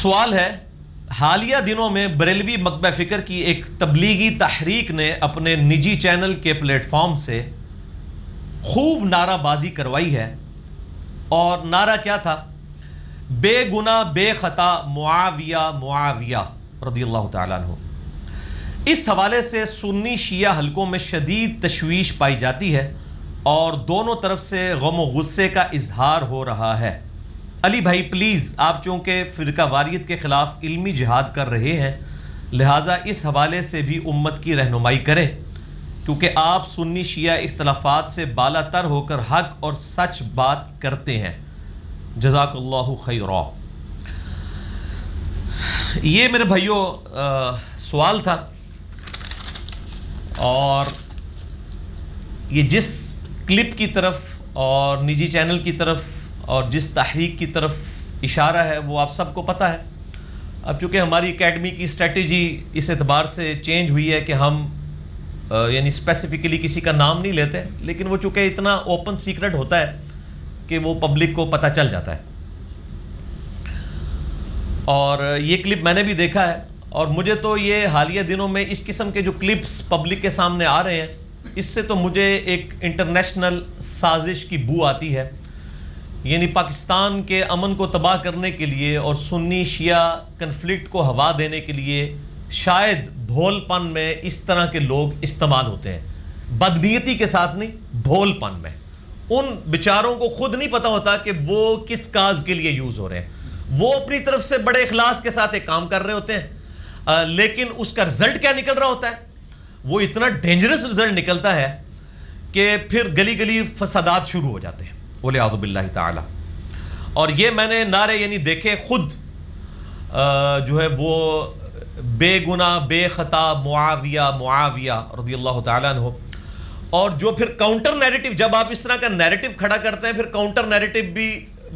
سوال ہے، حالیہ دنوں میں بریلوی مکتبہ فکر کی ایک تبلیغی تحریک نے اپنے نجی چینل کے پلیٹ فارم سے خوب نعرہ بازی کروائی ہے، اور نعرہ کیا تھا؟ بے گناہ بے خطا معاویہ معاویہ رضی اللہ تعالیٰ عنہ۔ اس حوالے سے سنی شیعہ حلقوں میں شدید تشویش پائی جاتی ہے اور دونوں طرف سے غم و غصے کا اظہار ہو رہا ہے۔ علی بھائی پلیز، آپ چونکہ فرقہ واریت کے خلاف علمی جہاد کر رہے ہیں، لہٰذا اس حوالے سے بھی امت کی رہنمائی کریں، کیونکہ آپ سنی شیعہ اختلافات سے بالا تر ہو کر حق اور سچ بات کرتے ہیں۔ جزاک اللہ خیرا۔ یہ میرے بھائیوں سوال تھا، اور یہ جس کلپ کی طرف اور نجی چینل کی طرف اور جس تحریک کی طرف اشارہ ہے وہ آپ سب کو پتہ ہے۔ اب چونکہ ہماری اکیڈمی کی اسٹریٹجی اس اعتبار سے چینج ہوئی ہے کہ ہم یعنی اسپیسیفکلی کسی کا نام نہیں لیتے، لیکن وہ چونکہ اتنا اوپن سیکرٹ ہوتا ہے کہ وہ پبلک کو پتہ چل جاتا ہے۔ اور یہ کلپ میں نے بھی دیکھا ہے، اور مجھے تو یہ حالیہ دنوں میں اس قسم کے جو کلپس پبلک کے سامنے آ رہے ہیں، اس سے تو مجھے ایک انٹرنیشنل سازش کی بو آتی ہے، یعنی پاکستان کے امن کو تباہ کرنے کے لیے اور سنی شیعہ کنفلکٹ کو ہوا دینے کے لیے شاید بھول پن میں اس طرح کے لوگ استعمال ہوتے ہیں، بدنیتی کے ساتھ نہیں، بھول پن میں۔ ان بیچاروں کو خود نہیں پتہ ہوتا کہ وہ کس کاز کے لیے یوز ہو رہے ہیں، وہ اپنی طرف سے بڑے اخلاص کے ساتھ ایک کام کر رہے ہوتے ہیں، لیکن اس کا رزلٹ کیا نکل رہا ہوتا ہے؟ وہ اتنا ڈینجرس رزلٹ نکلتا ہے کہ پھر گلی گلی فسادات شروع ہو جاتے ہیں، وَلِعَاذُ بِاللَّهِ تعالی۔ اور یہ میں نے نعرے یعنی دیکھے خود جو ہے وہ بے گناہ بے خطا معاویہ معاویہ رضی اللہ تعالیٰ عنہ، اور جو پھر کاؤنٹر نیریٹو، جب آپ اس طرح کا نیریٹو کھڑا کرتے ہیں پھر کاؤنٹر نیریٹو بھی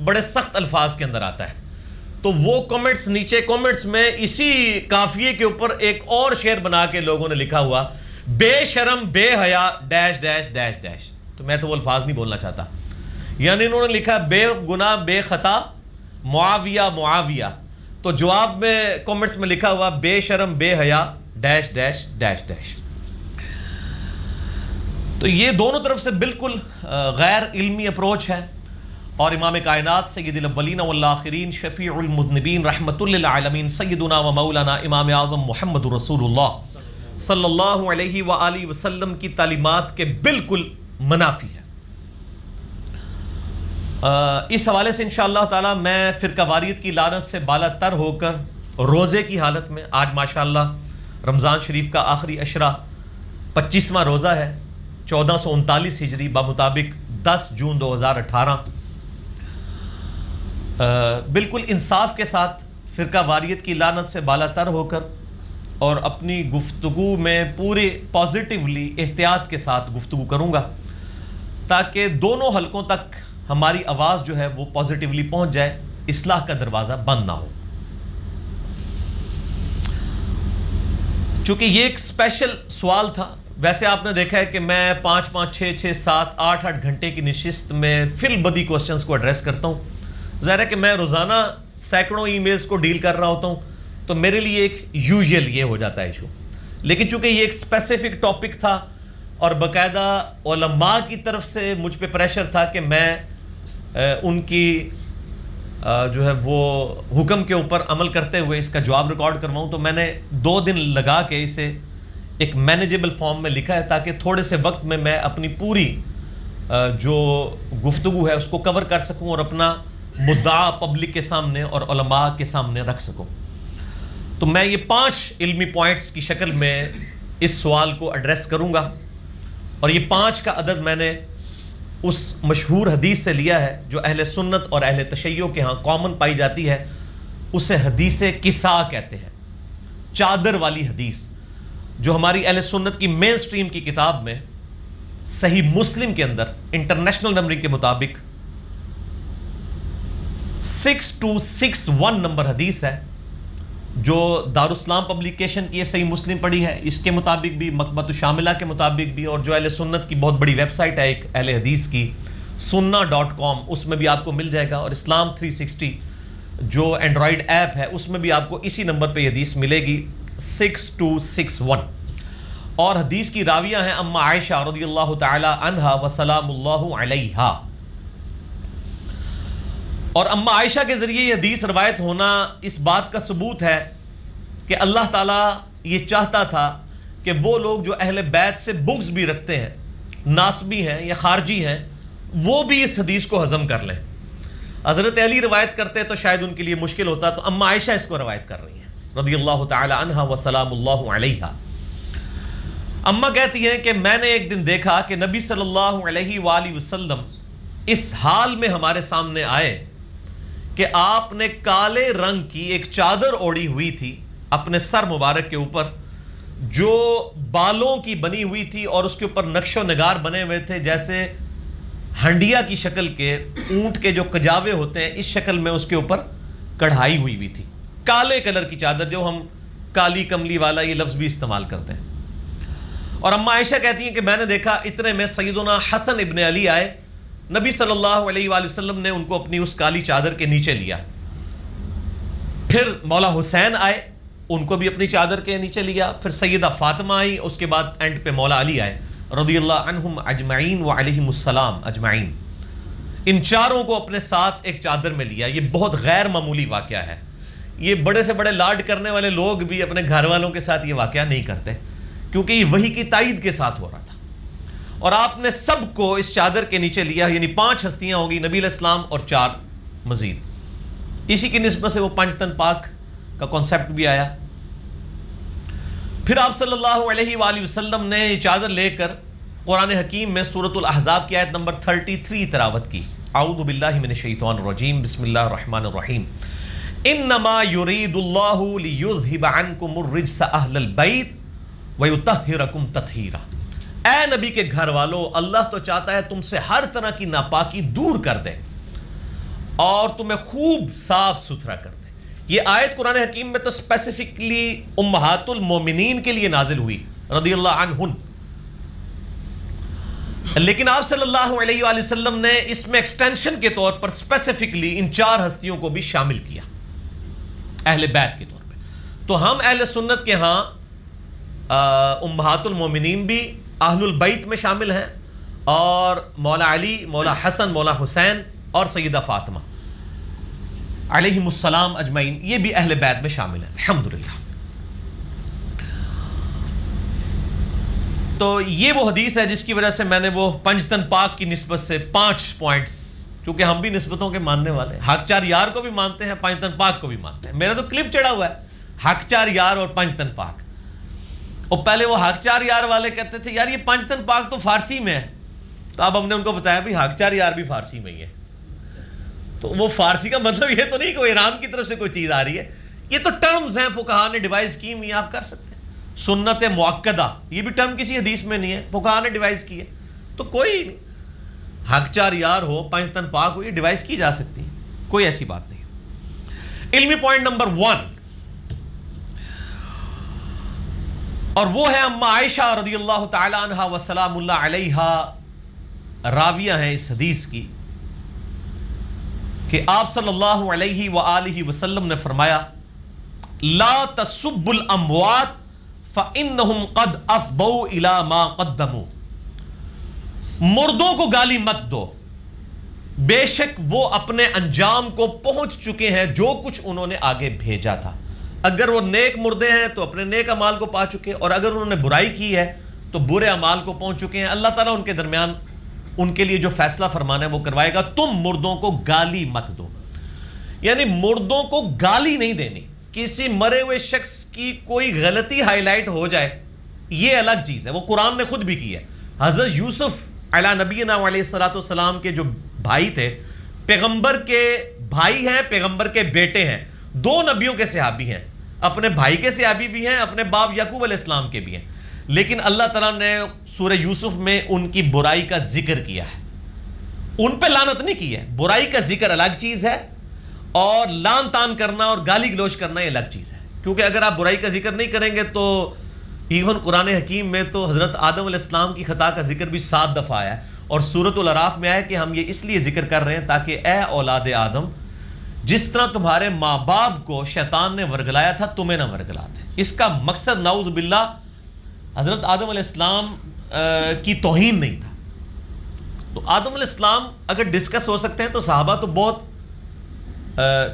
بڑے سخت الفاظ کے اندر آتا ہے، تو وہ کمنٹس نیچے کمنٹس میں اسی قافیے کے اوپر ایک اور شعر بنا کے لوگوں نے لکھا ہوا، بے شرم بے حیا ڈیش ڈیش ڈیش ڈیش۔ تو میں تو وہ الفاظ نہیں بولنا چاہتا، یعنی انہوں نے لکھا بے گناہ بے خطا معاویہ معاویہ، تو جواب میں کمنٹس میں لکھا ہوا بے شرم بے حیا ڈیش ڈیش ڈیش ڈیش۔ تو یہ دونوں طرف سے بالکل غیر علمی اپروچ ہے، اور امام کائنات سید الاولین والآخرین شفیع المذنبین رحمۃ للعالمین سیدنا و مولانا امام اعظم محمد رسول اللہ صلی اللہ علیہ وآلہ وسلم کی تعلیمات کے بالکل منافی ہے۔ اس حوالے سے انشاءاللہ تعالی میں فرقہ واریت کی لعنت سے بالا تر ہو کر روزے کی حالت میں، آج ماشاءاللہ رمضان شریف کا آخری عشرہ 25واں روزہ ہے، 1439 ہجری بمطابق 10 جون 2018، بالکل انصاف کے ساتھ فرقہ واریت کی لعنت سے بالا تر ہو کر اور اپنی گفتگو میں پورے پازیٹیولی احتیاط کے ساتھ گفتگو کروں گا، تاکہ دونوں حلقوں تک ہماری آواز جو ہے وہ پازیٹیولی پہنچ جائے، اصلاح کا دروازہ بند نہ ہو۔ چونکہ یہ ایک اسپیشل سوال تھا، ویسے آپ نے دیکھا ہے کہ میں 5 6 6 7 8 8 گھنٹے کی نشست میں فی البدی کوسچنز کو ایڈریس کرتا ہوں۔ ظاہر ہے کہ میں روزانہ سینکڑوں ای میلز کو ڈیل کر رہا ہوتا ہوں، تو میرے لیے ایک یوزول یہ ہو جاتا ہے ایشو، لیکن چونکہ یہ ایک اسپیسیفک ٹاپک تھا اور باقاعدہ علماء کی طرف سے مجھ پہ پریشر تھا کہ میں ان کی جو ہے وہ حکم کے اوپر عمل کرتے ہوئے اس کا جواب ریکارڈ کرواؤں، تو میں نے 2 دن لگا کے اسے ایک مینیجیبل فارم میں لکھا ہے، تاکہ تھوڑے سے وقت میں میں اپنی پوری جو گفتگو ہے اس کو کور کر سکوں اور اپنا مدعا پبلک کے سامنے اور علماء کے سامنے رکھ سکوں۔ تو میں یہ 5 علمی پوائنٹس کی شکل میں اس سوال کو ایڈریس کروں گا، اور یہ 5 کا عدد میں نے اس مشہور حدیث سے لیا ہے جو اہل سنت اور اہل تشیع کے ہاں کامن پائی جاتی ہے، اسے حدیث کسا کہتے ہیں، چادر والی حدیث، جو ہماری اہل سنت کی مین سٹریم کی کتاب میں صحیح مسلم کے اندر انٹرنیشنل نمبرنگ کے مطابق 6261 نمبر حدیث ہے، جو دارالاسلام پبلیکیشن کی صحیح مسلم پڑھی ہے، اس کے مطابق بھی، مکتبۃ الشاملہ کے مطابق بھی، اور جو اہل سنت کی بہت بڑی ویب سائٹ ہے ایک اہل حدیث کی سننا.com، اس میں بھی آپ کو مل جائے گا، اور اسلام 360 جو اینڈرائڈ ایپ ہے اس میں بھی آپ کو اسی نمبر پہ یہ حدیث ملے گی 6261. اور حدیث کی راویہ ہیں اما عائشہ رضی اللہ تعالی عنہا وسلام اللہ علیہا. اور اما عائشہ کے ذریعے یہ حدیث روایت ہونا اس بات کا ثبوت ہے کہ اللہ تعالیٰ یہ چاہتا تھا کہ وہ لوگ جو اہل بیت سے بغض بھی رکھتے ہیں، ناسبی ہیں یا خارجی ہیں، وہ بھی اس حدیث کو ہضم کر لیں. حضرت علی روایت کرتے تو شاید ان کے لیے مشکل ہوتا، تو اما عائشہ اس کو روایت کر رہی ہیں رضی اللہ تعالی عنہا وسلام اللہ علیہا. اما کہتی ہیں کہ میں نے ایک دن دیکھا کہ نبی صلی اللہ علیہ وآلہ وسلم اس حال میں ہمارے سامنے آئے کہ آپ نے کالے رنگ کی ایک چادر اوڑھی ہوئی تھی اپنے سر مبارک کے اوپر، جو بالوں کی بنی ہوئی تھی اور اس کے اوپر نقش و نگار بنے ہوئے تھے جیسے ہنڈیا کی شکل کے، اونٹ کے جو کجاوے ہوتے ہیں اس شکل میں اس کے اوپر کڑھائی ہوئی تھی. کالے کلر کی چادر، جو ہم کالی کملی والا یہ لفظ بھی استعمال کرتے ہیں. اور اما عائشہ کہتی ہیں کہ میں نے دیکھا اتنے میں سیدنا حسن ابن علی آئے. نبی صلی اللہ علیہ وآلہ وسلم نے ان کو اپنی اس کالی چادر کے نیچے لیا. پھر مولا حسین آئے، ان کو بھی اپنی چادر کے نیچے لیا. پھر سیدہ فاطمہ آئی، اس کے بعد اینڈ پہ مولا علی آئے رضی اللہ عنہم اجمعین وعلیہم السلام اجمعین. ان چاروں کو اپنے ساتھ ایک چادر میں لیا. یہ بہت غیر معمولی واقعہ ہے. یہ بڑے سے بڑے لاڈ کرنے والے لوگ بھی اپنے گھر والوں کے ساتھ یہ واقعہ نہیں کرتے، کیونکہ یہ وحی کی تائید کے ساتھ ہو رہا تھا. اور آپ نے سب کو اس چادر کے نیچے لیا، یعنی 5 ہستیاں ہوگی، نبی علیہ السلام اور 4 مزید. اسی کی نسبت سے وہ 5 تن پاک کا کانسیپٹ بھی آیا. پھر آپ صلی اللہ علیہ وآلہ وسلم نے یہ چادر لے کر قرآن حکیم میں سورۃ الاحزاب کی آیت نمبر 33 تلاوت کی. اعوذ باللہ من الشیطان الرجیم، بسم اللہ الرحمن الرحیم. انما یرید اللہ لیذھب عنکم الرجس اہل البیت ویطہرکم تطہیرا. اے نبی کے گھر والو، اللہ تو چاہتا ہے تم سے ہر طرح کی ناپاکی دور کر دے اور تمہیں خوب صاف ستھرا کر دے. یہ آیت قرآن حکیم میں تو اسپیسیفکلی امہات المومنین کے لیے نازل ہوئی رضی اللہ عنہن، لیکن آپ صلی اللہ علیہ وآلہ وسلم نے اس میں ایکسٹینشن کے طور پر اسپیسیفکلی ان 4 ہستیوں کو بھی شامل کیا اہل بیت کے طور پہ. تو ہم اہل سنت کے ہاں امہات المومنین بھی اہل البیت میں شامل ہیں، اور مولا علی، مولا حسن، مولا حسین اور سیدہ فاطمہ علیہم السلام اجمعین، یہ بھی اہل بیت میں شامل ہیں الحمدللہ. تو یہ وہ حدیث ہے جس کی وجہ سے میں نے وہ 5 تن پاک کی نسبت سے 5 پوائنٹس، چونکہ ہم بھی نسبتوں کے ماننے والے ہیں، حق 4 یار کو بھی مانتے ہیں، 5 تن پاک کو بھی مانتے ہیں. میرا تو کلپ چڑھا ہوا ہے حق 4 یار اور 5 تن پاک. اور پہلے وہ حق 4 یار والے کہتے تھے یار یہ 5 تن پاک تو فارسی میں ہے، تو اب ہم نے ان کو بتایا بھی حق 4 یار بھی فارسی میں ہی ہے. تو وہ فارسی کا مطلب یہ تو نہیں کہ ایران کی طرف سے کوئی چیز آ رہی ہے، یہ تو ٹرمز ہیں فقہا نے ڈیوائز کی ہوئی، آپ کر سکتے ہیں. سنت مؤکدہ یہ بھی ٹرم کسی حدیث میں نہیں ہے، فقہا نے ڈیوائز کی ہے. تو کوئی حق 4 یار ہو، 5 تن پاک ہو، یہ ڈیوائز کی جا سکتی ہے، کوئی ایسی بات نہیں. علمی پوائنٹ نمبر 1، اور وہ ہے اما عائشہ رضی اللہ تعالی عنہا وسلام اللہ علیہا راویہ ہیں اس حدیث کی، کہ آپ صلی اللہ علیہ وآلہ وسلم نے فرمایا لا تسبوا الاموات فانہم قد افضوا الی ما قدموا. مردوں کو گالی مت دو، بے شک وہ اپنے انجام کو پہنچ چکے ہیں جو کچھ انہوں نے آگے بھیجا تھا. اگر وہ نیک مردے ہیں تو اپنے نیک اعمال کو پا چکے، اور اگر انہوں نے برائی کی ہے تو برے اعمال کو پہنچ چکے ہیں. اللہ تعالیٰ ان کے درمیان ان کے لیے جو فیصلہ فرمانا ہے وہ کروائے گا. تم مردوں کو گالی مت دو، یعنی مردوں کو گالی نہیں دینی. کسی مرے ہوئے شخص کی کوئی غلطی ہائی لائٹ ہو جائے یہ الگ چیز ہے، وہ قرآن نے خود بھی کی ہے. حضرت یوسف علیہ نبینا علیہ السلام کے جو بھائی تھے، پیغمبر کے بھائی ہیں، پیغمبر کے بیٹے ہیں، 2 نبیوں کے صحابی ہیں، اپنے بھائی کے صحابی بھی ہیں، اپنے باپ یعقوب علیہ السلام کے بھی ہیں. لیکن اللہ تعالیٰ نے سورہ یوسف میں ان کی برائی کا ذکر کیا ہے، ان پہ لعنت نہیں کی ہے. برائی کا ذکر الگ چیز ہے اور لان تان کرنا اور گالی گلوچ کرنا یہ الگ چیز ہے. کیونکہ اگر آپ برائی کا ذکر نہیں کریں گے تو ایون قرآن حکیم میں تو حضرت آدم علیہ السلام کی خطا کا ذکر بھی 7 دفعہ آیا ہے، اور سورۃ الاعراف میں آیا کہ ہم یہ اس لیے ذکر کر رہے ہیں تاکہ اے اولاد آدم جس طرح تمہارے ماں باپ کو شیطان نے ورگلایا تھا تمہیں نہ ورگلاتے. اس کا مقصد نعوذ باللہ حضرت آدم علیہ السلام کی توہین نہیں تھا. تو آدم علیہ السلام اگر ڈسکس ہو سکتے ہیں تو صحابہ تو بہت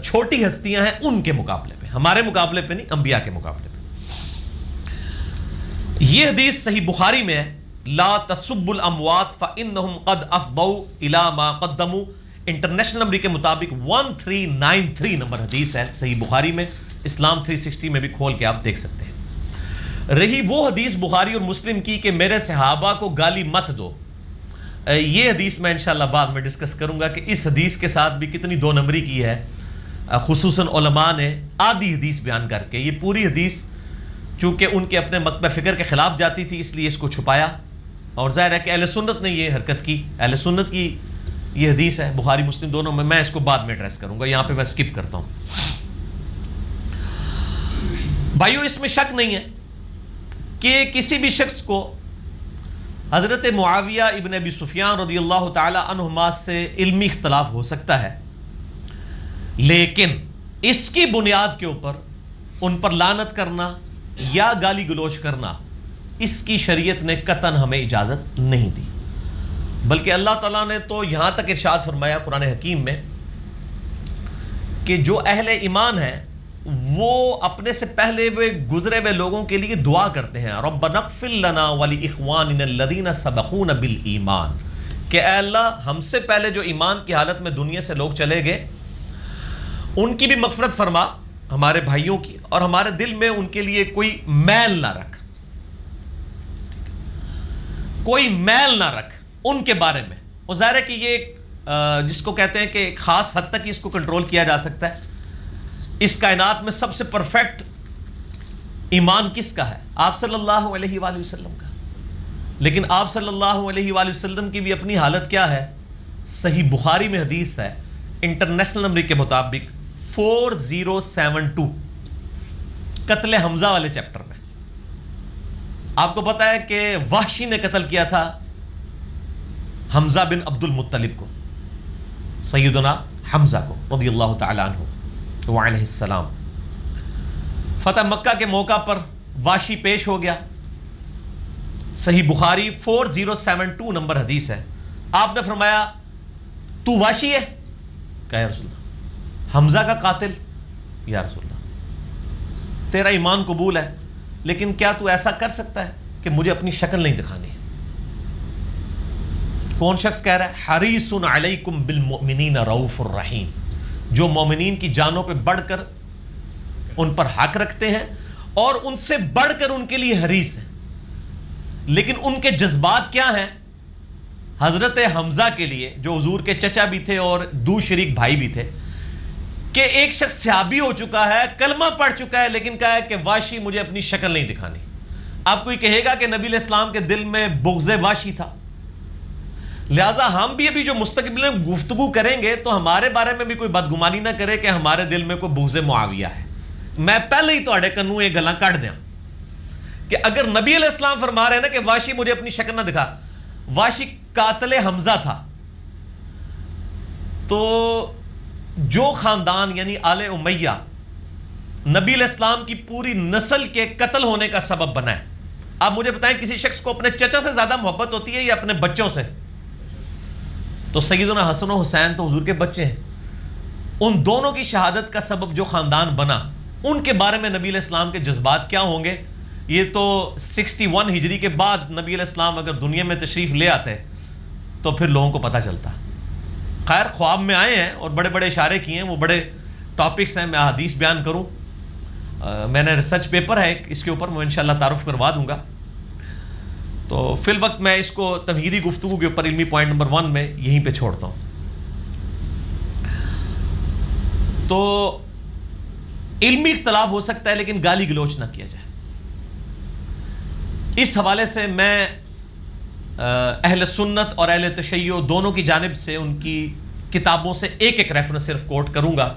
چھوٹی ہستیاں ہیں ان کے مقابلے پہ, ہمارے مقابلے پہ نہیں, انبیاء کے مقابلے پہ. یہ حدیث صحیح بخاری میں ہے, لا تسبوا الاموات فانہم قد افضوا الی ما قدموا. انٹرنیشنل نمبر کے مطابق 1393 نمبر حدیث ہے صحیح بخاری میں. اسلام 360 میں بھی کھول کے آپ دیکھ سکتے ہیں. رہی وہ حدیث بخاری اور مسلم کی کہ میرے صحابہ کو گالی مت دو, یہ حدیث میں انشاءاللہ بعد میں ڈسکس کروں گا کہ اس حدیث کے ساتھ بھی کتنی دو نمبری کی ہے خصوصاً علماء نے آدھی حدیث بیان کر کے. یہ پوری حدیث چونکہ ان کے اپنے مکتب فکر کے خلاف جاتی تھی اس لیے اس کو چھپایا, اور ظاہر ہے کہ اہل سنت نے یہ حرکت کی. اہل سنت کی یہ حدیث ہے بخاری مسلم دونوں میں اس کو بعد میں ایڈریس کروں گا, یہاں پہ میں سکپ کرتا ہوں. بھائیو اس میں شک نہیں ہے کہ کسی بھی شخص کو حضرت معاویہ ابن ابی سفیان رضی اللہ تعالی عنہما سے علمی اختلاف ہو سکتا ہے, لیکن اس کی بنیاد کے اوپر ان پر لعنت کرنا یا گالی گلوچ کرنا اس کی شریعت نے قطعاً ہمیں اجازت نہیں دی. بلکہ اللہ تعالیٰ نے تو یہاں تک ارشاد فرمایا قرآن حکیم میں کہ جو اہل ایمان ہیں وہ اپنے سے پہلے وہ گزرے ہوئے لوگوں کے لیے دعا کرتے ہیں, ربنا اغفر لنا ولاخواننا الذین سبقونا بالایمان, کہ اے اللہ ہم سے پہلے جو ایمان کی حالت میں دنیا سے لوگ چلے گئے ان کی بھی مغفرت فرما, ہمارے بھائیوں کی, اور ہمارے دل میں ان کے لیے کوئی میل نہ رکھ, کوئی میل نہ رکھ ان کے بارے میں. وہ ظاہر ہے کہ یہ جس کو کہتے ہیں کہ ایک خاص حد تک ہی اس کو کنٹرول کیا جا سکتا ہے. اس کائنات میں سب سے پرفیکٹ ایمان کس کا ہے؟ آپ صلی اللہ علیہ وآلہ وسلم کا. لیکن آپ صلی اللہ علیہ وآلہ وسلم کی بھی اپنی حالت کیا ہے؟ صحیح بخاری میں حدیث ہے انٹرنیشنل نمبر کے مطابق 4072 قتل حمزہ والے چیپٹر میں. آپ کو پتا ہے کہ وحشی نے قتل کیا تھا حمزہ بن عبد المطلب کو, سیدنا حمزہ کو رضی اللہ تعالی عنہ وعلیہ السلام. فتح مکہ کے موقع پر وحشی پیش ہو گیا. صحیح بخاری 4072 نمبر حدیث ہے. آپ نے فرمایا تو وحشی ہے؟ کہا یا رسول اللہ حمزہ کا قاتل. یا رسول اللہ تیرا ایمان قبول ہے, لیکن کیا تو ایسا کر سکتا ہے کہ مجھے اپنی شکل نہیں دکھانی؟ کون شخص کہہ رہا ہے؟ حریص علیکم بالمؤمنین رؤوف الرحیم, جو مومنین کی جانوں پہ بڑھ کر ان پر حق رکھتے ہیں اور ان سے بڑھ کر ان کے لیے حریص ہیں. لیکن ان کے جذبات کیا ہیں؟ حضرت حمزہ کے لیے جو حضور کے چچا بھی تھے اور دو شریک بھائی بھی تھے, کہ ایک شخص صحابی ہو چکا ہے, کلمہ پڑھ چکا ہے, لیکن کہا ہے کہ وحشی مجھے اپنی شکل نہیں دکھانی. اب کوئی کہے گا کہ نبی علیہ السلام کے دل میں بغض وحشی تھا, لہٰذا ہم بھی ابھی جو مستقبل میں گفتگو کریں گے تو ہمارے بارے میں بھی کوئی بدگمانی نہ کرے کہ ہمارے دل میں کوئی بغض معاویہ ہے. میں پہلے ہی تو کنوں یہ گلاں کٹ دیا کہ اگر نبی علیہ السلام فرما رہے ہیں نا کہ وحشی مجھے اپنی شکل نہ دکھا, وحشی قاتل حمزہ تھا, تو جو خاندان یعنی آل امیہ نبی علیہ السلام کی پوری نسل کے قتل ہونے کا سبب بنا ہے. آپ مجھے بتائیں کسی شخص کو اپنے چچا سے زیادہ محبت ہوتی ہے یا اپنے بچوں سے؟ تو سیدنا حسن و حسین تو حضور کے بچے ہیں. ان دونوں کی شہادت کا سبب جو خاندان بنا, ان کے بارے میں نبی علیہ السلام کے جذبات کیا ہوں گے؟ یہ تو 61 ہجری کے بعد نبی علیہ السلام اگر دنیا میں تشریف لے آتے تو پھر لوگوں کو پتہ چلتا. خیر خواب میں آئے ہیں اور بڑے بڑے اشارے کیے ہیں, وہ بڑے ٹاپکس ہیں, میں حدیث بیان کروں, میں نے ریسرچ پیپر ہے اس کے اوپر, میں انشاءاللہ تعارف کروا دوں گا. تو فی الوقت میں اس کو تمہیدی گفتگو کے اوپر علمی پوائنٹ نمبر 1 میں یہیں پہ چھوڑتا ہوں. تو علمی اختلاف ہو سکتا ہے لیکن گالی گلوچ نہ کیا جائے. اس حوالے سے میں اہل سنت اور اہل تشیع دونوں کی جانب سے ان کی کتابوں سے ایک ایک ریفرنس صرف کوٹ کروں گا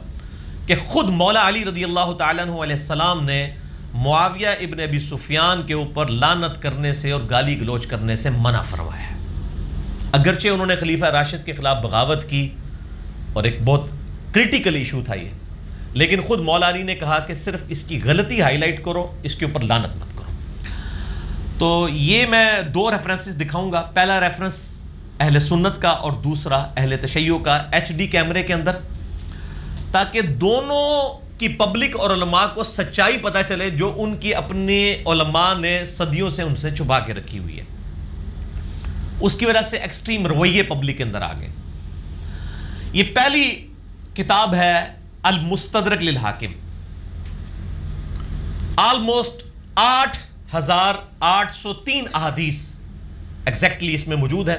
کہ خود مولا علی رضی اللہ تعالیٰ عنہ علیہ السلام نے معاویہ ابن ابی سفیان کے اوپر لعنت کرنے سے اور گالی گلوچ کرنے سے منع فرمایا ہے. اگرچہ انہوں نے خلیفہ راشد کے خلاف بغاوت کی اور ایک بہت کریٹیکل ایشو تھا یہ، لیکن خود مولا علی نے کہا کہ صرف اس کی غلطی ہائی لائٹ کرو، اس کے اوپر لعنت مت کرو۔ تو یہ میں 2 ریفرنسز دکھاؤں گا، پہلا ریفرنس اہل سنت کا اور دوسرا اہل تشیع کا HD کیمرے کے اندر، تاکہ دونوں کی پبلک اور علماء کو سچائی پتہ چلے جو ان کی اپنے علماء نے صدیوں سے ان سے چھپا کے رکھی ہوئی ہے۔ اس کی وجہ سے ایکسٹریم رویے پبلک کے اندر آ گئے۔ یہ پہلی کتاب ہے المستدرک للحاکم، آلموسٹ 8803 احادیث ایگزیکٹلی اس میں موجود ہے۔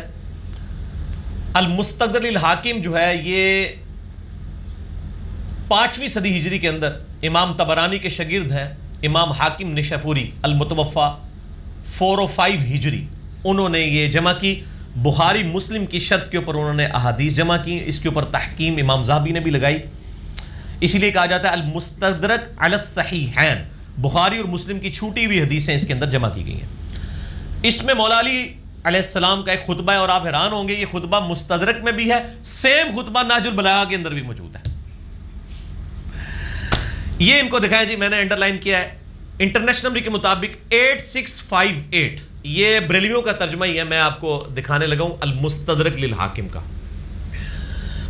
المستدرک للحاکم جو ہے یہ 5ویں صدی ہجری کے اندر امام طبرانی کے شاگرد ہیں امام حاکم نشاپوری المتوفا 405 ہجری، انہوں نے یہ جمع کی، بخاری مسلم کی شرط کے اوپر انہوں نے احادیث جمع کی، اس کے اوپر تحکیم امام ذہبی نے بھی لگائی، اسی لیے کہا جاتا ہے المستدرک علی الصحیحین، بخاری اور مسلم کی چھوٹی ہوئی حدیثیں اس کے اندر جمع کی گئی ہیں۔ اس میں مولا علی علیہ السلام کا ایک خطبہ ہے، اور آپ حیران ہوں گے یہ خطبہ مستدرک میں بھی ہے، سیم خطبہ نہج البلاغہ کے اندر بھی موجود ہے۔ یہ ان کو دکھائیں جی، میں نے انڈر لائن کیا ہے، انٹرنیشنل نمبر کے مطابق 8658، یہ بریلویوں کا ترجمہ ہی ہے، میں آپ کو دکھانے لگا ہوں المستدرک للحاکم کا۔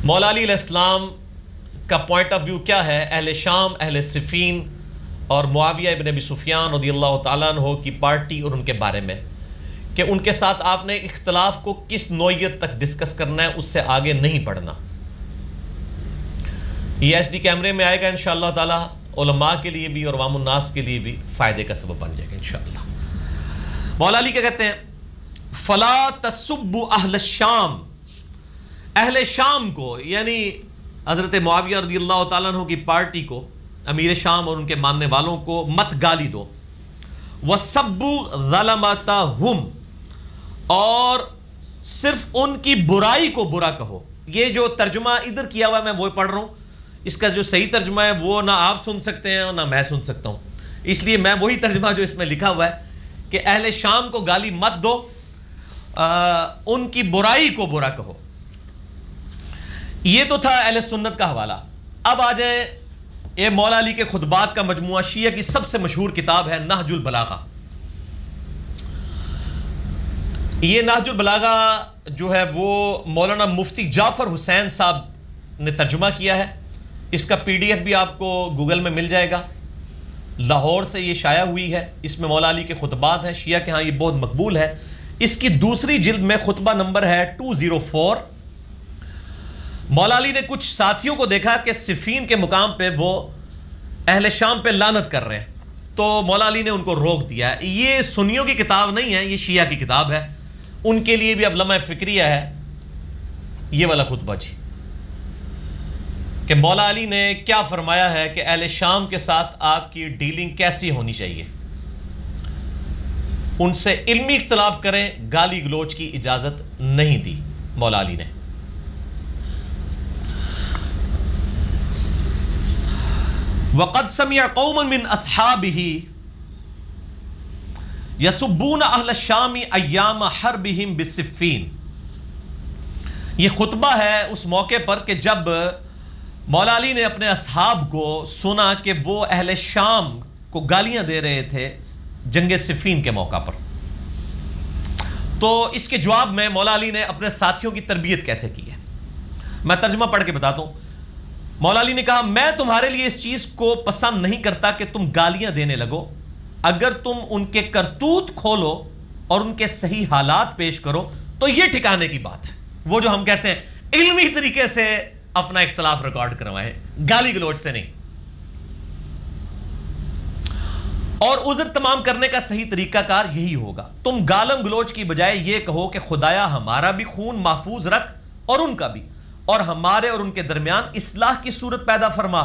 مولا علی علیہ السلام کا پوائنٹ آف ویو کیا ہے اہل شام، اہل صفین اور معاویہ ابن ابی سفیان رضی اللہ تعالیٰ عنہ کی پارٹی اور ان کے بارے میں، کہ ان کے ساتھ آپ نے اختلاف کو کس نوعیت تک ڈسکس کرنا ہے، اس سے آگے نہیں بڑھنا۔ یہ HD کیمرے میں آئے گا انشاءاللہ تعالیٰ، علماء کے لیے بھی اور عوام الناس کے لیے بھی فائدے کا سبب بن جائے گا انشاءاللہ۔ مولا علی کیا کہتے ہیں؟ فلا تسبوا اہل الشام، اہل شام کو یعنی حضرت معاویہ رضی اللہ تعالیٰ عنہ کی پارٹی کو، امیر شام اور ان کے ماننے والوں کو مت گالی دو، وَسَبُّوا ظَلَمَتَهُمْ، اور صرف ان کی برائی کو برا کہو۔ یہ جو ترجمہ ادھر کیا ہوا ہے میں وہ پڑھ رہا ہوں، اس کا جو صحیح ترجمہ ہے وہ نہ آپ سن سکتے ہیں اور نہ میں سن سکتا ہوں، اس لیے میں وہی ترجمہ جو اس میں لکھا ہوا ہے کہ اہل شام کو گالی مت دو، ان کی برائی کو برا کہو۔ یہ تو تھا اہل سنت کا حوالہ۔ اب آ جائے یہ مولا علی کے خطبات کا مجموعہ، شیعہ کی سب سے مشہور کتاب ہے نہج البلاغہ۔ یہ نہج البلاغہ جو ہے وہ مولانا مفتی جعفر حسین صاحب نے ترجمہ کیا ہے، اس کا PDF بھی آپ کو گوگل میں مل جائے گا، لاہور سے یہ شائع ہوئی ہے، اس میں مولا علی کے خطبات ہیں، شیعہ کے ہاں یہ بہت مقبول ہے۔ اس کی دوسری جلد میں خطبہ نمبر ہے 204۔ مولا علی نے کچھ ساتھیوں کو دیکھا کہ صفین کے مقام پہ وہ اہل شام پہ لعنت کر رہے ہیں، تو مولا علی نے ان کو روک دیا۔ یہ سنیوں کی کتاب نہیں ہے، یہ شیعہ کی کتاب ہے، ان کے لیے بھی اب لمحہ فکریہ ہے یہ والا خطبہ جی، کہ مولا علی نے کیا فرمایا ہے کہ اہل شام کے ساتھ آپ کی ڈیلنگ کیسی ہونی چاہیے، ان سے علمی اختلاف کریں، گالی گلوچ کی اجازت نہیں دی مولا علی نے۔ وَقَدْ سَمِعَ قَوْمًا مِّنْ أَصْحَابِهِ يَسُبُّونَ أَهْلَ الشَّامِ أَيَّامَ حَرْبِهِمْ بِالصِّفِّينَ، یہ خطبہ ہے اس موقع پر کہ جب مولا علی نے اپنے اصحاب کو سنا کہ وہ اہل شام کو گالیاں دے رہے تھے جنگ صفین کے موقع پر، تو اس کے جواب میں مولا علی نے اپنے ساتھیوں کی تربیت کیسے کی ہے، میں ترجمہ پڑھ کے بتاتا ہوں۔ مولا علی نے کہا میں تمہارے لیے اس چیز کو پسند نہیں کرتا کہ تم گالیاں دینے لگو، اگر تم ان کے کرتوت کھولو اور ان کے صحیح حالات پیش کرو تو یہ ٹھکانے کی بات ہے، وہ جو ہم کہتے ہیں علمی طریقے سے اپنا اختلاف ریکارڈ کروائیں، گالی گلوچ سے نہیں، اور عذر تمام کرنے کا صحیح طریقہ کار یہی ہوگا، تم گالم گلوچ کی بجائے یہ کہو کہ خدایا ہمارا بھی خون محفوظ رکھ اور ان کا بھی، اور ہمارے اور ان کے درمیان اصلاح کی صورت پیدا فرما،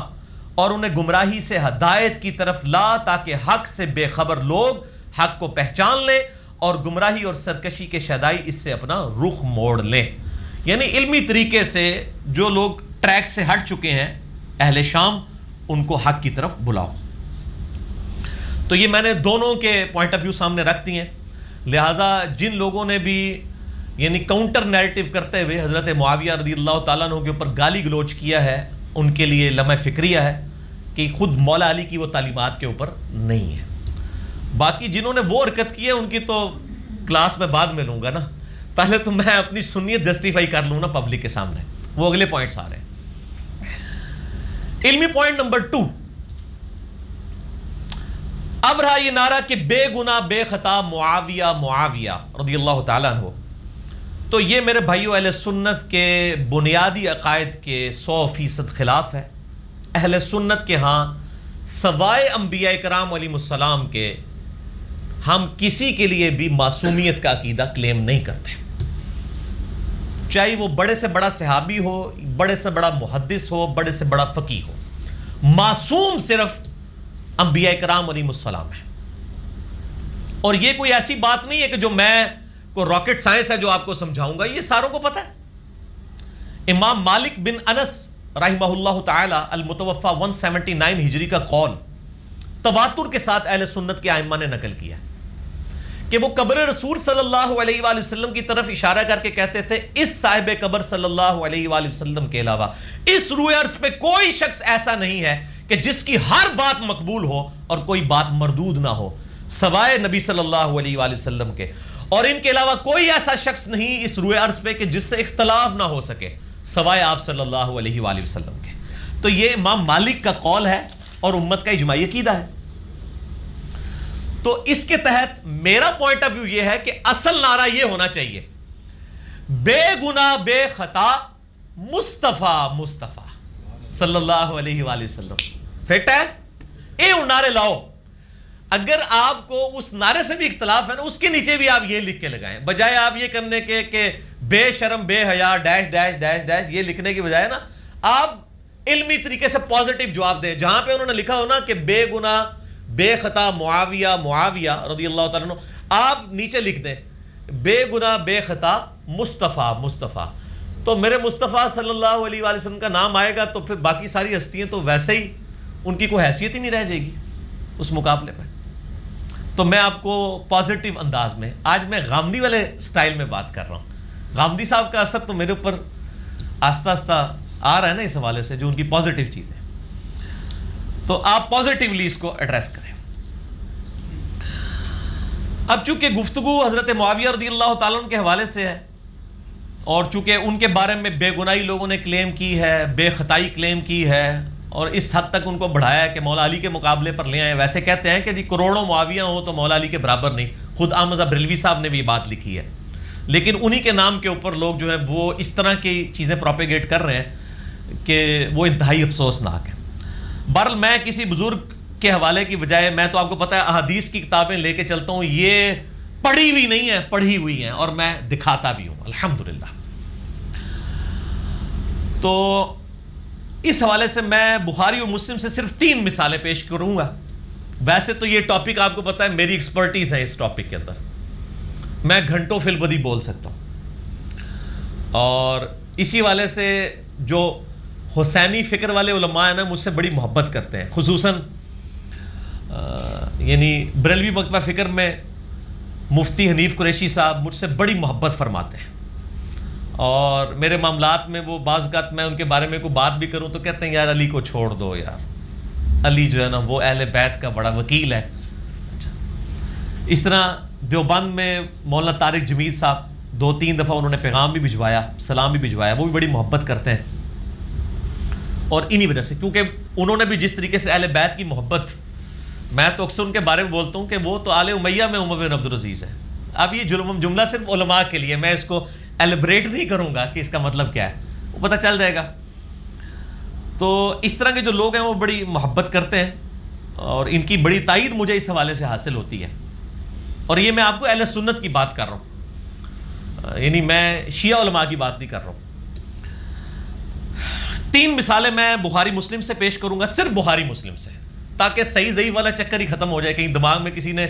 اور انہیں گمراہی سے ہدایت کی طرف لا تاکہ حق سے بے خبر لوگ حق کو پہچان لیں اور گمراہی اور سرکشی کے شیدائی اس سے اپنا رخ موڑ لیں۔ یعنی علمی طریقے سے جو لوگ ٹریک سے ہٹ چکے ہیں اہل شام، ان کو حق کی طرف بلاؤ۔ تو یہ میں نے دونوں کے پوائنٹ آف ویو سامنے رکھ دیے ہیں، لہٰذا جن لوگوں نے بھی یعنی کاؤنٹر نیریٹو کرتے ہوئے حضرت معاویہ رضی اللہ تعالیٰ عنہ کے اوپر گالی گلوچ کیا ہے، ان کے لیے لمحہ فکریہ ہے کہ خود مولا علی کی وہ تعلیمات کے اوپر نہیں ہے. باقی جنہوں نے وہ حرکت کی ہے ان کی تو کلاس میں بعد میں لوں گا نا, پہلے تو میں اپنی سنیت جسٹیفائی کر لوں نا پبلک کے سامنے. وہ اگلے پوائنٹس آ رہے ہیں. علمی پوائنٹ نمبر 2, اب رہا یہ نعرہ کہ بے گناہ بے خطا معاویہ معاویہ رضی اللہ تعالیٰ عنہ, تو یہ میرے بھائیو اہل سنت کے بنیادی عقائد کے 100% خلاف ہے. اہل سنت کے ہاں سوائے انبیاء کرام علیہ السلام کے ہم کسی کے لیے بھی معصومیت کا عقیدہ کلیم نہیں کرتے, چاہے وہ بڑے سے بڑا صحابی ہو, بڑے سے بڑا محدث ہو, بڑے سے بڑا فقیہ ہو. معصوم صرف انبیاء کرام علیہ السلام ہے. اور یہ کوئی ایسی بات نہیں ہے کہ جو میں کو راکٹ سائنس ہے جو آپ کو سمجھاؤں گا, یہ ساروں کو پتہ ہے. امام مالک بن انس رحمہ اللہ تعالی المتوفى 179 ہجری کا قول تواتر کے ساتھ اہل سنت کے ائمہ نے نقل کیا کہ وہ قبر رسول صلی اللہ علیہ وآلہ وسلم کی طرف اشارہ کر کے کہتے تھے, اس صاحب قبر صلی اللہ علیہ وآلہ وسلم کے علاوہ اس روئے عرض پہ کوئی شخص ایسا نہیں ہے کہ جس کی ہر بات مقبول ہو اور کوئی بات مردود نہ ہو, سوائے نبی صلی اللہ علیہ وآلہ وسلم کے, اور ان کے علاوہ کوئی ایسا شخص نہیں اس روئے عرض پہ کہ جس سے اختلاف نہ ہو سکے سوائے آپ صلی اللہ علیہ وآلہ وسلم کے. تو یہ امام مالک کا قول ہے اور امت کا اجماعی عقیدہ ہے. تو اس کے تحت میرا پوائنٹ آف ویو یہ ہے کہ اصل نعرہ یہ ہونا چاہیے, بے گناہ بے خطا مصطفیٰ مصطفیٰ صلی اللہ علیہ وآلہ وسلم. فیکٹ ہے, اے ان نعرے لاؤ. اگر آپ کو اس نعرے سے بھی اختلاف ہے نا, اس کے نیچے بھی آپ یہ لکھ کے لگائیں, بجائے آپ یہ کرنے کے کہ بے شرم بے حیا ڈیش ڈیش ڈیش ڈیش یہ لکھنے کی بجائے نا آپ علمی طریقے سے پازیٹیو جواب دیں. جہاں پہ انہوں نے لکھا ہو نا کہ بے گناہ بے خطا معاویہ معاویہ رضی اللہ تعالیٰ عنہ, آپ نیچے لکھ دیں بے گناہ بے خطا مصطفیٰ مصطفیٰ. تو میرے مصطفیٰ صلی اللہ علیہ وآلہ وسلم کا نام آئے گا تو پھر باقی ساری ہستیاں تو ویسے ہی ان کی کوئی حیثیت ہی نہیں رہ جائے گی اس مقابلے پہ. تو میں آپ کو پازیٹیو انداز میں, آج میں غامدی والے سٹائل میں بات کر رہا ہوں. غامدی صاحب کا اثر تو میرے اوپر آہستہ آہستہ آ رہا ہے نا اس حوالے سے, جو ان کی پازیٹیو چیزیں, تو آپ پازیٹیولی اس کو ایڈریس کریں. اب چونکہ گفتگو حضرت معاویہ رضی اللہ تعالیٰ عنہ کے حوالے سے ہے, اور چونکہ ان کے بارے میں بے گناہی لوگوں نے کلیم کی ہے, بے خطائی کلیم کی ہے, اور اس حد تک ان کو بڑھایا ہے کہ مولا علی کے مقابلے پر لے آئے. ویسے کہتے ہیں کہ جی کروڑوں معاویہ ہوں تو مولا علی کے برابر نہیں. خود احمد بریلوی صاحب نے بھی بات لکھی ہے, لیکن انہی کے نام کے اوپر لوگ جو ہے وہ اس طرح کی چیزیں پروپیگیٹ کر رہے ہیں کہ وہ انتہائی افسوسناک ہے. بہرحال میں کسی بزرگ کے حوالے کی بجائے, میں تو آپ کو پتہ ہے احادیث کی کتابیں لے کے چلتا ہوں, یہ پڑھی ہوئی نہیں ہے, پڑھی ہوئی ہیں, اور میں دکھاتا بھی ہوں الحمدللہ. تو اس حوالے سے میں بخاری اور مسلم سے صرف 3 مثالیں پیش کروں گا. ویسے تو یہ ٹاپک آپ کو پتہ ہے میری ایکسپرٹیز ہے اس ٹاپک کے اندر, میں گھنٹوں فی البدی بول سکتا ہوں. اور اسی والے سے جو حسینی فکر والے علماء ہیں نا مجھ سے بڑی محبت کرتے ہیں, خصوصاً یعنی بریلوی مکتبہ فکر میں مفتی حنیف قریشی صاحب مجھ سے بڑی محبت فرماتے ہیں, اور میرے معاملات میں وہ بعض اوقات میں ان کے بارے میں کوئی بات بھی کروں تو کہتے ہیں یار علی کو چھوڑ دو یار, علی جو ہے نا وہ اہل بیت کا بڑا وکیل ہے. اچھا, اس طرح دیوبند میں مولانا طارق جمیل صاحب 2-3 دفعہ انہوں نے پیغام بھی بھجوایا, سلام بھی بھجوایا, وہ بھی بڑی محبت کرتے ہیں. اور انہی وجہ سے, کیونکہ انہوں نے بھی جس طریقے سے اہل بیت کی محبت, میں تو اکثر ان کے بارے میں بولتا ہوں کہ وہ تو آل امیہ میں عمر بن عبدالعزیز ہے. اب یہ جملہ صرف علماء کے لیے, میں اس کو ایلیبریٹ نہیں کروں گا کہ اس کا مطلب کیا ہے, وہ پتہ چل جائے گا. تو اس طرح کے جو لوگ ہیں وہ بڑی محبت کرتے ہیں, اور ان کی بڑی تائید مجھے اس حوالے سے حاصل ہوتی ہے. اور یہ میں آپ کو اہل سنت کی بات کر رہا ہوں, یعنی میں شیعہ علماء کی بات نہیں کر رہا ہوں. 3 مثالیں میں بخاری مسلم سے پیش کروں گا, صرف بخاری مسلم سے, تاکہ صحیح ضعیف والا چکر ہی ختم ہو جائے. کہیں دماغ میں کسی نے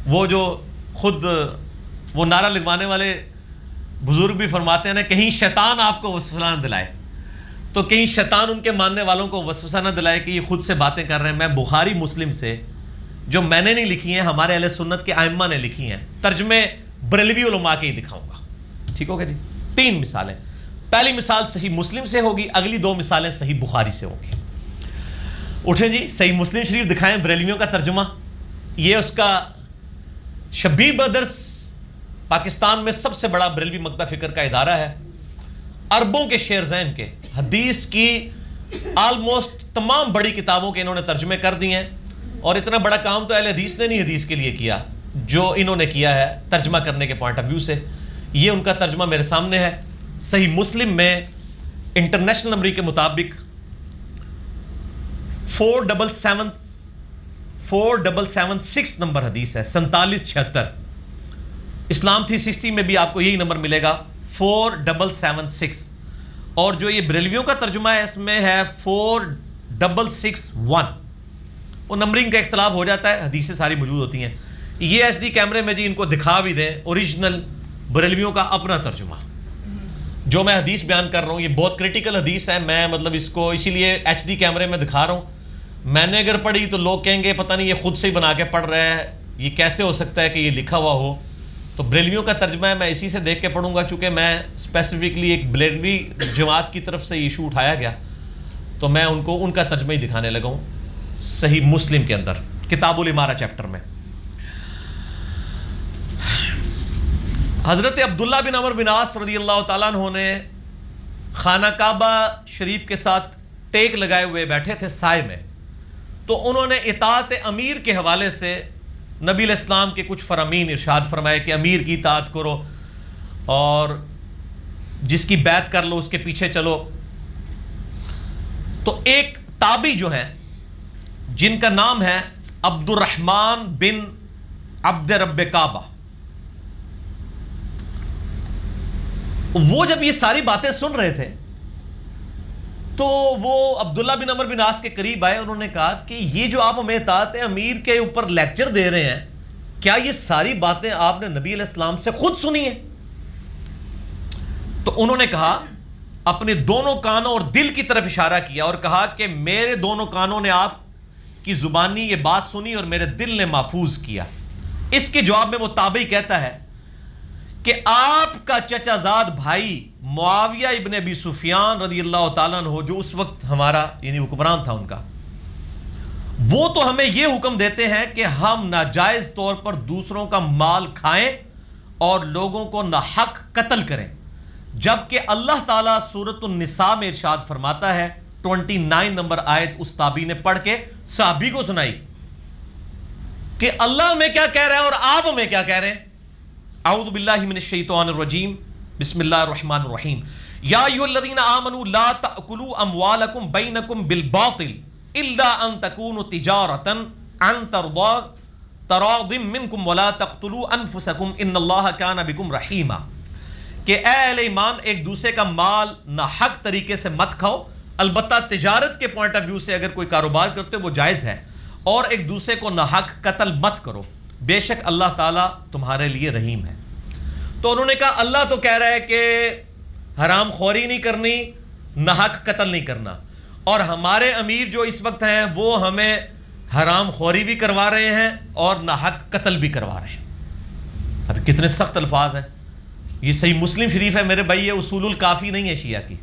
وہ جو خود وہ نعرہ لگوانے والے بزرگ بھی فرماتے ہیں نا, کہیں شیطان آپ کو وسوسہ نہ دلائے, تو کہیں شیطان ان کے ماننے والوں کو وسوسہ نہ دلائے کہ یہ خود سے باتیں کر رہے ہیں. میں بخاری مسلم سے, جو میں نے نہیں لکھی ہیں, ہمارے اہل سنت کے ائمہ نے لکھی ہیں, ترجمے بریلوی علماء کے ہی دکھاؤں گا. ٹھیک ہوگا جی. 3 مثالیں. پہلی مثال صحیح مسلم سے ہوگی، اگلی دو مثالیں صحیح بخاری سے ہوں گی۔ اٹھیں جی، صحیح مسلم شریف دکھائیں بریلویوں کا ترجمہ۔ یہ اس کا شبیر بدرس پاکستان میں سب سے بڑا بریلوی مکتبہ فکر کا ادارہ ہے، اربوں کے شعر ذہن کے، حدیث کی آلموسٹ تمام بڑی کتابوں کے انہوں نے ترجمے کر دیے ہیں، اور اتنا بڑا کام تو اہل حدیث نے نہیں حدیث کے لیے کیا جو انہوں نے کیا ہے ترجمہ کرنے کے پوائنٹ آف ویو سے۔ یہ ان کا ترجمہ میرے سامنے ہے۔ صحیح مسلم میں انٹرنیشنل نمبر کے مطابق 4776 نمبر حدیث ہے، 4776۔ اسلام 360 میں بھی آپ کو یہی نمبر ملے گا، 4776۔ اور جو یہ بریلویوں کا ترجمہ ہے اس میں ہے 4661۔ وہ نمبرنگ کا اختلاف ہو جاتا ہے، حدیثیں ساری موجود ہوتی ہیں۔ یہ ایچ ڈی کیمرے میں جی ان کو دکھا بھی دیں، اوریجنل بریلویوں کا اپنا ترجمہ جو میں حدیث بیان کر رہا ہوں، یہ بہت کریٹیکل حدیث ہے، میں مطلب اس کو اسی لیے ایچ ڈی کیمرے میں دکھا رہا ہوں۔ میں نے اگر پڑھی تو لوگ کہیں گے پتہ نہیں یہ خود سے ہی بنا کے پڑھ رہا ہے، یہ کیسے ہو سکتا ہے کہ یہ لکھا ہوا ہو۔ تو بریلویوں کا ترجمہ ہے، میں اسی سے دیکھ کے پڑھوں گا، چونکہ میں اسپیسیفکلی ایک بریلوی جماعت کی طرف سے ایشو اٹھایا گیا تو میں ان کو ان کا ترجمہ ہی دکھانے لگا ہوں۔ صحیح مسلم کے اندر کتاب الامارہ چیپٹر میں حضرت عبداللہ بن عمر بن عاص رضی اللہ تعالیٰ عنہ نے خانہ کعبہ شریف کے ساتھ ٹیک لگائے ہوئے بیٹھے تھے سائے میں، تو انہوں نے اطاعت امیر کے حوالے سے نبی علیہ السلام کے کچھ فرامین ارشاد فرمائے کہ امیر کی اطاعت کرو اور جس کی بیعت کر لو اس کے پیچھے چلو۔ تو ایک تابعی جو ہیں جن کا نام ہے عبد الرحمن بن عبد رب کعبہ، وہ جب یہ ساری باتیں سن رہے تھے تو وہ عبداللہ بن عمر بن عاص کے قریب آئے، انہوں نے کہا کہ یہ جو آپ ہمیں اطاعت امیر کے اوپر لیکچر دے رہے ہیں، کیا یہ ساری باتیں آپ نے نبی علیہ السلام سے خود سنی ہیں؟ تو انہوں نے کہا، اپنے دونوں کانوں اور دل کی طرف اشارہ کیا اور کہا کہ میرے دونوں کانوں نے آپ کی زبانی یہ بات سنی اور میرے دل نے محفوظ کیا۔ اس کے جواب میں وہ تابعی کہتا ہے کہ آپ کا چچا زاد بھائی معاویہ ابن ابی سفیان رضی اللہ تعالیٰ عنہ، جو اس وقت ہمارا یعنی حکمران تھا ان کا، وہ تو ہمیں یہ حکم دیتے ہیں کہ ہم ناجائز طور پر دوسروں کا مال کھائیں اور لوگوں کو ناحق قتل کریں، جبکہ اللہ تعالیٰ سورۃ النساء میں ارشاد فرماتا ہے، 29 نمبر آیت اس تابعی نے پڑھ کے صحابی کو سنائی کہ اللہ ہمیں کیا کہہ رہا ہے اور آپ ہمیں کیا کہہ رہے ہیں۔ اعوذ باللہ من الشیطان الرجیم، بسم اللہ الرحمن الرحیم، یا ایھا الذین آمنوا لا تأکلوا اموالکم بینکم بالباطل الا ان تکونوا تجارۃ عن تراض منکم ولا تقتلوا انفسکم ان اللہ کان بکم رحیما، کہ اے اہل ایمان ایک دوسرے کا مال ناحق طریقے سے مت کھاؤ، البتہ تجارت کے پوائنٹ آف ویو سے اگر کوئی کاروبار کرتے وہ جائز ہے، اور ایک دوسرے کو ناحق قتل مت کرو، بے شک اللہ تعالیٰ تمہارے لیے رحیم ہے۔ تو انہوں نے کہا اللہ تو کہہ رہا ہے کہ حرام خوری نہیں کرنی، ناحق قتل نہیں کرنا، اور ہمارے امیر جو اس وقت ہیں وہ ہمیں حرام خوری بھی کروا رہے ہیں اور ناحق قتل بھی کروا رہے ہیں۔ اب کتنے سخت الفاظ ہیں، یہ صحیح مسلم شریف ہے میرے بھائی، یہ اصول الکافی نہیں ہے شیعہ کی۔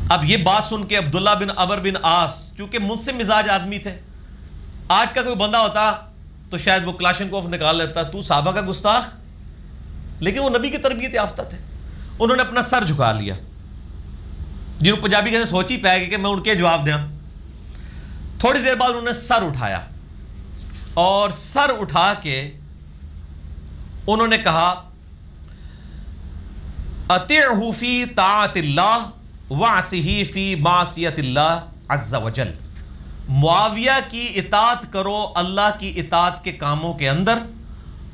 اب یہ بات سن کے عبداللہ بن عمر بن عاص، چونکہ منصف مزاج آدمی تھے، آج کا کوئی بندہ ہوتا تو شاید وہ کلاشنکوف نکال لیتا، تو صحابہ کا گستاخ، لیکن وہ نبی کی تربیت یافتہ تھے، انہوں نے اپنا سر جھکا لیا، جنہوں پنجابی کہتے سوچ ہی پائے گا کہ میں ان کے جواب دیں۔ تھوڑی دیر بعد انہوں نے سر اٹھایا اور سر اٹھا کے انہوں نے کہا اطیعہ فی طاعت اللہ وعصہ فی معصیت اللہ عز وجل، معاویہ کی اطاعت کرو اللہ کی اطاعت کے کاموں کے اندر،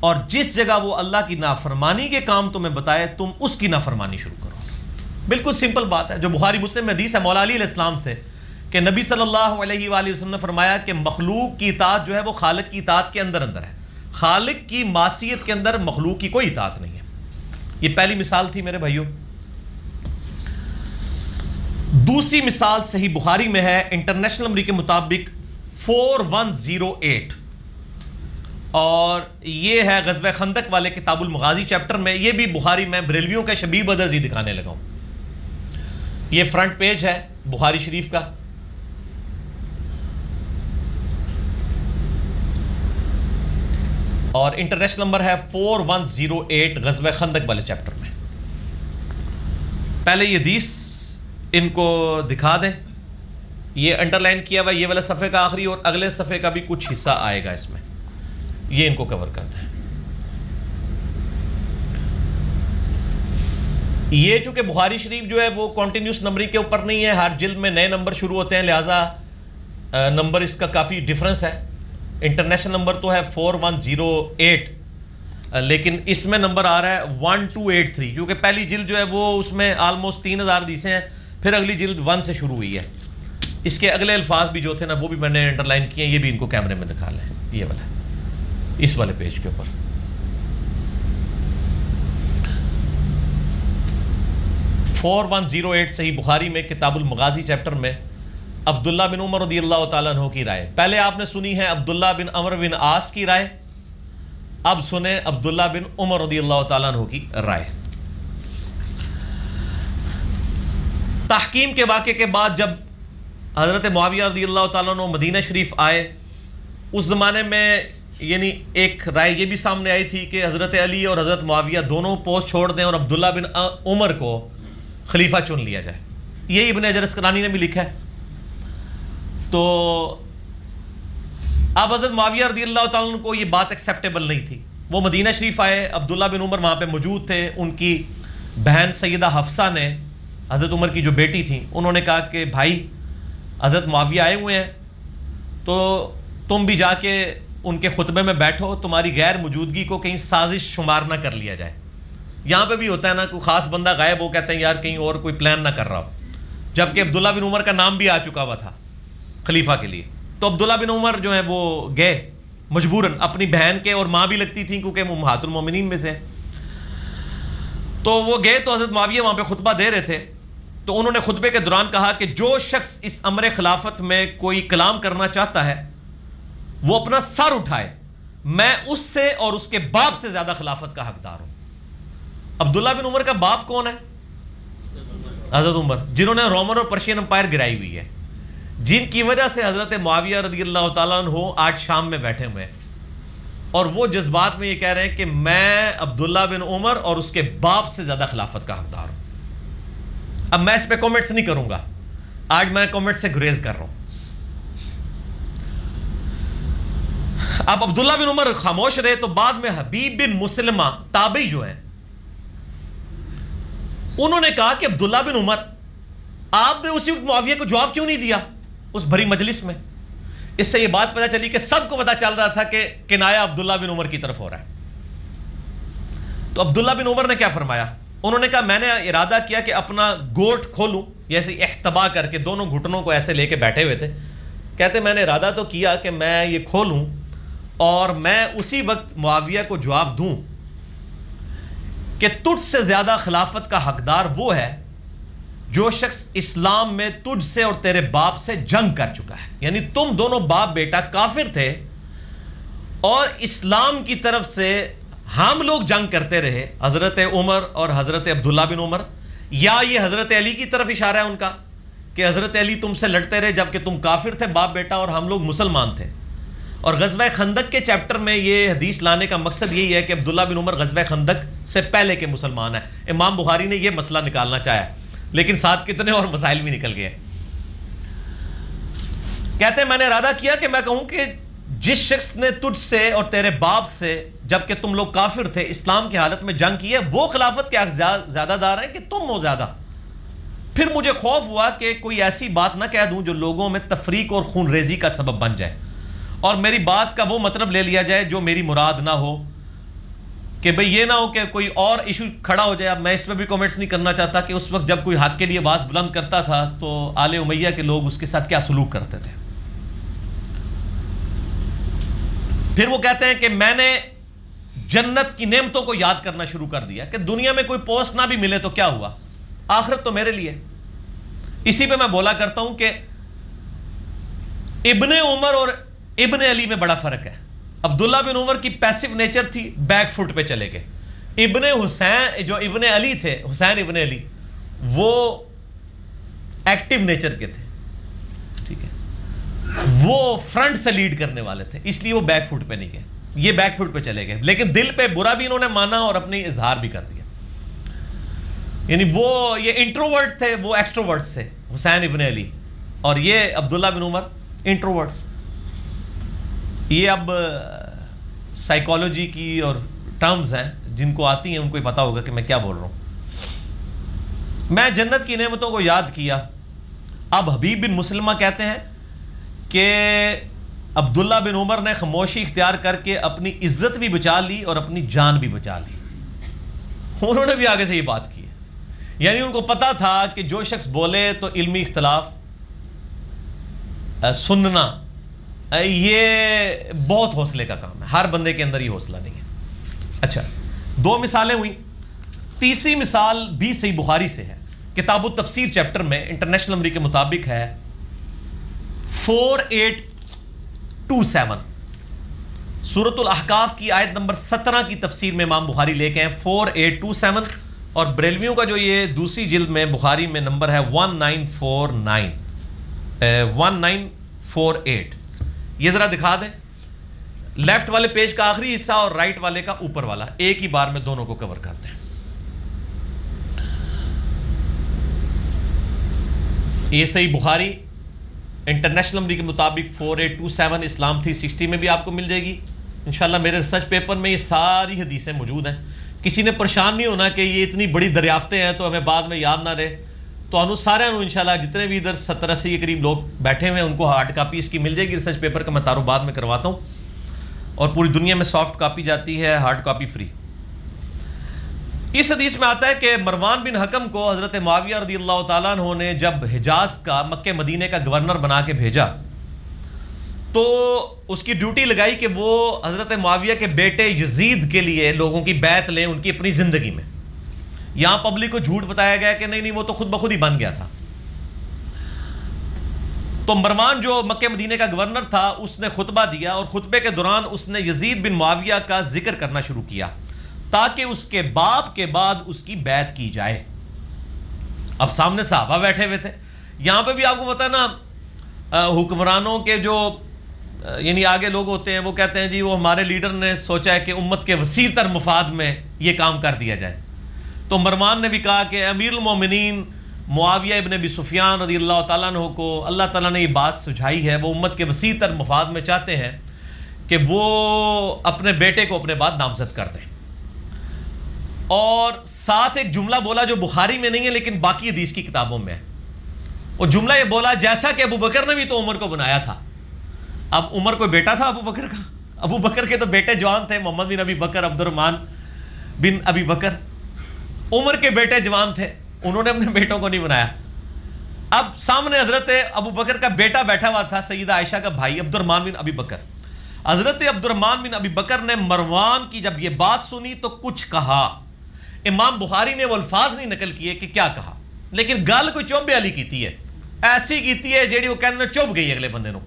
اور جس جگہ وہ اللہ کی نافرمانی کے کام تمہیں بتائے تم اس کی نافرمانی شروع کرو۔ بالکل سمپل بات ہے، جو بخاری مسلم میں حدیث ہے مولا علی علیہ السلام سے کہ نبی صلی اللہ علیہ وآلہ وسلم نے فرمایا کہ مخلوق کی اطاعت جو ہے وہ خالق کی اطاعت کے اندر اندر ہے، خالق کی معصیت کے اندر مخلوق کی کوئی اطاعت نہیں ہے۔ یہ پہلی مثال تھی میرے بھائیوں۔ دوسری مثال صحیح بخاری میں ہے، انٹرنیشنل نمبر کے مطابق 4108، اور یہ ہے غزوہ خندق والے کتاب المغازی چیپٹر میں. یہ بھی بخاری میں بریلویوں کا شبیہ بدرز ہی دکھانے لگا ہوں. یہ فرنٹ پیج ہے بخاری شریف کا. اور انٹرنیشنل نمبر ہے 4108 غزوہ خندق والے چیپٹر میں. پہلے یہ حدیث ان کو دکھا دیں. یہ انڈر لائن کیا ہوا یہ والا صفحے کا آخری اور اگلے صفحے کا بھی کچھ حصہ آئے گا اس میں. یہ ان کو کور کرتے ہیں. یہ چونکہ بخاری شریف جو ہے وہ کنٹینیوس نمبرنگ کے اوپر نہیں ہے, ہر جلد میں نئے نمبر شروع ہوتے ہیں, لہٰذا نمبر اس کا کافی ڈفرنس ہے. انٹرنیشنل نمبر تو ہے 4108 لیکن اس میں نمبر آ رہا ہے 1283 کیونکہ پہلی جلد جو ہے وہ اس میں آلموسٹ 3000 حدیثیں ہیں, پھر اگلی جلد 1 سے شروع ہوئی ہے. اس کے اگلے الفاظ بھی جو تھے نا وہ بھی میں نے انڈر لائن کیے ہیں, یہ بھی ان کو کیمرے میں دکھا لیں. یہ والا اس والے پیج کے اوپر 4108 صحیح بخاری میں کتاب المغازی چیپٹر میں عبداللہ بن عمر رضی اللہ تعالیٰ عنہ کی رائے. پہلے آپ نے سنی ہے عبداللہ بن عمر بن عاص کی رائے, اب سنیں عبداللہ بن عمر رضی اللہ تعالیٰ عنہ کی رائے. تحکیم کے واقعے کے بعد جب حضرت معاویہ رضی اللہ تعالیٰ عنہ مدینہ شریف آئے, اس زمانے میں یعنی ایک رائے یہ بھی سامنے آئی تھی کہ حضرت علی اور حضرت معاویہ دونوں پوسٹ چھوڑ دیں اور عبداللہ بن عمر کو خلیفہ چن لیا جائے. یہی ابن حجر اسقلانی نے بھی لکھا ہے. تو اب حضرت معاویہ رضی اللہ تعالیٰ عنہ کو یہ بات ایکسیپٹیبل نہیں تھی. وہ مدینہ شریف آئے, عبداللہ بن عمر وہاں پہ موجود تھے. ان کی بہن سیدہ حفصہ نے حضرت عمر کی جو بیٹی تھیں انہوں نے کہا کہ بھائی حضرت معاویہ آئے ہوئے ہیں تو تم بھی جا کے ان کے خطبے میں بیٹھو, تمہاری غیر موجودگی کو کہیں سازش شمار نہ کر لیا جائے. یہاں پہ بھی ہوتا ہے نا, کوئی خاص بندہ غائب ہو, کہتے ہیں یار کہیں اور کوئی پلان نہ کر رہا ہو, جبکہ عبداللہ بن عمر کا نام بھی آ چکا ہوا تھا خلیفہ کے لیے. تو عبداللہ بن عمر جو ہیں وہ گئے مجبوراً, اپنی بہن کے اور ماں بھی لگتی تھیں کیونکہ وہ امہات المومنین میں سے. تو وہ گئے تو حضرت معاویہ وہاں پہ خطبہ دے رہے تھے. تو انہوں نے خطبے کے دوران کہا کہ جو شخص اس امر خلافت میں کوئی کلام کرنا چاہتا ہے وہ اپنا سر اٹھائے, میں اس سے اور اس کے باپ سے زیادہ خلافت کا حقدار ہوں. عبداللہ بن عمر کا باپ کون ہے؟ حضرت عمر, جنہوں نے رومن اور پرشین امپائر گرائی ہوئی ہے, جن کی وجہ سے حضرت معاویہ رضی اللہ تعالیٰ عنہ آج شام میں بیٹھے ہوئے ہیں اور وہ جذبات میں یہ کہہ رہے ہیں کہ میں عبداللہ بن عمر اور اس کے باپ سے زیادہ خلافت کا حقدار ہوں. اب میں اس پہ کامنٹس نہیں کروں گا, آج میں کامنٹ سے گریز کر رہا ہوں. اب عبداللہ بن عمر خاموش رہے تو بعد میں حبیب بن مسلمہ تابعی جو ہیں انہوں نے کہا کہ عبداللہ بن عمر آپ نے اسی وقت معاویہ کو جواب کیوں نہیں دیا اس بھری مجلس میں. اس سے یہ بات پتہ چلی کہ سب کو پتہ چل رہا تھا کہ کنایا عبداللہ بن عمر کی طرف ہو رہا ہے. تو عبداللہ بن عمر نے کیا فرمایا؟ انہوں نے کہا میں نے ارادہ کیا کہ اپنا گوٹ کھولوں, جیسے احتبا کر کے دونوں گھٹنوں کو ایسے لے کے بیٹھے ہوئے تھے. کہتے میں نے ارادہ تو کیا کہ میں یہ کھولوں اور میں اسی وقت معاویہ کو جواب دوں کہ تجھ سے زیادہ خلافت کا حقدار وہ ہے جو شخص اسلام میں تجھ سے اور تیرے باپ سے جنگ کر چکا ہے. یعنی تم دونوں باپ بیٹا کافر تھے اور اسلام کی طرف سے ہم لوگ جنگ کرتے رہے, حضرت عمر اور حضرت عبداللہ بن عمر. یا یہ حضرت علی کی طرف اشارہ ہے ان کا کہ حضرت علی تم سے لڑتے رہے جبکہ تم کافر تھے باپ بیٹا اور ہم لوگ مسلمان تھے. اور غزوہ خندق کے چیپٹر میں یہ حدیث لانے کا مقصد یہی ہے کہ عبداللہ بن عمر غزوہ خندق سے پہلے کے مسلمان ہیں. امام بخاری نے یہ مسئلہ نکالنا چاہا لیکن ساتھ کتنے اور مسائل بھی نکل گئے. کہتے ہیں میں نے ارادہ کیا کہ میں کہوں کہ جس شخص نے تجھ سے اور تیرے باپ سے جبکہ تم لوگ کافر تھے اسلام کی حالت میں جنگ کی ہے وہ خلافت کے زیادہ دار ہیں کہ تم ہو زیادہ. پھر مجھے خوف ہوا کہ کوئی ایسی بات نہ کہہ دوں جو لوگوں میں تفریق اور خون ریزی کا سبب بن جائے اور میری بات کا وہ مطلب لے لیا جائے جو میری مراد نہ ہو, کہ بھئی یہ نہ ہو کہ کوئی اور ایشو کھڑا ہو جائے. اب میں اس پہ بھی کمنٹس نہیں کرنا چاہتا کہ اس وقت جب کوئی حق کے لیے آواز بلند کرتا تھا تو آل امیہ کے لوگ اس کے ساتھ کیا سلوک کرتے تھے. پھر وہ کہتے ہیں کہ میں نے جنت کی نعمتوں کو یاد کرنا شروع کر دیا کہ دنیا میں کوئی پوسٹ نہ بھی ملے تو کیا ہوا, آخرت تو میرے لیے. اسی پہ میں بولا کرتا ہوں کہ ابن عمر اور ابن علی میں بڑا فرق ہے. عبداللہ بن عمر کی پیسو نیچر تھی، بیک فٹ پہ چلے گئے. ابن حسین جو ابن علی تھے، حسین ابن علی، وہ ایکٹیو نیچر کے تھے، ٹھیک ہے، وہ فرنٹ سے لیڈ کرنے والے تھے، اس لیے وہ بیک فٹ پہ نہیں گئے، یہ بیک فٹ پہ چلے گئے. لیکن دل پہ برا بھی انہوں نے مانا اور اپنی اظہار بھی کر دیا. یعنی وہ یہ انٹروورٹ تھے، وہ ایکسٹروورٹس تھے، حسین ابن علی، اور یہ عبداللہ بن عمر انٹروورٹس. یہ اب سائیکالوجی کی اور ٹرمز ہیں جن کو آتی ہیں ان کو ہی پتا ہوگا کہ میں کیا بول رہا ہوں. میں جنت کی نعمتوں کو یاد کیا. اب حبیب بن مسلمہ کہتے ہیں کہ عبداللہ بن عمر نے خاموشی اختیار کر کے اپنی عزت بھی بچا لی اور اپنی جان بھی بچا لی. انہوں نے بھی آگے سے یہ بات کی ہے. یعنی ان کو پتا تھا کہ جو شخص بولے تو علمی اختلاف سننا یہ بہت حوصلے کا کام ہے، ہر بندے کے اندر یہ حوصلہ نہیں ہے. اچھا، 2 مثالیں ہوئی. تیسری مثال بھی صحیح بخاری سے ہے. کتاب التفسیر چیپٹر میں انٹرنیشنل نمبر کے مطابق ہے 4827. سورۃ الاحقاف کی آیت نمبر 17 کی تفسیر میں امام بخاری لے کے ہیں 4827، اور بریلویوں کا جو یہ دوسری جلد میں بخاری میں نمبر ہے 1948. یہ ذرا دکھا دیں، لیفٹ والے پیج کا آخری حصہ اور رائٹ والے کا اوپر والا، ایک ہی بار میں دونوں کو کور کرتے ہیں. یہ صحیح بخاری انٹرنیشنل نمبر کے مطابق 4827، اسلام 360 میں بھی آپ کو مل جائے گی انشاءاللہ. میرے ریسرچ پیپر میں یہ ساری حدیثیں موجود ہیں. کسی نے پریشان نہیں ہونا کہ یہ اتنی بڑی دریافتیں ہیں تو ہمیں بعد میں یاد نہ رہے. تو انہوں سارے انشاءاللہ جتنے بھی ادھر 70-80 کے قریب لوگ بیٹھے ہوئے ہیں ان کو ہارڈ کاپی اس کی مل جائے گی. ریسرچ پیپر کا میں تعارف بعد میں کرواتا ہوں، اور پوری دنیا میں سافٹ کاپی جاتی ہے، ہارڈ کاپی فری. اس حدیث میں آتا ہے کہ مروان بن حکم کو حضرت معاویہ رضی اللہ تعالیٰ عنہ نے جب حجاز کا، مکہ مدینے کا گورنر بنا کے بھیجا تو اس کی ڈیوٹی لگائی کہ وہ حضرت معاویہ کے بیٹے یزید کے لیے لوگوں کی بیعت لیں ان کی اپنی زندگی میں. یہاں پبلک کو جھوٹ بتایا گیا کہ نہیں وہ تو خود بخود ہی بن گیا تھا. تو مروان جو مکہ مدینے کا گورنر تھا اس نے خطبہ دیا، اور خطبے کے دوران اس نے یزید بن معاویہ کا ذکر کرنا شروع کیا تاکہ اس کے باپ کے بعد اس کی بیعت کی جائے. اب سامنے صحابہ بیٹھے ہوئے تھے. یہاں پہ بھی آپ کو پتا نا حکمرانوں کے جو یعنی آگے لوگ ہوتے ہیں وہ کہتے ہیں جی وہ ہمارے لیڈر نے سوچا ہے کہ امت کے وسیع تر مفاد میں یہ کام کر دیا جائے. تو مروان نے بھی کہا کہ امیر المومنین معاویہ ابن ابی سفیان رضی اللہ تعالیٰ عنہ کو اللہ تعالیٰ نے یہ بات سجھائی ہے، وہ امت کے وسیع تر مفاد میں چاہتے ہیں کہ وہ اپنے بیٹے کو اپنے بعد نامزد کر دیں. اور ساتھ ایک جملہ بولا جو بخاری میں نہیں ہے لیکن باقی حدیث کی کتابوں میں ہے. وہ جملہ یہ بولا جیسا کہ ابو بکر نے بھی تو عمر کو بنایا تھا. اب عمر کوئی بیٹا تھا ابو بکر کا؟ ابو بکر کے تو بیٹے جوان تھے، محمد بن ابی بکر، عبد الرحمن بن ابی بکر. عمر کے بیٹے جوان تھے، انہوں نے اپنے بیٹوں کو نہیں بنایا. اب سامنے حضرت ابو بکر کا بیٹا بیٹھا ہوا تھا، سیدہ عائشہ کا بھائی عبد الرحمن بن ابی بکر. حضرت عبد الرحمن بن ابی بکر نے مروان کی جب یہ بات سنی تو کچھ کہا. امام بخاری نے وہ الفاظ نہیں نقل کیے کہ کیا کہا، لیکن گل کوئی چوبے والی کیتی ہے، ایسی کیتی ہے جیڑی وہ کہنے چوب گئی اگلے بندے نو.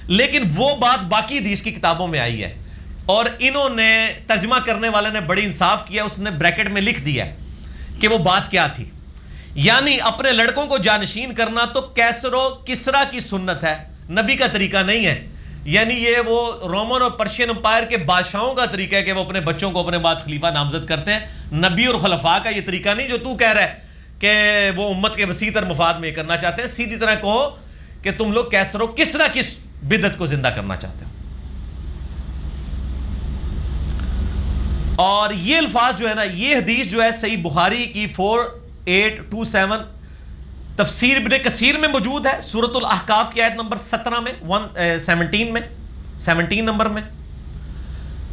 لیکن وہ بات باقی حدیث کی کتابوں میں آئی ہے، اور انہوں نے ترجمہ کرنے والے نے بڑی انصاف کیا، اس نے بریکٹ میں لکھ دیا کہ وہ بات کیا تھی. یعنی اپنے لڑکوں کو جانشین کرنا تو کیسر و کسرا کی سنت ہے، نبی کا طریقہ نہیں ہے. یعنی یہ وہ رومن اور پرشین امپائر کے بادشاہوں کا طریقہ ہے کہ وہ اپنے بچوں کو اپنے بعد خلیفہ نامزد کرتے ہیں. نبی اور خلفاء کا یہ طریقہ نہیں جو تو کہہ رہا ہے کہ وہ امت کے وسیع تر مفاد میں کرنا چاہتے ہیں. سیدھی طرح کہو کہ تم لوگ کیسر و کسرا کی بدعت کو زندہ کرنا چاہتے ہو. اور یہ الفاظ جو ہے نا، یہ حدیث جو ہے صحیح بخاری کی 4827 تفسیر ابن کثیر میں موجود ہے، سورۃ الاحقاف کی آیت نمبر 17 میں 17 نمبر میں.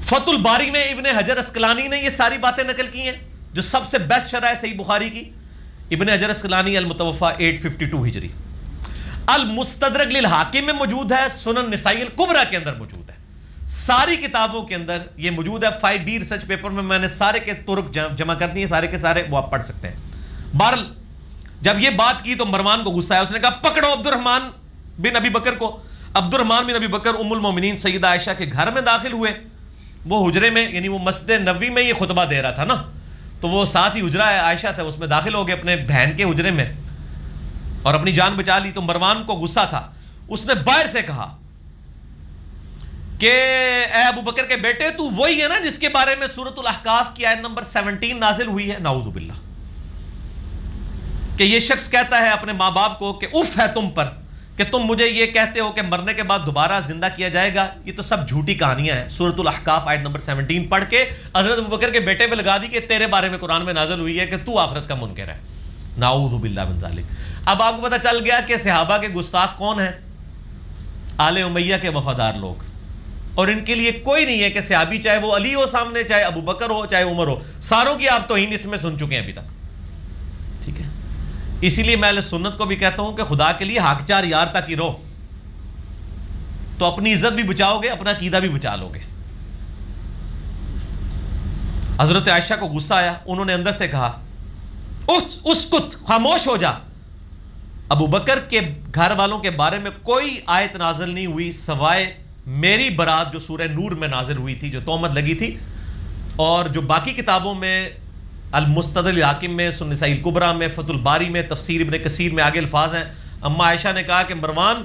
فتح الباری میں ابن حجر اسقلانی نے یہ ساری باتیں نقل کی ہیں، جو سب سے بیسٹ شرح ہے صحیح بخاری کی. ابن حجر اسقلانی المتوفی 852 ہجری. المستدرک للحاکم میں موجود ہے، سنن نسائی الکبریٰ کے اندر موجود ہے. ساری کتابوں کے اندر یہ موجود ہے. 5B ریسرچ پیپر میں نے سارے کے طرق جمع کر دیے، سارے کے سارے وہ آپ پڑھ سکتے ہیں. بہرحال جب یہ بات کی تو مروان کو غصہ آیا، اس نے کہا پکڑو عبد الرحمن بن ابی بکر کو. عبد الرحمن بن ابی بکر ام المومنین سیدہ عائشہ کے گھر میں داخل ہوئے. وہ حجرے میں، یعنی وہ مسجد نبوی میں یہ خطبہ دے رہا تھا نا، تو وہ ساتھ ہی حجرہ ہے عائشہ تھا، اس میں داخل ہو گئے اپنے بہن کے حجرے میں اور اپنی جان بچا لی. تو مروان کو غصہ تھا، اس نے باہر سے کہا کہ اے ابو بکر کے بیٹے، تو وہی ہے نا جس کے بارے میں سورۃ الاحقاف کی آیت نمبر 17 نازل ہوئی ہے؟ نعوذ باللہ. کہ یہ شخص کہتا ہے اپنے ماں باپ کو کہ اف ہے تم پر کہ تم مجھے یہ کہتے ہو کہ مرنے کے بعد دوبارہ زندہ کیا جائے گا. یہ تو سب جھوٹی کہانیاں ہیں. سورۃ الاحقاف آیت نمبر 17 پڑھ کے حضرت ابو بکر کے بیٹے پہ لگا دی کہ تیرے بارے میں قرآن میں نازل ہوئی ہے کہ تو آخرت کا منکر ہے. نعوذ باللہ من ذالک. اب آپ کو پتہ چل گیا کہ صحابہ کے گستاخ کون ہیں؟ آل امیہ کے وفادار لوگ. اور ان کے لیے کوئی نہیں ہے کہ صحابی چاہے وہ علی ہو سامنے، چاہے ابو بکر ہو، چاہے عمر ہو، ساروں کی آپ توہین اس میں سن چکے ہیں ابھی تک. ٹھیک ہے، اسی لیے میں اہل سنت کو بھی کہتا ہوں کہ خدا کے لیے حق چار یار تک ہی رہو، تو اپنی عزت بھی بچاؤ گے، اپنا عقیدہ بھی بچا لو گے. حضرت عائشہ کو غصہ آیا، انہوں نے اندر سے کہا اسکت، خاموش ہو جا. ابو بکر کے گھر والوں کے بارے میں کوئی آیت نازل نہیں ہوئی سوائے میری برات جو سورہ نور میں نازل ہوئی تھی، جو تہمت لگی تھی. اور جو باقی کتابوں میں، المستدرک الحاکم میں، سنن نسائی الکبریٰ میں، فتح الباری میں، تفسیر ابن کثیر میں آگے الفاظ ہیں. اما عائشہ نے کہا کہ مروان،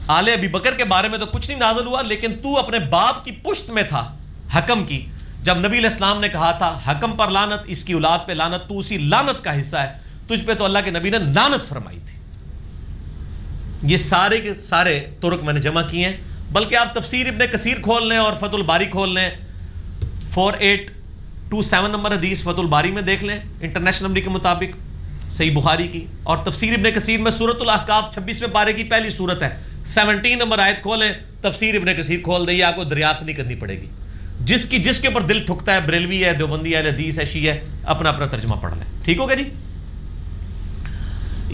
آل ابی بکر کے بارے میں تو کچھ نہیں نازل ہوا، لیکن تو اپنے باپ کی پشت میں تھا، حکم کی. جب نبی علیہ السلام نے کہا تھا حکم پر لعنت، اس کی اولاد پہ لعنت، تو اسی لعنت کا حصہ ہے، تجھ پہ تو اللہ کے نبی نے لعنت فرمائی تھی. یہ سارے کے سارے طرق میں نے جمع کیے ہیں. بلکہ آپ تفسیر ابن کثیر کھول لیں اور فتح الباری کھول لیں، 4827 نمبر حدیث فتح الباری میں دیکھ لیں انٹرنیشنل نمبر کے مطابق، صحیح بخاری کی. اور تفسیر ابن کثیر میں سورۃ الاحقاف 26ویں پارے کی پہلی سورت ہے، 17 نمبر آیت کھولیں، تفسیر ابن کثیر کھول دیں. یہ آپ کو دریافت نہیں کرنی پڑے گی. جس کے اوپر دل ٹھکتا ہے، بریلوی ہے، دیوبندی ہے، حدیث ہے، شیعہ ہے، اپنا اپنا ترجمہ پڑھ لیں. ٹھیک ہوگا جی؟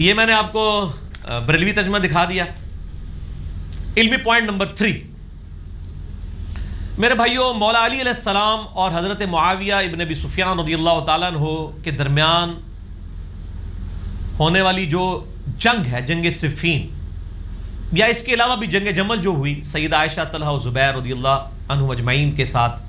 یہ میں نے آپ کو بریلوی ترجمہ دکھا دیا. علمی پوائنٹ نمبر 3 میرے بھائیوں، مولا علی علیہ السلام اور حضرت معاویہ ابن ابی سفیان رضی اللہ تعالیٰ عنہ کے درمیان ہونے والی جو جنگ ہے، جنگ صفین، یا اس کے علاوہ بھی جنگ جمل جو ہوئی سیدہ عائشہ، طلحہ و زبیر رضی اللہ عنہم اجمعین کے ساتھ،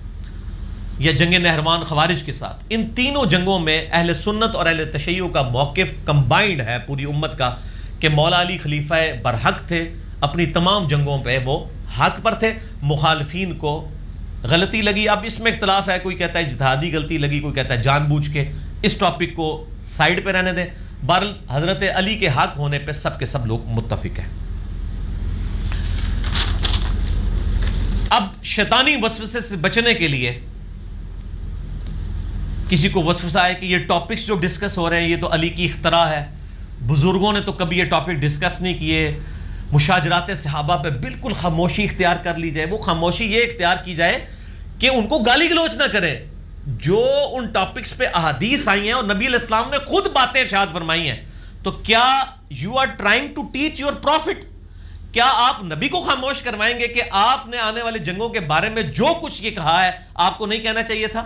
یا جنگ نہروان خوارج کے ساتھ، ان تینوں جنگوں میں اہل سنت اور اہل تشیع کا موقف کمبائنڈ ہے پوری امت کا کہ مولا علی خلیفہ برحق تھے. اپنی تمام جنگوں پہ وہ حق پر تھے. مخالفین کو غلطی لگی، اب اس میں اختلاف ہے، کوئی کہتا ہے اجتہادی غلطی لگی، کوئی کہتا ہے جان بوجھ کے. اس ٹاپک کو سائیڈ پہ رہنے دیں. بہرحال حضرت علی کے حق ہونے پہ سب کے سب لوگ متفق ہیں. اب شیطانی وسوسے سے بچنے کے لیے کسی کو وسوسہ ہے کہ یہ ٹاپکس جو ڈسکس ہو رہے ہیں یہ تو علی کی اختراع ہے، بزرگوں نے تو کبھی یہ ٹاپک ڈسکس نہیں کیے، مشاجرات صحابہ پہ بالکل خاموشی اختیار کر لی جائے. وہ خاموشی یہ اختیار کی جائے کہ ان کو گالی گلوچ نہ کریں. جو ان ٹاپکس پہ احادیث آئی ہیں اور نبی علیہ السلام نے خود باتیں ارشاد فرمائی ہیں، تو کیا you are trying to teach your prophet? کیا آپ نبی کو خاموش کروائیں گے کہ آپ نے آنے والے جنگوں کے بارے میں جو کچھ یہ کہا ہے آپ کو نہیں کہنا چاہیے تھا؟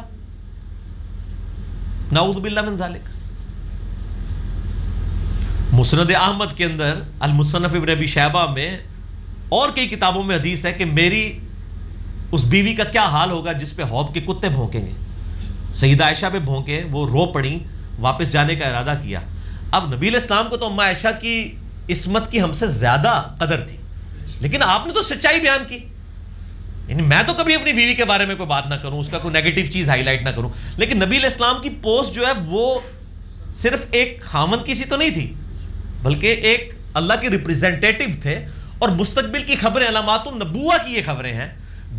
نعوذ باللہ من ذالک. مسند احمد کے اندر، المصنف ابن ابی شیبہ میں اور کئی کتابوں میں حدیث ہے کہ میری اس بیوی کا کیا حال ہوگا جس پہ حوض کے کتے بھونکیں گے. سیدہ عائشہ پہ بھونکے، وہ رو پڑیں، واپس جانے کا ارادہ کیا. اب نبی علیہ السلام کو تو اما عائشہ کی عصمت کی ہم سے زیادہ قدر تھی، لیکن آپ نے تو سچائی بیان کی. یعنی میں تو کبھی اپنی بیوی کے بارے میں کوئی بات نہ کروں، اس کا کوئی نیگیٹو چیز ہائی لائٹ نہ کروں، لیکن نبی علیہ السلام کی پوسٹ جو ہے وہ صرف ایک خامند کی سی تو نہیں تھی، بلکہ ایک اللہ کے ریپریزنٹیٹو تھے. اور مستقبل کی خبریں، علامات النبوہ کی یہ خبریں ہیں.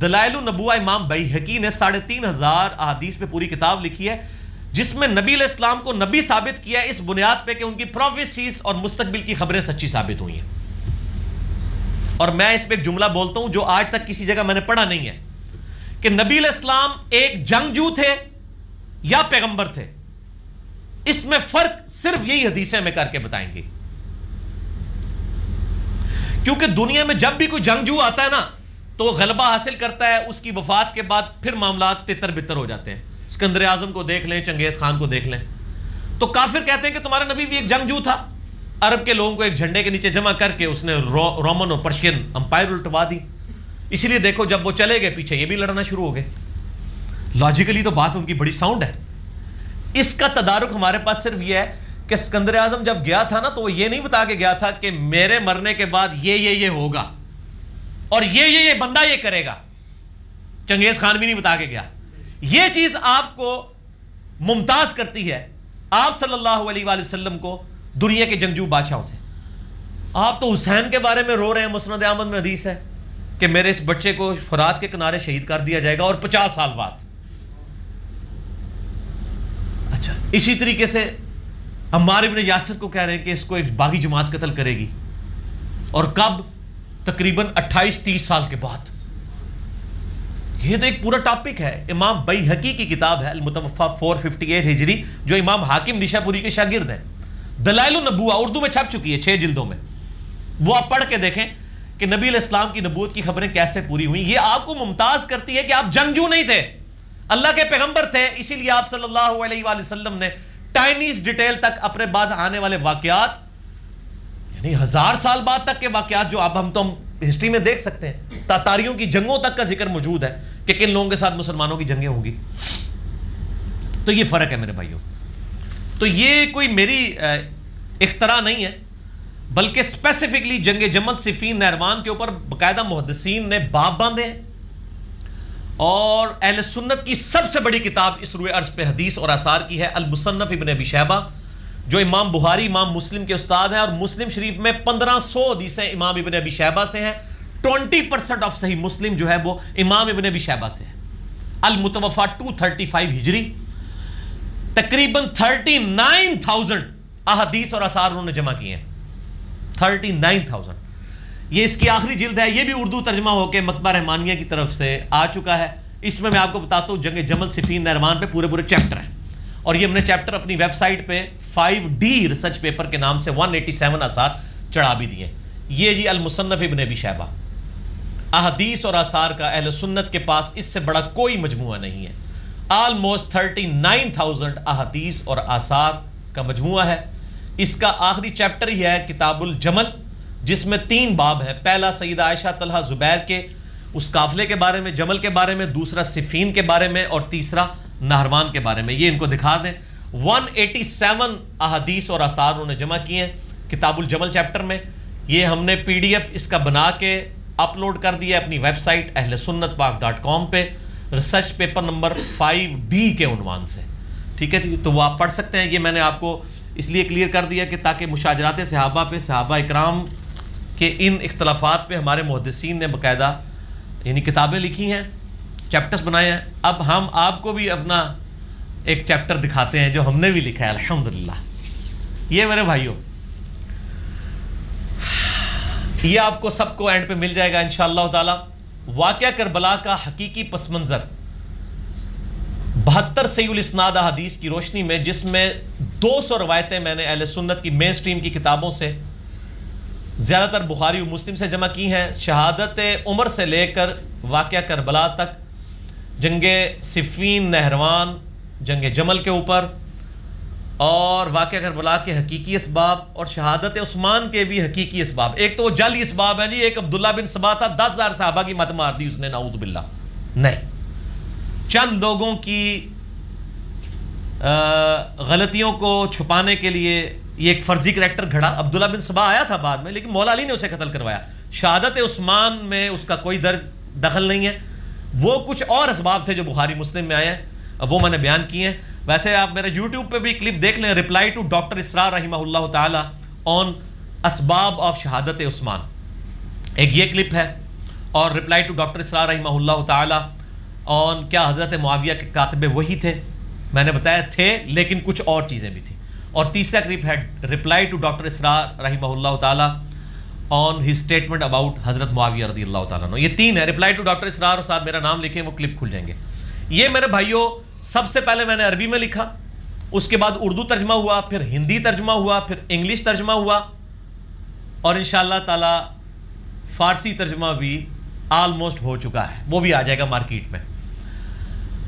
دلائل النبوہ امام بیہقی نے 3500 احادیث پہ پوری کتاب لکھی ہے، جس میں نبی علیہ السلام کو نبی ثابت کیا ہے اس بنیاد پہ کہ ان کی پروفیسیز اور مستقبل کی خبریں سچی ثابت ہوئی ہیں. اور میں اس پہ ایک جملہ بولتا ہوں جو آج تک کسی جگہ میں نے پڑھا نہیں ہے، کہ نبی علیہ السلام ایک جنگجو تھے یا پیغمبر تھے. اس میں فرق صرف یہی حدیثیں میں کر کے بتائیں گے. کیونکہ دنیا میں جب بھی کوئی جنگجو آتا ہے نا تو وہ غلبہ حاصل کرتا ہے، اس کی وفات کے بعد پھر معاملات تتر بتر ہو جاتے ہیں. اسکندر اعظم کو دیکھ لیں، چنگیز خان کو دیکھ لیں. تو کافر کہتے ہیں کہ تمہارا نبی بھی ایک جنگجو تھا. عرب کے لوگوں کو ایک جھنڈے کے نیچے جمع کر کے اس نے رومن اور پرشین امپائر الٹوا دی. اسی لیے دیکھو جب وہ چلے گئے پیچھے یہ بھی لڑنا شروع ہو گئے. لاجیکلی تو بات ان کی بڑی ساؤنڈ ہے. اس کا تدارک ہمارے پاس صرف یہ ہے کہ اسکندر اعظم جب گیا تھا نا تو وہ یہ نہیں بتا کے گیا تھا کہ میرے مرنے کے بعد یہ ہوگا اور یہ بندہ یہ کرے گا. چنگیز خان بھی نہیں بتا کے گیا. یہ چیز آپ کو ممتاز کرتی ہے آپ صلی اللہ علیہ وآلہ وسلم کو دنیا کے جنگجو بادشاہوں سے. آپ تو حسین کے بارے میں رو رہے ہیں. مسند احمد میں حدیث ہے کہ میرے اس بچے کو فرات کے کنارے شہید کر دیا جائے گا اور 50 سال بعد. اچھا اسی طریقے سے عمار ابن یاسر کو کہہ رہے ہیں کہ اس کو ایک باغی جماعت قتل کرے گی. اور کب؟ تقریباً 28-30 سال کے بعد. یہ تو ایک پورا ٹاپک ہے. امام بیہقی کی کتاب ہے المتوفا 458 ہجری جو امام حاکم نیشا پوری کے شاگرد ہیں. دلائل النبوہ اردو میں چھپ چکی ہے 6 جلدوں میں. وہ آپ پڑھ کے دیکھیں کہ نبی علیہ السلام کی نبوت کی خبریں کیسے پوری ہوئی. یہ آپ کو ممتاز کرتی ہے کہ آپ جنگجو نہیں تھے, اللہ کے پیغمبر تھے. اسی لیے آپ صلی اللہ علیہ وآلہ وسلم نے ٹائنیز ڈیٹیل تک اپنے بعد آنے والے واقعات, یعنی 1000 سال بعد تک کے واقعات جو اب ہم تو ہسٹری میں دیکھ سکتے ہیں, تاتاریوں کی جنگوں تک کا ذکر موجود ہے کہ کن لوگوں کے ساتھ مسلمانوں کی جنگیں ہوں گی. تو یہ فرق ہے میرے بھائیوں. تو یہ کوئی میری اختراع نہیں ہے بلکہ اسپیسیفکلی جنگ جمل صفین نہروان کے اوپر باقاعدہ محدثین نے باب باندھے ہیں. اور اہل سنت کی سب سے بڑی کتاب اس روئے عرض پہ حدیث اور آثار کی ہے المصنف ابن ابی شیبہ, جو امام بخاری امام مسلم کے استاد ہیں, اور مسلم شریف میں 1500 حدیثیں امام ابن ابی شیبہ سے ہیں. 20% آف صحیح مسلم جو ہے وہ امام ابن ابی شیبہ سے ہے. المتوفا 235 ہجری. تقریباً 39,000 احادیث اور آثار انہوں نے جمع کیے ہیں. 39,000. یہ اس کی آخری جلد ہے. یہ بھی اردو ترجمہ ہو کے مکتبہ رحمانیہ کی طرف سے آ چکا ہے. اس میں آپ کو بتاتا ہوں جنگ جمل صفین نہروان پہ پورے چیپٹر ہیں. اور یہ ہم نے چیپٹر اپنی ویب سائٹ پہ 5D ریسرچ پیپر کے نام سے 187 آثار چڑھا بھی دیے. یہ جی المصنف ابن ابی شیبہ, احادیث اور آثار کا اہل سنت کے پاس اس سے بڑا کوئی مجموعہ نہیں ہے. آلموسٹ 39,000 احادیث اور آثار کا مجموعہ ہے. اس کا آخری چیپٹر ہی ہے کتاب الجمل, جس میں 3 باب ہیں. پہلا سیدہ عائشہ طلحہ زبیر کے اس قافلے کے بارے میں, جمل کے بارے میں, دوسرا صفین کے بارے میں, اور تیسرا نہروان کے بارے میں. یہ ان کو دکھا دیں. 187 احادیث اور آثار انہوں نے جمع کیے ہیں کتاب الجمل چیپٹر میں. یہ ہم نے PDF اس کا بنا کے اپلوڈ کر دیا اپنی ویب سائٹ اہل سنت پاک.com پہ, ریسرچ پیپر نمبر 5B کے عنوان سے. ٹھیک ہے جی, تو وہ آپ پڑھ سکتے ہیں. یہ میں نے آپ کو اس لیے کلیئر کر دیا کہ تاکہ مشاجرات صحابہ پہ, صحابہ اکرام کے ان اختلافات پہ ہمارے محدثین نے باقاعدہ یعنی کتابیں لکھی ہیں, چیپٹرز بنائے ہیں. اب ہم آپ کو بھی اپنا ایک چیپٹر دکھاتے ہیں جو ہم نے بھی لکھا ہے الحمدللہ. یہ میرے بھائیوں, یہ آپ کو سب کو اینڈ پہ مل جائے گا انشاءاللہ تعالی. واقعہ کربلا کا حقیقی پس منظر 72 صحیح الاسناد احادیث کی روشنی میں, جس میں 200 روایتیں میں نے اہل سنت کی مین سٹریم کی کتابوں سے, زیادہ تر بخاری و مسلم سے جمع کی ہیں. شہادت عمر سے لے کر واقعہ کربلا تک, جنگ صفین نہروان, جنگ جمل کے اوپر, اور واقعہ کربلا کے حقیقی اسباب, اور شہادت عثمان کے بھی حقیقی اسباب. ایک تو وہ جعلی اسباب ہیں جی, ایک عبداللہ بن سبا تھا 10,000 صحابہ کی مت مار دی اس نے, نعوذ باللہ. نہیں, چند لوگوں کی غلطیوں کو چھپانے کے لیے یہ ایک فرضی کریکٹر گھڑا. عبداللہ بن سبا آیا تھا بعد میں, لیکن مولا علی نے اسے قتل کروایا. شہادت عثمان میں اس کا کوئی دخل نہیں ہے. وہ کچھ اور اسباب تھے جو بخاری مسلم میں آئے ہیں, وہ میں نے بیان کیے ہیں. ویسے آپ میرے یوٹیوب پہ بھی کلپ دیکھ لیں, رپلائی ٹو ڈاکٹر اسرار رحمہ اللہ تعالی آن اسباب آف شہادت عثمان, ایک یہ کلپ ہے. اور رپلائی ٹو ڈاکٹر اسرار رحمہ اللہ تعالی آن کیا حضرت معاویہ کے کاتب وحی تھے, میں نے بتایا تھے لیکن کچھ اور چیزیں بھی تھیں. اور تیسرا کلپ ہے رپلائی ٹو ڈاکٹر اسرار رحمہ اللہ تعالی آن ہز اسٹیٹمنٹ اباؤٹ حضرت معاویہ رضی اللہ تعالیٰ عنہ. یہ 3 ہے. رپلائی ٹو ڈاکٹر اسرار اور ساتھ میرا نام لکھیں, وہ کلپ کھل جائیں گے. یہ میرے بھائیوں سب سے پہلے میں نے عربی میں لکھا, اس کے بعد اردو ترجمہ ہوا, پھر ہندی ترجمہ ہوا, پھر انگلش ترجمہ ہوا, اور انشاءاللہ تعالی فارسی ترجمہ بھی آلموسٹ ہو چکا ہے, وہ بھی آ جائے گا مارکیٹ میں.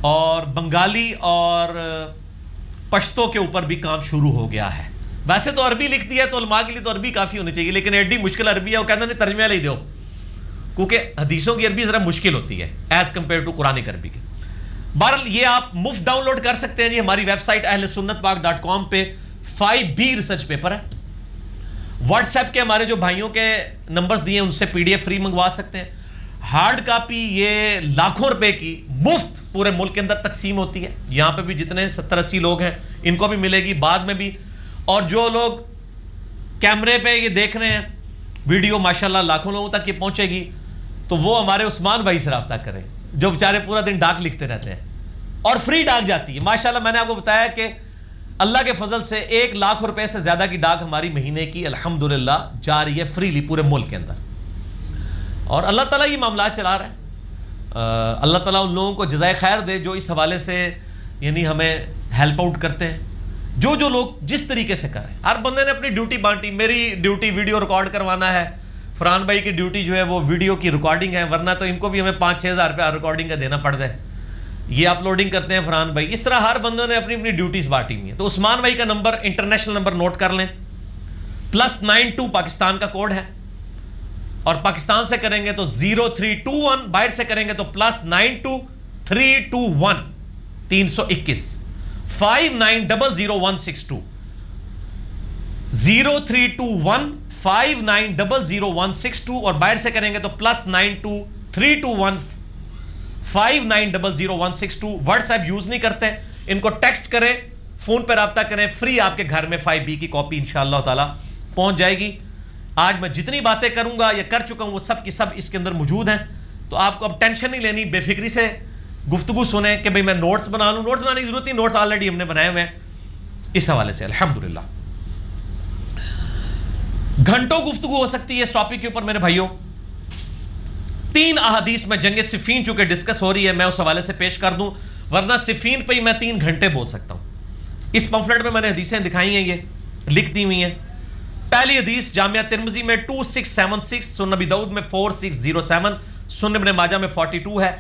اور بنگالی اور پشتو کے اوپر بھی کام شروع ہو گیا ہے. ویسے تو عربی لکھ دیا تو علماء کے لیے تو عربی کافی ہونی چاہیے، لیکن ایڈی مشکل عربی ہے، وہ کہتے ہیں ترجمہ لے دو، کیونکہ حدیثوں کی عربی ذرا مشکل ہوتی ہے ایز کمپیئر ٹو قرآن عربی کے۔ بہرحال یہ آپ مفت ڈاؤن لوڈ کر سکتے ہیں جی، ہماری ویب سائٹ ahlsunnatpak.com پہ 5B ریسرچ پیپر ہے۔ واٹس ایپ کے ہمارے جو بھائیوں کے نمبرز دیے ہیں ان سے PDF فری منگوا سکتے ہیں۔ ہارڈ کاپی یہ لاکھوں روپے کی مفت پورے ملک کے اندر تقسیم ہوتی ہے، یہاں پہ بھی جتنے 70-80 لوگ ہیں ان کو بھی ملے گی، بعد میں بھی، اور جو لوگ کیمرے پہ یہ دیکھ رہے ہیں ویڈیو ماشاءاللہ لاکھوں لوگوں تک یہ پہنچے گی، تو وہ ہمارے عثمان بھائی سے رابطہ کریں جو بیچارے پورا دن ڈاک لکھتے رہتے ہیں، اور فری ڈاک جاتی ہے ماشاءاللہ۔ میں نے آپ کو بتایا کہ اللہ کے فضل سے 1 لاکھ روپے سے زیادہ کی ڈاک ہماری مہینے کی الحمدللہ جا رہی ہے فریلی پورے ملک کے اندر، اور اللہ تعالیٰ یہ معاملات چلا رہا ہے۔ اللہ تعالیٰ ان لوگوں کو جزائے خیر دے جو اس حوالے سے یعنی ہمیں ہیلپ آؤٹ کرتے ہیں، جو لوگ جس طریقے سے کریں۔ ہر بندے نے اپنی ڈیوٹی بانٹی، میری ڈیوٹی ویڈیو ریکارڈ کروانا ہے، فرحان بھائی کی ڈیوٹی جو ہے وہ ویڈیو کی ریکارڈنگ ہے، ورنہ تو ان کو بھی ہمیں 5-6 ہزار روپیہ ریکارڈنگ کا دینا پڑ جائے، یہ اپلوڈنگ کرتے ہیں فرحان بھائی۔ اس طرح ہر بندوں نے اپنی ڈیوٹیز بانٹی ہوئی ہیں۔ تو عثمان بھائی کا نمبر انٹرنیشنل نمبر نوٹ کر لیں، +92 پاکستان کا کوڈ ہے، اور پاکستان سے کریں گے تو 0321، باہر سے کریں گے تو +92 321 321 59000162 0321 59000162، اور باہر سے کریں گے تو +92 321 59000162۔ واٹس ایپ یوز نہیں کرتے، ان کو ٹیکسٹ کریں، فون پہ رابطہ کریں، فری آپ کے گھر میں 5B کی کاپی انشاءاللہ تعالی پہنچ جائے گی۔ آج میں جتنی باتیں کروں گا یا کر چکا ہوں وہ سب کی سب اس کے اندر موجود ہیں، تو آپ کو اب ٹینشن نہیں لینی، بے فکری سے گفتگو سنیں کہ بھئی میں نوٹس بنا لوں، نوٹس بنانے کی ضرورت نہیں، نوٹس آلریڈی ہم نے بنائے ہوئے ہیں اس حوالے سے الحمدللہ۔ گھنٹوں گفتگو ہو سکتی ہے اس ٹاپک کے اوپر میرے بھائیوں۔ 3 احادیث میں جنگ صفین چونکہ ڈسکس ہو رہی ہے میں اس حوالے سے پیش کر دوں، ورنہ صفین پہ ہی میں 3 گھنٹے بول سکتا ہوں۔ اس پمفلٹ میں نے حدیثیں دکھائی ہیں، یہ لکھ دی ہوئی ہیں۔ پہلی حدیث جامعہ ترمذی میں 2676، سنن نبی داؤد میں 4607، سنن ابن ماجہ میں 42 ہے۔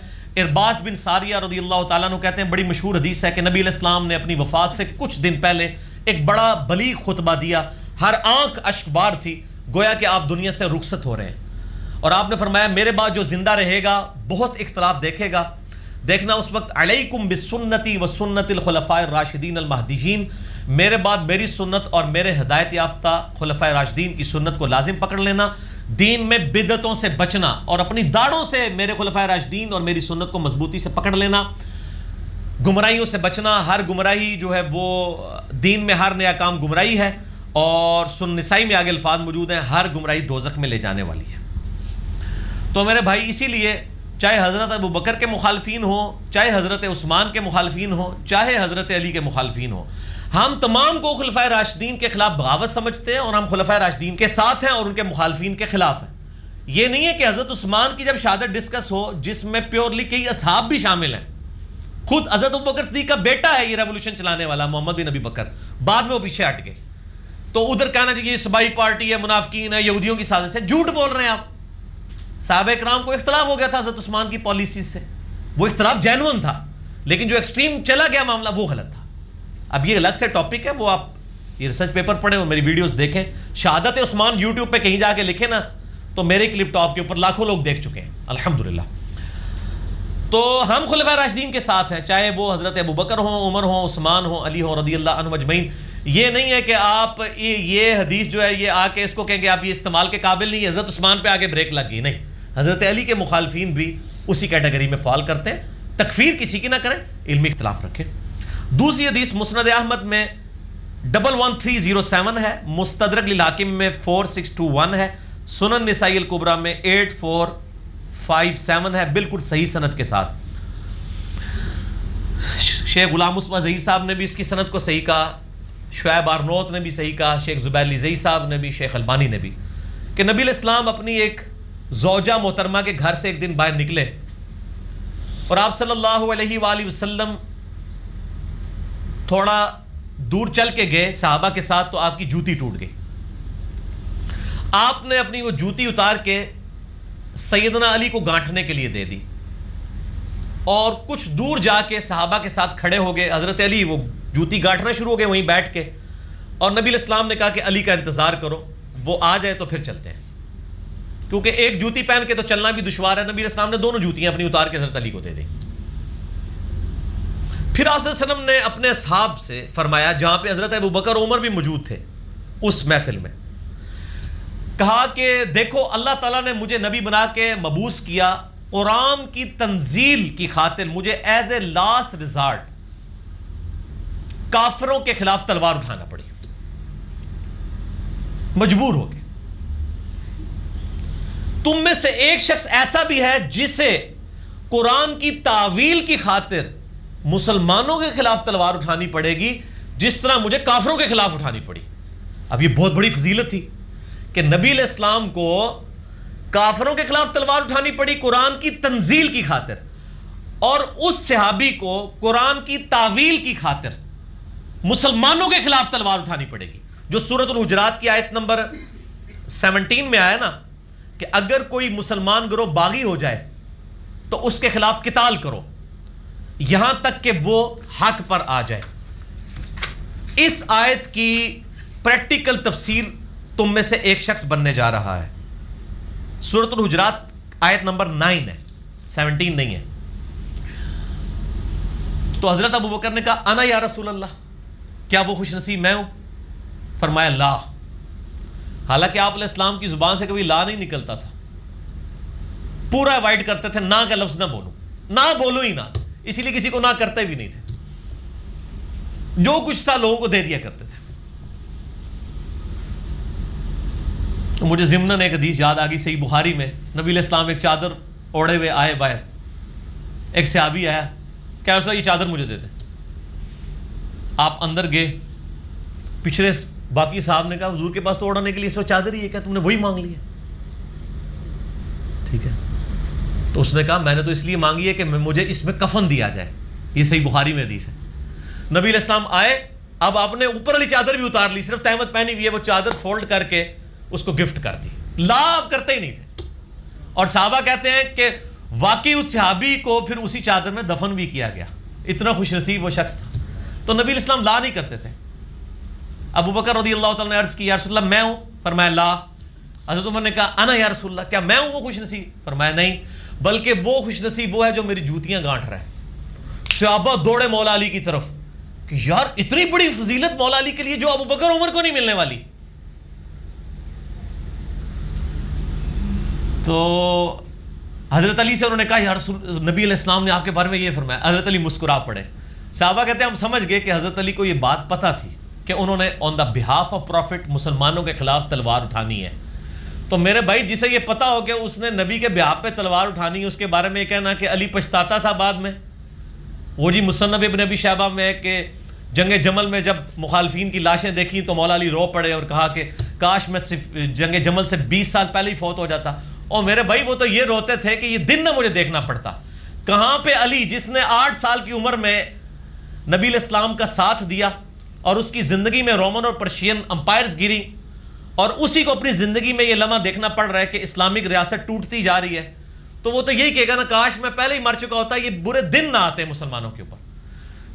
ارباز بن ساریہ رضی اللہ تعالیٰ عنہ کہتے ہیں بڑی مشہور حدیث ہے کہ نبی علیہ السلام نے اپنی وفات سے کچھ دن پہلے ایک بڑا بلیغ خطبہ دیا، ہر آنکھ اشکبار تھی، گویا کہ آپ دنیا سے رخصت ہو رہے ہیں، اور آپ نے فرمایا میرے بعد جو زندہ رہے گا بہت اختلاف دیکھے گا، دیکھنا اس وقت علیکم بسنتی و سنت الخلفاء الراشدین المہدیین، میرے بعد میری سنت اور میرے ہدایت یافتہ خلفاء راشدین کی سنت کو لازم پکڑ لینا، دین میں بدعتوں سے بچنا اور اپنی داڑھوں سے میرے خلفاء راشدین اور میری سنت کو مضبوطی سے پکڑ لینا، گمراہیوں سے بچنا، ہر گمراہی جو ہے وہ دین میں ہر نیا کام گمراہی ہے، اور سنن نسائی میں آگے الفاظ موجود ہیں ہر گمراہی دوزخ میں لے جانے والی ہے۔ تو میرے بھائی اسی لیے چاہے حضرت ابو بکر کے مخالفین ہوں، چاہے حضرت عثمان کے مخالفین ہوں، چاہے حضرت علی کے مخالفین ہوں، ہم تمام کو خلفائے راشدین کے خلاف بغاوت سمجھتے ہیں، اور ہم خلفائے راشدین کے ساتھ ہیں اور ان کے مخالفین کے خلاف ہیں۔ یہ نہیں ہے کہ حضرت عثمان کی جب شہادت ڈسکس ہو جس میں پیورلی کئی اصحاب بھی شامل ہیں، خود حضرت ابو بکر صدیق کا بیٹا ہے یہ ریولوشن چلانے والا محمد بن ابی بکر، بعد میں وہ پیچھے ہٹ گئے، تو ادھر کہنا کہ یہ صبائی پارٹی ہے، منافقین ہے، یہودیوں کی سازش ہے، جھوٹ بول رہے ہیں آپ۔ صحابہ کرام کو اختلاف ہو گیا تھا حضرت عثمان کی پالیسیز سے، وہ اختلاف جینون تھا، لیکن جو ایکسٹریم چلا گیا معاملہ وہ غلط تھا۔ اب یہ الگ سے ٹاپک ہے، وہ آپ یہ ریسرچ پیپر پڑھیں اور میری ویڈیوز دیکھیں، شہادت عثمان یوٹیوب پہ کہیں جا کے لکھیں نا تو میرے کلپ ٹاپ کے اوپر لاکھوں لوگ دیکھ چکے ہیں الحمدللہ۔ تو ہم خلفائے راشدین کے ساتھ ہیں، چاہے وہ حضرت ابو بکر ہوں، عمر ہوں، عثمان ہوں، علی ہوں رضی اللہ عنہم اجمعین۔ یہ نہیں ہے کہ آپ یہ حدیث جو ہے یہ آ کے اس کو کہیں کہ آپ یہ استعمال کے قابل نہیں ہے، حضرت عثمان پہ آگے بریک لگ گئی، نہیں، حضرت علی کے مخالفین بھی اسی کیٹیگری میں فال کرتے ہیں۔ تکفیر کسی کی نہ کریں، علمی اختلاف رکھیں۔ دوسری حدیث مسند احمد میں 11307 ہے، مستدرک للحاکم میں 4621 ہے، سنن نسائی الکبریٰ میں 8457 ہے، بالکل صحیح سند کے ساتھ۔ شیخ غلام مصطفیٰ ظہیر صاحب نے بھی اس کی سند کو صحیح کہا، شعیب آرنوت نے بھی صحیح کہا، شیخ زبیر لزئی صاحب نے بھی، شیخ البانی نے بھی، کہ نبی علیہ السلام اپنی ایک زوجہ محترمہ کے گھر سے ایک دن باہر نکلے اور آپ صلی اللہ علیہ وآلہ وسلم تھوڑا دور چل کے گئے صحابہ کے ساتھ، تو آپ کی جوتی ٹوٹ گئی۔ آپ نے اپنی وہ جوتی اتار کے سیدنا علی کو گانٹھنے کے لیے دے دی، اور کچھ دور جا کے صحابہ کے ساتھ کھڑے ہو گئے، حضرت علی وہ جوتی گانٹھنا شروع ہو گئے وہیں بیٹھ کے، اور نبی علیہ السلام نے کہا کہ علی کا انتظار کرو، وہ آ جائے تو پھر چلتے ہیں، کیونکہ ایک جوتی پہن کے تو چلنا بھی دشوار ہے۔ نبی علیہ السلام نے دونوں جوتیاں اپنی اتار کے حضرت علی کو دے دیں۔ پھر آپ صلی اللہ علیہ وسلم نے اپنے اصحاب سے فرمایا، جہاں پہ حضرت ابوبکر عمر بھی موجود تھے اس محفل میں، کہا کہ دیکھو اللہ تعالیٰ نے مجھے نبی بنا کے مبعوث کیا، قرآن کی تنزیل کی خاطر مجھے ایز اے لاسٹ ریزارٹ کافروں کے خلاف تلوار اٹھانا پڑی، مجبور ہو کے۔ تم میں سے ایک شخص ایسا بھی ہے جسے قرآن کی تعویل کی خاطر مسلمانوں کے خلاف تلوار اٹھانی پڑے گی جس طرح مجھے کافروں کے خلاف اٹھانی پڑی۔ اب یہ بہت بڑی فضیلت تھی کہ نبی علیہ السلام کو کافروں کے خلاف تلوار اٹھانی پڑی قرآن کی تنزیل کی خاطر، اور اس صحابی کو قرآن کی تعویل کی خاطر مسلمانوں کے خلاف تلوار اٹھانی پڑے گی، جو سورۃ الحجرات کی آیت نمبر 17 میں آیا نا کہ اگر کوئی مسلمان گروہ باغی ہو جائے تو اس کے خلاف قتال کرو یہاں تک کہ وہ حق پر آ جائے۔ اس آیت کی پریکٹیکل تفسیر تم میں سے ایک شخص بننے جا رہا ہے۔ سورۃ الحجرات آیت نمبر 9 ہے، 17 نہیں ہے۔ تو حضرت ابوبکر نے کہا انا یا رسول اللہ، کیا وہ خوش نصیب میں ہوں؟ فرمایا لا، حالانکہ آپ علیہ السلام کی زبان سے کبھی لا نہیں نکلتا تھا، پورا اوائڈ کرتے تھے، نہ کا لفظ نہ بولوں، نہ بولو ہی نہ، اسی لیے کسی کو نہ کرتے بھی نہیں تھے، جو کچھ تھا لوگوں کو دے دیا کرتے تھے۔ مجھے ضمناً ایک حدیث یاد آ گئی صحیح بخاری میں، نبی علیہ السلام ایک چادر اوڑے ہوئے آئے باہر، ایک صحابی آیا، کیا رسول اللہ یہ چادر مجھے دے دیں۔ آپ اندر گئے، پچھلے باقی صاحب نے کہا حضور کے پاس تو اوڑھنے کے لیے اس وقت چادر ہی ہے، کیا تم نے وہی مانگ لی ہے؟ ٹھیک ہے، تو اس نے کہا میں نے تو اس لیے مانگی ہے کہ مجھے اس میں کفن دیا جائے، یہ صحیح بخاری میں حدیث ہے۔ نبی علیہ السلام آئے، اب آپ نے اوپر والی چادر بھی اتار لی، صرف تہمت پہنی ہوئی ہے، وہ چادر فولڈ کر کے اس کو گفٹ کر دی، لا آپ کرتے ہی نہیں تھے۔ اور صحابہ کہتے ہیں کہ واقعی اس صحابی کو پھر اسی چادر میں دفن بھی کیا گیا، اتنا خوش نصیب وہ شخص تھا۔ تو نبی علیہ السلام لا نہیں کرتے تھے۔ ابوبکر رضی اللہ تعالیٰ نے عرض کی یا رسول اللہ میں ہوں؟ فرمایا لا۔ حضرت عمر نے کہا انا یا رسول اللہ، کیا میں ہوں وہ خوش نصیب؟ فرمایا نہیں، بلکہ وہ خوش نصیب وہ ہے جو میری جوتیاں گانٹھ رہا ہے۔ صحابہ دوڑے مولا علی کی طرف کہ یار اتنی بڑی فضیلت مولا علی کے لیے جو ابوبکر عمر کو نہیں ملنے والی۔ تو حضرت علی سے انہوں نے کہا یا رسول، نبی علیہ السلام نے آپ کے بارے میں یہ فرمایا۔ حضرت علی مسکرا پڑے۔ صحابہ کہتے ہیں ہم سمجھ گئے کہ حضرت علی کو یہ بات پتہ تھی کہ انہوں نے آن دا بہاف آف پروفٹ مسلمانوں کے خلاف تلوار اٹھانی ہے۔ تو میرے بھائی جسے یہ پتہ ہو کہ اس نے نبی کے بہاف پہ تلوار اٹھانی ہے، اس کے بارے میں یہ کہنا کہ علی پچھتاتا تھا بعد میں، وہ جی مصنف ابن ابی شیبہ میں ہے کہ جنگ جمل میں جب مخالفین کی لاشیں دیکھیں تو مولا علی رو پڑے اور کہا کہ کاش میں صرف جنگ جمل سے 20 سال پہلے ہی فوت ہو جاتا۔ اور میرے بھائی وہ تو یہ روتے تھے کہ یہ دن نہ مجھے دیکھنا پڑتا۔ کہاں پہ علی جس نے 8 سال کی عمر میں نبی علیہ السلام کا ساتھ دیا اور اس کی زندگی میں رومن اور پرشین امپائرز گری، اور اسی کو اپنی زندگی میں یہ لمحہ دیکھنا پڑ رہا ہے کہ اسلامک ریاست ٹوٹتی جا رہی ہے، تو وہ تو یہی کہے گا نا کاش میں پہلے ہی مر چکا ہوتا، یہ برے دن نہ آتے مسلمانوں کے اوپر۔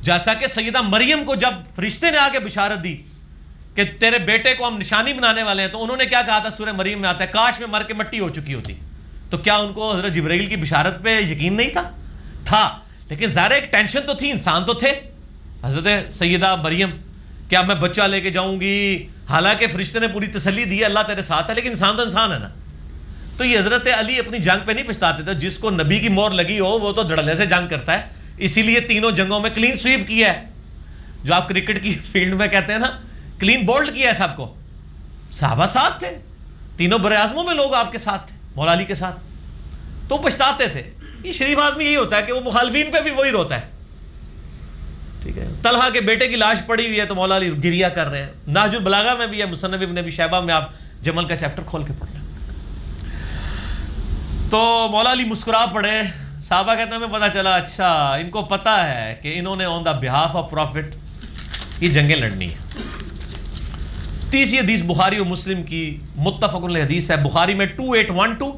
جیسا کہ سیدہ مریم کو جب فرشتے نے آ کے بشارت دی کہ تیرے بیٹے کو ہم نشانی بنانے والے ہیں، تو انہوں نے کیا کہا تھا؟ سورہ مریم میں آتا ہے کاش میں مر کے مٹی ہو چکی ہوتی۔ تو کیا ان کو حضرت جبرائیل کی بشارت پہ یقین نہیں تھا؟ لیکن ظاہر ایک ٹینشن تو تھی، انسان تو تھے۔ حضرت سیدہ مریم کیا میں بچہ لے کے جاؤں گی؟ حالانکہ فرشتے نے پوری تسلی دی اللہ تیرے ساتھ ہے، لیکن انسان تو انسان ہے نا۔ تو یہ حضرت علی اپنی جنگ پہ نہیں پچھتاتے تھے، جس کو نبی کی مور لگی ہو وہ تو دھڑلے سے جنگ کرتا ہے، اسی لیے تینوں جنگوں میں کلین سویپ کیا ہے، جو آپ کرکٹ کی فیلڈ میں کہتے ہیں نا کلین بولڈ کیا ہے سب کو۔ صحابہ ساتھ تھے، تینوں بر اعظموں میں لوگ آپ کے ساتھ تھے، مولا علی کے ساتھ، تو پچھتاتے تھے۔ یہ شریف آدمی یہی ہوتا ہے کہ وہ مخالفین پہ بھی وہی روتا ہے، ٹھیک ہے۔ طلحہ کے بیٹے کی لاش پڑی ہوئی ہے تو مولا علی گریا کر رہے ہیں۔ نہج البلاغہ میں بھی ہے، مصنف ابن ابی شیبہ میں آپ جمل کا چیپٹر کھول کے پڑھ لیں۔ تو مولا علی مسکرا پڑے۔ صحابہ کہتے ہیں ہمیں پتہ چلا اچھا ان کو پتہ ہے کہ انہوں نے آن دا بہاف آف پروفٹ یہ جنگیں لڑنی ہیں۔ تیسری حدیث بخاری و مسلم کی متفق علیہ حدیث ہے، بخاری میں 2812،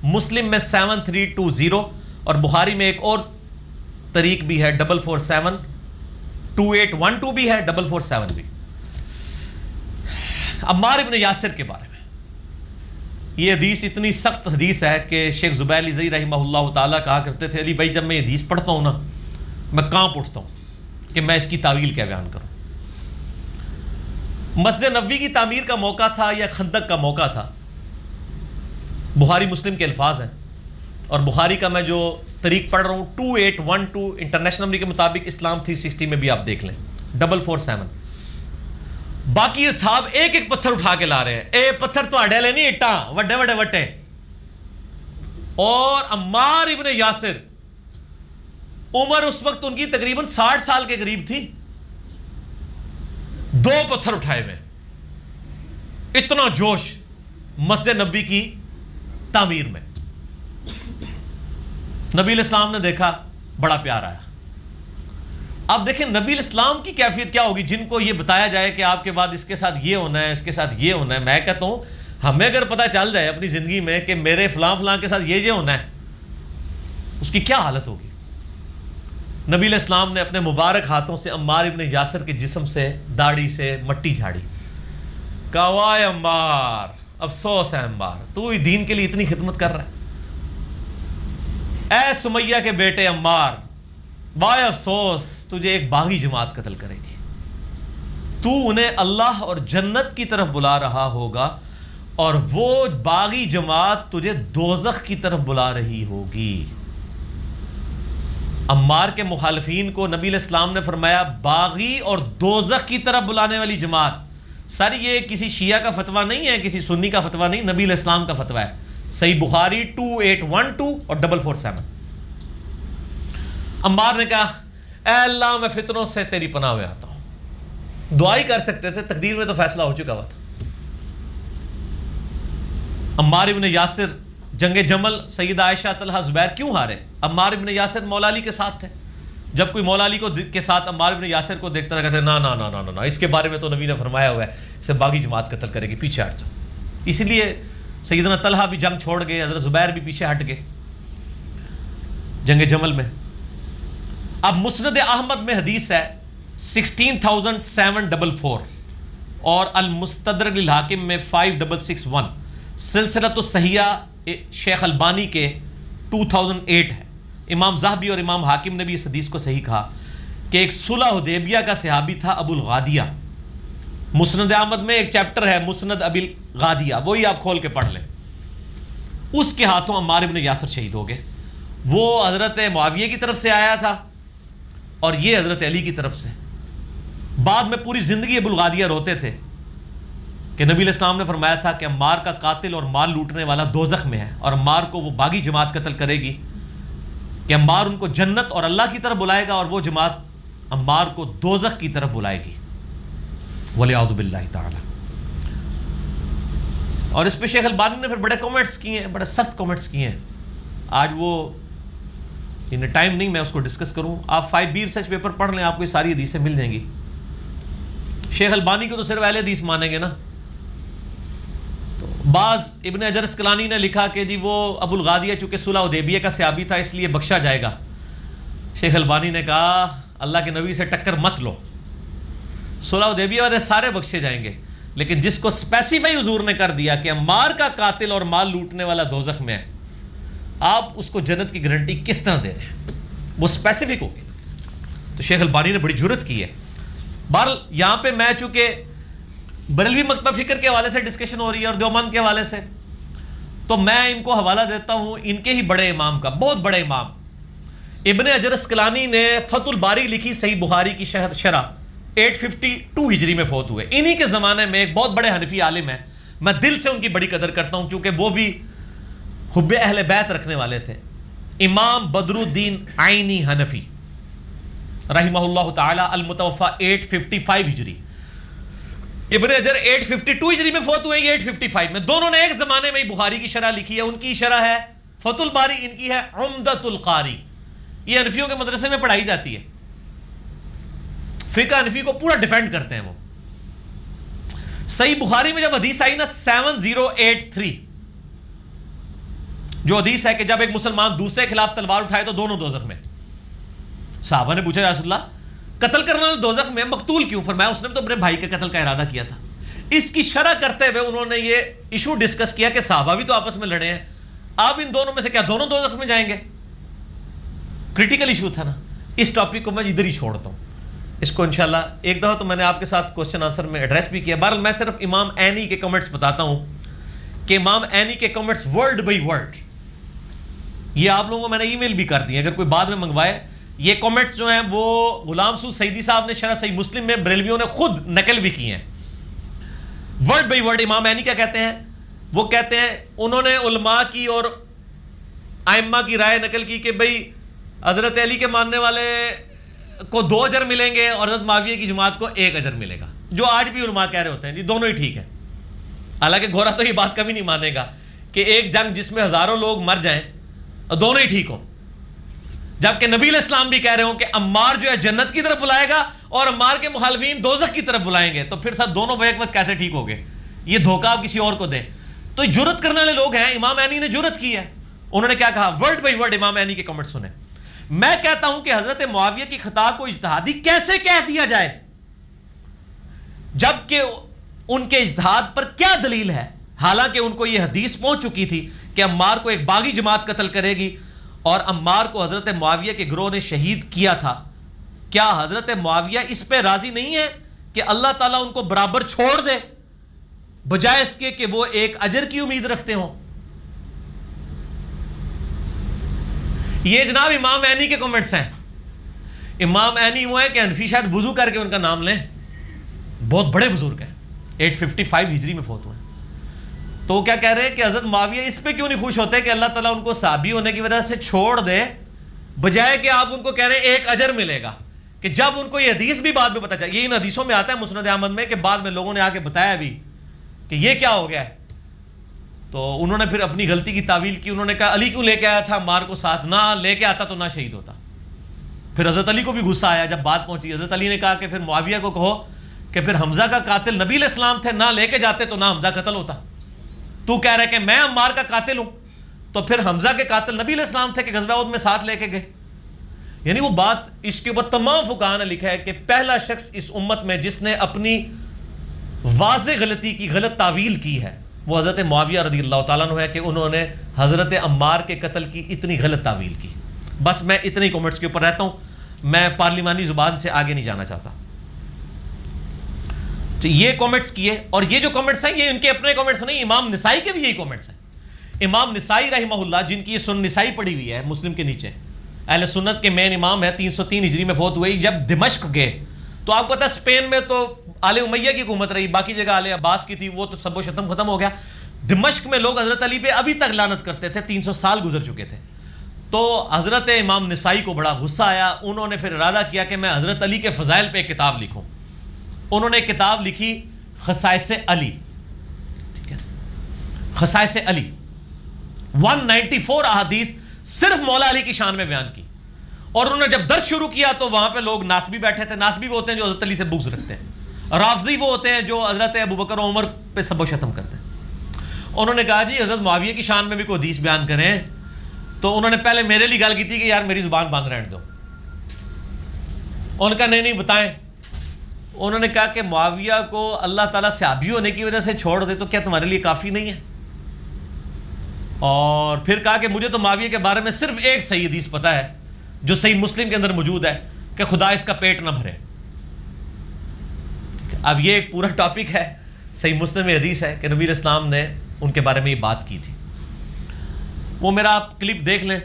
مسلم میں 7320، اور بخاری میں ایک اور طریق بھی ہے 447، 2812 بھی ہے 447 بھی۔ عمار ابن یاسر کے بارے میں یہ حدیث اتنی سخت حدیث ہے کہ شیخ زبیر علی زئی رحمہ اللہ تعالیٰ کہا کرتے تھے علی بھائی جب میں یہ حدیث پڑھتا ہوں نا میں کانپ اٹھتا ہوں کہ میں اس کی تعویل کیا بیان کروں. مسجد نبوی کی تعمیر کا موقع تھا یا خندق کا موقع تھا. بخاری مسلم کے الفاظ ہیں اور بخاری کا میں جو طریق پڑھ رہا ہوں 2812 انٹرنیشنل نمبر کے مطابق اسلام 360 میں بھی آپ دیکھ لیں 447. باقی اصحاب ایک ایک پتھر اٹھا کے لا رہے ہیں. اے پتھر تو اڈے لے نہیں اٹا وڈے وڈے وٹے. اور عمار ابن یاسر عمر اس وقت ان کی تقریباً 60 سال کے قریب تھی. 2 پتھر اٹھائے ہوئے. اتنا جوش مسجد نبوی کی تعمیر میں. نبی علیہ السلام نے دیکھا بڑا پیار آیا. اب دیکھیں نبی علیہ السلام کی کیفیت کیا ہوگی جن کو یہ بتایا جائے کہ آپ کے بعد اس کے ساتھ یہ ہونا ہے اس کے ساتھ یہ ہونا ہے. میں کہتا ہوں ہمیں اگر پتہ چل جائے اپنی زندگی میں کہ میرے فلاں فلاں کے ساتھ یہ ہونا ہے اس کی کیا حالت ہوگی. نبی علیہ السلام نے اپنے مبارک ہاتھوں سے عمار ابن یاسر کے جسم سے داڑھی سے مٹی جھاڑی. کہا وائے عمار افسوس ہے عمار تو ہی دین کے لیے اتنی خدمت کر رہا ہے. اے سمیہ کے بیٹے عمار وائے افسوس تجھے ایک باغی جماعت قتل کرے گی. تو انہیں اللہ اور جنت کی طرف بلا رہا ہوگا اور وہ باغی جماعت تجھے دوزخ کی طرف بلا رہی ہوگی. عمار کے مخالفین کو نبی علیہ السلام نے فرمایا باغی اور دوزخ کی طرف بلانے والی جماعت. سر یہ کسی شیعہ کا فتویٰ نہیں ہے کسی سنی کا فتویٰ نہیں نبی علیہ السلام کا فتویٰ ہے. صحیح بخاری 2812 اور 447. عمار نے کہا اے اللہ میں فتنوں سے تیری پناہ میں آتا ہوں. دعا ہی کر سکتے تھے تقدیر میں تو فیصلہ ہو چکا ہوا تھا. عمار ابن یاسر جنگ جمل سیدہ عائشہ طلحہ زبیر کیوں ہارے؟ عمار ابن یاسر مولا علی کے ساتھ تھے. جب کوئی مولا علی کے ساتھ عمار ابن یاسر کو دیکھتا تھا کہتے نا نا نا نا نا اس کے بارے میں تو نبی نے فرمایا ہوا ہے اسے باغی جماعت قتل کرے گی پیچھے ہٹ جاؤ. اس لیے سیدنا طلحہ بھی جنگ چھوڑ گئے حضرت زبیر بھی پیچھے ہٹ گئے جنگ جمل میں. اب مسند احمد میں حدیث ہے 16744 اور المستدرک للحاکم میں 5661. سلسلۃ الصحیحہ شیخ البانی کے 2008 ہے. امام ذہبی اور امام حاکم نے بھی اس حدیث کو صحیح کہا کہ ایک صلح حدیبیہ کا صحابی تھا ابو الغادیہ. مسند احمد میں ایک چیپٹر ہے مسند ابی الغادیہ وہی آپ کھول کے پڑھ لیں. اس کے ہاتھوں عمار ابن یاسر شہید ہو گئے. وہ حضرت معاویہ کی طرف سے آیا تھا اور یہ حضرت علی کی طرف سے. بعد میں پوری زندگی ابو الغادیہ روتے تھے کہ نبی علیہ السلام نے فرمایا تھا کہ عمار کا قاتل اور مال لوٹنے والا دوزخ میں ہے اور عمار کو وہ باغی جماعت قتل کرے گی کہ عمار ان کو جنت اور اللہ کی طرف بلائے گا اور وہ جماعت عمار کو دوزخ کی طرف بلائے گی وَلِعَوْذُ بِاللَّهِ تعالی. اور اس پہ شیخ البانی نے پھر بڑے کومنٹس کیے ہیں بڑے سخت کومنٹس کیے ہیں. آج وہ ٹائم نہیں میں اس کو ڈسکس کروں. آپ 5B ریسرچ پیپر پڑھ لیں آپ کو یہ ساری حدیثیں مل جائیں گی. شیخ البانی کو تو صرف اہل حدیث مانیں گے نا. تو بعض ابن حجر اسقلانی نے لکھا کہ جی وہ ابو الغادیہ چونکہ صلح حدیبیہ کا صحابی تھا اس لیے بخشا جائے گا. شیخ البانی نے کہا اللہ کے نبی سے ٹکر مت لو. صلح حدیبیہ والے سارے بخشے جائیں گے لیکن جس کو اسپیسیفائی حضور نے کر دیا کہ عمار کا قاتل اور مال لوٹنے والا دوزخ میں ہے آپ اس کو جنت کی گارنٹی کس طرح دے رہے ہیں وہ اسپیسیفک ہوگی. تو شیخ البانی نے بڑی جرت کی ہے. بہرحال یہاں پہ میں چونکہ بریلوی مکتبہ فکر کے حوالے سے ڈسکشن ہو رہی ہے اور دیوبند کے حوالے سے تو میں ان کو حوالہ دیتا ہوں ان کے ہی بڑے امام کا بہت بڑے امام ابن حجر اسقلانی نے فتح الباری لکھی صحیح بخاری کی شرح 852 ہجری میں فوت ہوئے. انہی کے زمانے میں ایک بہت بڑے حنفی عالم ہیں میں دل سے ان کی بڑی قدر کرتا ہوں کیونکہ وہ بھی حب اہل بیت رکھنے والے تھے. امام بدر الدین عینی حنفی رحمہ اللہ تعالی المتوفی 855 ہجری. ابن حجر 852 ہجری میں فوت ہوئے یہ 855 میں. دونوں نے ایک زمانے میں بخاری کی شرح لکھی ہے. ان کی شرح ہے فتح الباری ان کی ہے عمدۃ القاری. یہ حنفیوں کے مدرسے میں پڑھائی جاتی ہے. فقہ حنفی کو پورا ڈیفینڈ کرتے ہیں وہ. صحیح بخاری میں جب حدیث آئی نا 7083 جو حدیث ہے کہ جب ایک مسلمان دوسرے کے خلاف تلوار اٹھائے تو دونوں دوزخ میں. صحابہ نے پوچھا یا رسول اللہ قتل کرنے والے دوزخ میں مقتول کیوں؟ فرمایا اس نے تو اپنے بھائی کے قتل کا ارادہ کیا تھا. اس کی شرح کرتے ہوئے انہوں نے یہ ایشو ڈسکس کیا کہ صحابہ بھی تو آپس میں لڑے ہیں، اب ان دونوں میں سے کیا دونوں دوزخ میں جائیں گے؟ کریٹیکل ایشو تھا نا. اس ٹاپک کو میں ادھر ہی چھوڑتا ہوں. اس کو انشاءاللہ ایک دفعہ تو میں نے آپ کے ساتھ کوسچن آنسر میں ایڈریس بھی کیا. بہرحال میں صرف امام عینی کے کمنٹس بتاتا ہوں کہ امام عینی کے کمنٹس ورڈ بائی ورڈ، یہ آپ لوگوں کو میں نے ای میل بھی کر دی، اگر کوئی بعد میں منگوائے. یہ کمنٹس جو ہیں وہ غلام سعود سعیدی صاحب نے شرح صحیح مسلم میں بریلویوں نے خود نقل بھی کی ہیں. ورڈ بائی ورڈ امام عینی کیا کہتے ہیں؟ وہ کہتے ہیں انہوں نے علماء کی اور ائمہ کی رائے نقل کی کہ بھئی حضرت علی کے ماننے والے کو 2 اجر ملیں گے اور حضرت معاویہ کی جماعت کو 1 اجر ملے گا، جو آج بھی علماء کہہ رہے ہوتے ہیں جی دونوں ہی ٹھیک ہے. حالانکہ گھوڑا تو یہ بات کبھی نہیں مانے گا کہ ایک جنگ جس میں ہزاروں لوگ مر جائیں اور دونوں ہی ٹھیک ہوں، جبکہ نبی علیہ السلام بھی کہہ رہے ہوں کہ عمار جو ہے جنت کی طرف بلائے گا اور عمار کے مخالفین دوزخ کی طرف بلائیں گے، تو پھر سب دونوں بیک وقت کیسے ٹھیک ہو گئے؟ یہ دھوکہ آپ کسی اور کو دیں. تو جرت کرنے والے لوگ ہیں. امام عینی نے جرت کی ہے. انہوں نے کیا کہا؟ ورڈ بائی ورڈ امام عینی کے کمنٹ سنیں. میں کہتا ہوں کہ حضرت معاویہ کی خطا کو اجتہادی کیسے کہہ دیا جائے جبکہ ان کے اجتہاد پر کیا دلیل ہے؟ حالانکہ ان کو یہ حدیث پہنچ چکی تھی کہ عمار کو ایک باغی جماعت قتل کرے گی اور عمار کو حضرت معاویہ کے گروہ نے شہید کیا تھا. کیا حضرت معاویہ اس پہ راضی نہیں ہے کہ اللہ تعالیٰ ان کو برابر چھوڑ دے بجائے اس کے کہ وہ ایک اجر کی امید رکھتے ہوں؟ یہ جناب امام عینی کے کمنٹس ہیں. امام عینی وہ ہیں کہ حنفی شاید وضو کر کے ان کا نام لیں، بہت بڑے بزرگ ہیں، 855 ہجری میں فوت ہوئے ہیں. تو وہ کیا کہہ رہے ہیں کہ حضرت معاویہ اس پہ کیوں نہیں خوش ہوتے کہ اللہ تعالیٰ ان کو صحابی ہونے کی وجہ سے چھوڑ دے بجائے کہ آپ ان کو کہہ رہے ہیں 1 اجر ملے گا. کہ جب ان کو یہ حدیث بھی بعد میں پتہ چلا، یہ ان حدیثوں میں آتا ہے مسند احمد میں کہ بعد میں لوگوں نے آ کے بتایا بھی کہ یہ کیا ہو گیا ہے، تو انہوں نے پھر اپنی غلطی کی تعویل کی. انہوں نے کہا علی کیوں لے کے آیا تھا عمار کو ساتھ؟ نہ لے کے آتا تو نہ شہید ہوتا. پھر حضرت علی کو بھی غصہ آیا جب بات پہنچی. حضرت علی نے کہا کہ پھر معاویہ کو کہو کہ پھر حمزہ کا قاتل نبی علیہ السلام تھے، نہ لے کے جاتے تو نہ حمزہ قتل ہوتا. تو کہہ رہے کہ میں عمار کا قاتل ہوں، تو پھر حمزہ کے قاتل نبی علیہ السلام تھے کہ غزوہ احد میں ساتھ لے کے گئے. یعنی وہ بات اس کے اوپر تمام فقہاء نے لکھا ہے کہ پہلا شخص اس امت میں جس نے اپنی واضح غلطی کی غلط تعویل کی ہے وہ حضرت معاویہ رضی اللہ تعالیٰ عنہ ہے کہ انہوں نے حضرت عمار کے قتل کی اتنی غلط تعویل کی. بس میں اتنے ہی کمنٹس کے اوپر رہتا ہوں، میں پارلیمانی زبان سے آگے نہیں جانا چاہتا. تو یہ کمنٹس کیے، اور یہ جو کمنٹس ہیں یہ ان کے اپنے کمنٹس نہیں، امام نسائی کے بھی یہی کمنٹس ہیں. امام نسائی رحمہ اللہ جن کی یہ سنن نسائی پڑھی ہوئی ہے مسلم کے نیچے، اہل سنت کے مین امام ہے، 303 ہجری میں فوت ہوئے. جب دمشق گئے تو آپ کو پتا اسپین میں تو آل امیہ کی حکومت رہی، باقی جگہ آل عباس کی تھی، وہ تو سب و شتم ختم ہو گیا. دمشق میں لوگ حضرت علی پہ ابھی تک لعنت کرتے تھے، 300 سال گزر چکے تھے. تو حضرت امام نسائی کو بڑا غصہ آیا. انہوں نے پھر ارادہ کیا کہ میں حضرت علی کے فضائل پہ ایک کتاب لکھوں. انہوں نے ایک کتاب لکھی خصائص علی. ٹھیک ہے، خصائص علی 194 احادیث صرف مولا علی کی شان میں بیان کی. اور انہوں نے جب درس شروع کیا تو وہاں پہ لوگ ناسبی بیٹھے تھے. ناسبی وہ ہوتے ہیں جو حضرت علی سے بغض رکھتے ہیں، رافضی وہ ہوتے ہیں جو حضرت ابوبکر و عمر پہ سب و شتم کرتے ہیں. انہوں نے کہا جی حضرت معاویہ کی شان میں بھی کوئی حدیث بیان کریں. تو انہوں نے پہلے میرے لیے گل کی تھی کہ یار میری زبان بند رہنے دو. ان کا نہیں بتائیں. انہوں نے کہا کہ معاویہ کو اللہ تعالیٰ صحابی ہونے کی وجہ سے چھوڑ دے تو کیا تمہارے لیے کافی نہیں ہے؟ اور پھر کہا کہ مجھے تو معاویہ کے بارے میں صرف ایک صحیح حدیث پتہ ہے جو صحیح مسلم کے اندر موجود ہے کہ خدا اس کا پیٹ نہ بھرے. اب یہ ایک پورا ٹاپک ہے، صحیح مسلم میں حدیث ہے کہ نبی علیہ السلام نے ان کے بارے میں یہ بات کی تھی. وہ میرا آپ کلپ دیکھ لیں،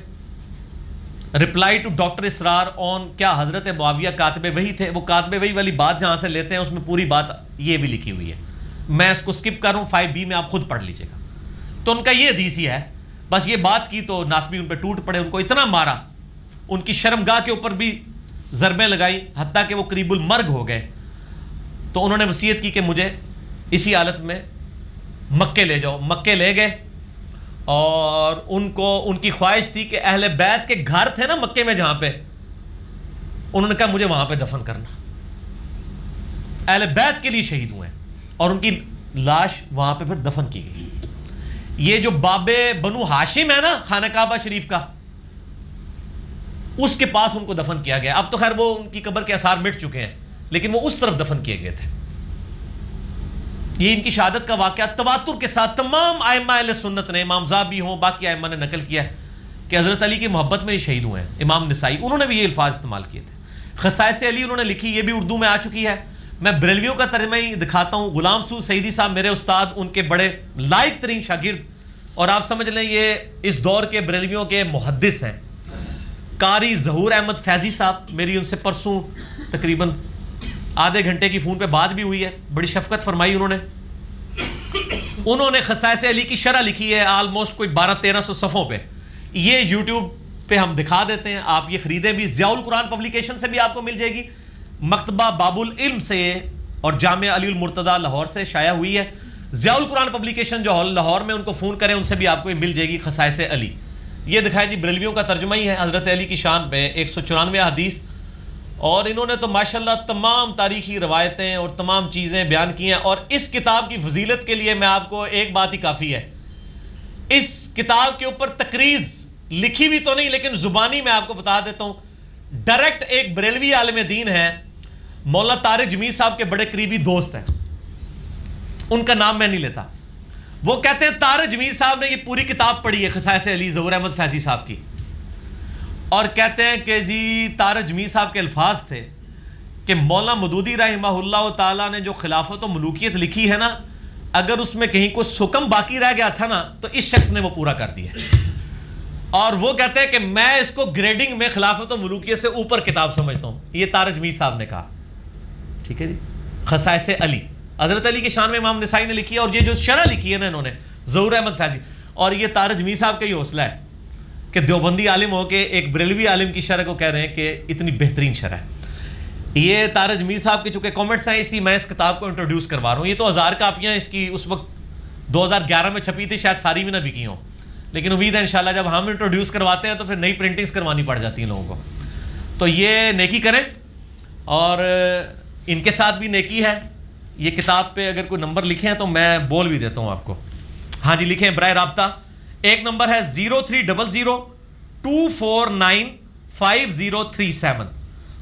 رپلائی ٹو ڈاکٹر اسرار آن کیا حضرت معاویہ کاتب وحی تھے. وہ کاتب وحی والی بات جہاں سے لیتے ہیں اس میں پوری بات یہ بھی لکھی ہوئی ہے. میں اس کو سکپ کروں 5B میں، آپ خود پڑھ لیجئے گا. تو ان کا یہ حدیث ہی ہے. بس یہ بات کی تو ناسبی ان پہ ٹوٹ پڑے، ان کو اتنا مارا، ان کی شرمگاہ کے اوپر بھی ضربیں لگائی، حتیٰ کہ وہ قریب المرگ ہو گئے. تو انہوں نے وصیت کی کہ مجھے اسی حالت میں مکے لے جاؤ. مکے لے گئے اور ان کی خواہش تھی کہ اہل بیت کے گھر تھے نا مکے میں جہاں پہ، انہوں نے کہا مجھے وہاں پہ دفن کرنا. اہل بیت کے لیے شہید ہوئے اور ان کی لاش وہاں پہ پھر دفن کی گئی. یہ جو باب بنو ہاشم ہے نا خانہ کعبہ شریف کا، اس کے پاس ان کو دفن کیا گیا. اب تو خیر وہ ان کی قبر کے آثار مٹ چکے ہیں، لیکن وہ اس طرف دفن کیے گئے تھے. یہ ان کی شہادت کا واقعہ تواتر کے ساتھ تمام ائمہ اہل سنت نے، امام زابی ہوں باقی ائمہ نے نقل کیا ہے کہ حضرت علی کی محبت میں یہ شہید ہوئے ہیں. امام نسائی انہوں نے بھی یہ الفاظ استعمال کیے تھے. خصائص علی انہوں نے لکھی، یہ بھی اردو میں آ چکی ہے. میں بریلویوں کا ترجمہ ہی دکھاتا ہوں. غلام سعود سعیدی صاحب میرے استاد، ان کے بڑے لائق ترین شاگرد، اور آپ سمجھ لیں یہ اس دور کے بریلویوں کے محدث ہیں. قاری ظہور احمد فیضی صاحب، میری ان سے پرسوں تقریباً آدھے گھنٹے کی فون پہ بات بھی ہوئی ہے. بڑی شفقت فرمائی انہوں نے خصائص علی کی شرح لکھی ہے آلموسٹ کوئی 1200-1300 صفحوں پہ. یہ یوٹیوب پہ ہم دکھا دیتے ہیں، آپ یہ خریدیں بھی. ضیاء القرآن پبلیکیشن سے بھی آپ کو مل جائے گی، مکتبہ باب العلم سے اور جامعہ علی المرتضیٰ لاہور سے شائع ہوئی ہے. ضیاء القرآن پبلیکیشن جو لاہور میں، ان کو فون کریں، ان سے بھی آپ کو مل جائے گی خصائص علی. یہ دکھائیں جی، بریلویوں کا ترجمہ ہی ہے حضرت علی کی شان پہ 194 حدیث. اور انہوں نے تو ماشاءاللہ تمام تاریخی روایتیں اور تمام چیزیں بیان کی ہیں. اور اس کتاب کی فضیلت کے لیے میں آپ کو ایک بات ہی کافی ہے، اس کتاب کے اوپر تقریض لکھی بھی تو نہیں لیکن زبانی میں آپ کو بتا دیتا ہوں. ڈائریکٹ ایک بریلوی عالم دین ہے، مولانا طارق جمیل صاحب کے بڑے قریبی دوست ہیں، ان کا نام میں نہیں لیتا. وہ کہتے ہیں طارق جمیل صاحب نے یہ پوری کتاب پڑھی ہے خصائص علی ظہور احمد فیضی صاحب کی، اور کہتے ہیں کہ جی طارق جمیل صاحب کے الفاظ تھے کہ مولانا مودودی رحمہ اللہ تعالیٰ نے جو خلافت و ملوکیت لکھی ہے نا، اگر اس میں کہیں کوئی حکم باقی رہ گیا تھا نا تو اس شخص نے وہ پورا کر دیا. اور وہ کہتے ہیں کہ میں اس کو گریڈنگ میں خلافت و ملوکیت سے اوپر کتاب سمجھتا ہوں. یہ طارق جمیل صاحب نے کہا. ٹھیک ہے جی. خصائص علی حضرت علی کی شان میں امام نسائی نے لکھی ہے، اور یہ جو شرح لکھی ہے نا انہوں نے ظہور احمد فیضی، اور یہ طارق جمیل صاحب کا یہ حوصلہ ہے کہ دیوبندی عالم ہو کے ایک بریلوی عالم کی شرح کو کہہ رہے ہیں کہ اتنی بہترین شرح ہے. یہ طارق جمیل صاحب کے چونکہ کامنٹس ہیں، اس لیے میں اس کتاب کو انٹروڈیوس کروا رہا ہوں. یہ تو 1000 کاپیاں اس کی اس وقت 2011 میں چھپی تھی، شاید ساری بھی نہ بکی ہوں، لیکن امید ہے انشاءاللہ جب ہم انٹروڈیوس کرواتے ہیں تو پھر نئی پرنٹنگز کروانی پڑ جاتی ہیں لوگوں کو. تو یہ نیکی کریں، اور ان کے ساتھ بھی نیکی ہے. یہ کتاب پہ اگر کوئی نمبر لکھے ہیں تو میں بول بھی دیتا ہوں آپ کو. ہاں جی لکھیں براہ رابطہ. ایک نمبر ہے 030024955037.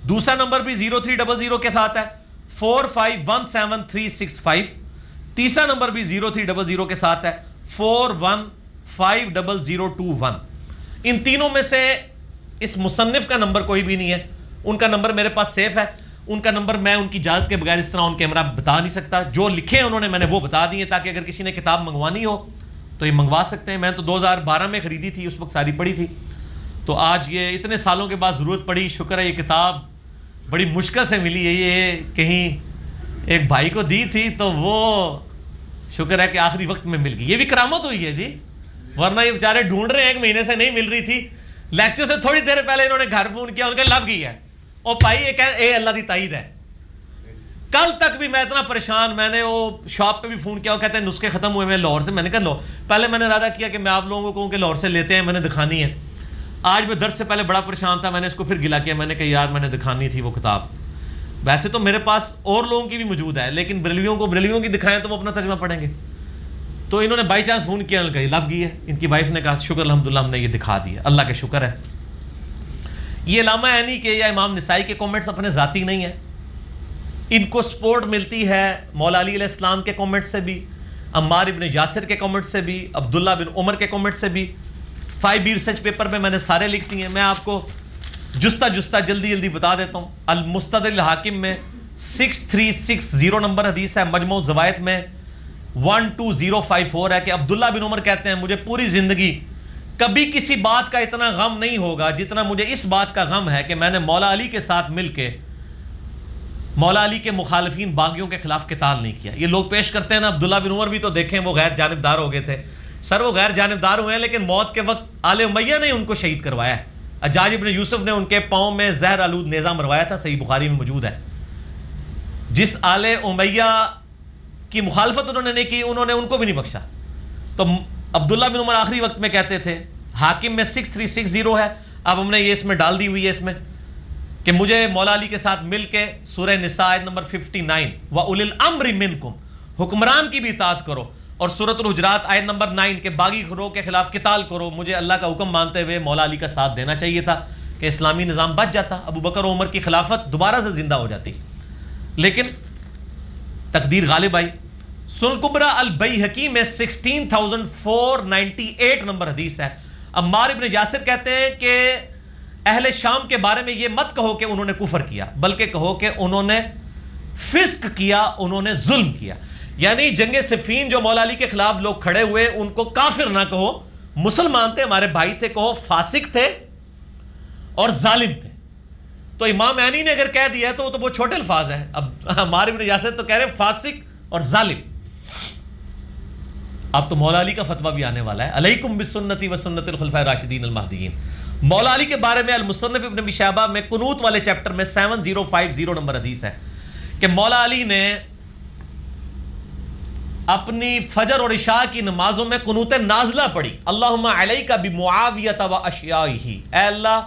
دوسرا نمبر بھی 0300 کے ساتھ ہے 45173665. تیسرا نمبر بھی 0300 کے ساتھ ہے 415021. ان تینوں میں سے اس مصنف کا نمبر کوئی بھی نہیں ہے. ان کا نمبر میرے پاس سیف ہے. ان کا نمبر میں ان کی اجازت کے بغیر اس طرح ان کیمرہ بتا نہیں سکتا. جو لکھے ہیں انہوں نے میں نے وہ بتا دیے تاکہ اگر کسی نے کتاب منگوانی ہو تو یہ منگوا سکتے ہیں. میں تو 2012 میں خریدی تھی، اس وقت ساری پڑھی تھی. تو آج یہ اتنے سالوں کے بعد ضرورت پڑی. شکر ہے یہ کتاب بڑی مشکل سے ملی ہے. یہ کہیں ایک بھائی کو دی تھی تو وہ شکر ہے کہ آخری وقت میں مل گئی. یہ بھی کرامت ہوئی ہے جی، ورنہ یہ بیچارے ڈھونڈ رہے ہیں، 1 مہینے سے نہیں مل رہی تھی. لیکچر سے تھوڑی دیر پہلے انہوں نے گھر فون کیا، ان کے لگ گئی ہے. اور بھائی یہ کہ اے اللہ دی تائید ہے. کل تک بھی میں اتنا پریشان، میں نے وہ شاپ پہ بھی فون کیا، وہ کہتے ہیں نسخے ختم ہوئے میں لاہور سے. میں نے کہا لو، پہلے میں نے ارادہ کیا کہ میں آپ لوگوں کو کہوں کہ لاہور سے لیتے ہیں، میں نے دکھانی ہے. آج میں درس سے پہلے بڑا پریشان تھا، میں نے اس کو پھر گلا کیا. میں نے کہا یار میں نے دکھانی تھی وہ کتاب. ویسے تو میرے پاس اور لوگوں کی بھی موجود ہے، لیکن بریلویوں کی دکھائیں تو وہ اپنا ترجمہ پڑھیں گے. تو انہوں نے بائی چانس فون کیا، انہوں نے کہا لگ گئی ہے. ان کی وائف نے کہا شکر الحمدللہ ہم نے یہ دکھا دیا، اللہ کا شکر ہے. یہ علامہ عینی کے یا امام نسائی کے کامنٹس اپنے ذاتی نہیں ہیں. ان کو سپورٹ ملتی ہے مولا علی علیہ السلام کے کامنٹ سے بھی، عمار ابن یاسر کے کامنٹ سے بھی، عبداللہ بن عمر کے کامنٹ سے بھی. 5 ریسرچ پیپر میں نے سارے لکھ دیے ہیں. میں آپ کو جستا جلدی بتا دیتا ہوں. المستدرک الحاکم میں 6360 نمبر حدیث ہے. مجموع زوائد میں 12054 ہے کہ عبداللہ بن عمر کہتے ہیں مجھے پوری زندگی کبھی کسی بات کا اتنا غم نہیں ہوگا جتنا مجھے اس بات کا غم ہے کہ میں نے مولا علی کے ساتھ مل کے مولا علی کے مخالفین باغیوں کے خلاف قتال نہیں کیا. یہ لوگ پیش کرتے ہیں نا، عبداللہ بن عمر بھی تو دیکھیں وہ غیر جانبدار ہو گئے تھے. سر وہ غیر جانبدار ہوئے ہیں لیکن موت کے وقت آل امیہ نے ان کو شہید کروایا ہے. حجاج ابن یوسف نے ان کے پاؤں میں زہر آلود نیزہ مروایا تھا، صحیح بخاری میں موجود ہے. جس آل امیہ کی مخالفت انہوں نے نہیں کی، انہوں نے ان کو بھی نہیں بخشا. تو عبداللہ بن عمر آخری وقت میں کہتے تھے، حاکم میں 6360 ہے، اب ہم نے یہ اس میں ڈال دی ہوئی ہے اس میں، کہ مجھے مولا علی کے ساتھ مل کے سورہ نساء آیت نمبر 59 وَأُولِي الْأَمْرِ مِنْكُمْ، حکمران کی بھی اطاعت کرو، اور سورۃ الحجرات آیت نمبر 9 کہ باغی گروہ کے خلاف قتال کرو. مجھے اللہ کا حکم مانتے ہوئے مولا علی کا ساتھ دینا چاہیے تھا کہ اسلامی نظام بچ جاتا، ابو بکر و عمر کی خلافت دوبارہ سے زندہ ہو جاتی. لیکن تقدیر غالب آئی. سنن کبری البیہقی میں 16498 نمبر حدیث ہے. عمار ابن یاسر کہتے ہیں کہ اہل شام کے بارے میں یہ مت کہو کہ انہوں نے کفر کیا، بلکہ کہو کہ انہوں نے فسق کیا، انہوں نے ظلم کیا. یعنی جنگ صفین جو مولا علی کے خلاف لوگ کھڑے ہوئے ان کو کافر نہ کہو، مسلمان تھے، ہمارے بھائی تھے، کہو فاسق تھے اور ظالم تھے. تو امام عینی نے اگر کہہ دیا ہے تو وہ بہت چھوٹے الفاظ ہیں. اب ہمارے ابن یاسر تو کہہ رہے ہیں فاسق اور ظالم. اب تو مولا علی کا فتویٰ بھی آنے والا ہے، علیکم بسنتی و سنت الخلفاء الراشدین المہدیین. مولا علی کے بارے میں المصنف ابن ابی شیبہ میں قنوت والے چیپٹر میں 7050 نمبر حدیث ہے کہ مولا علی نے اپنی فجر اور عشاء کی نمازوں میں قنوت نازلہ پڑھی. اللہم علیک بمعاویہ و اشیائہ، اے اللہ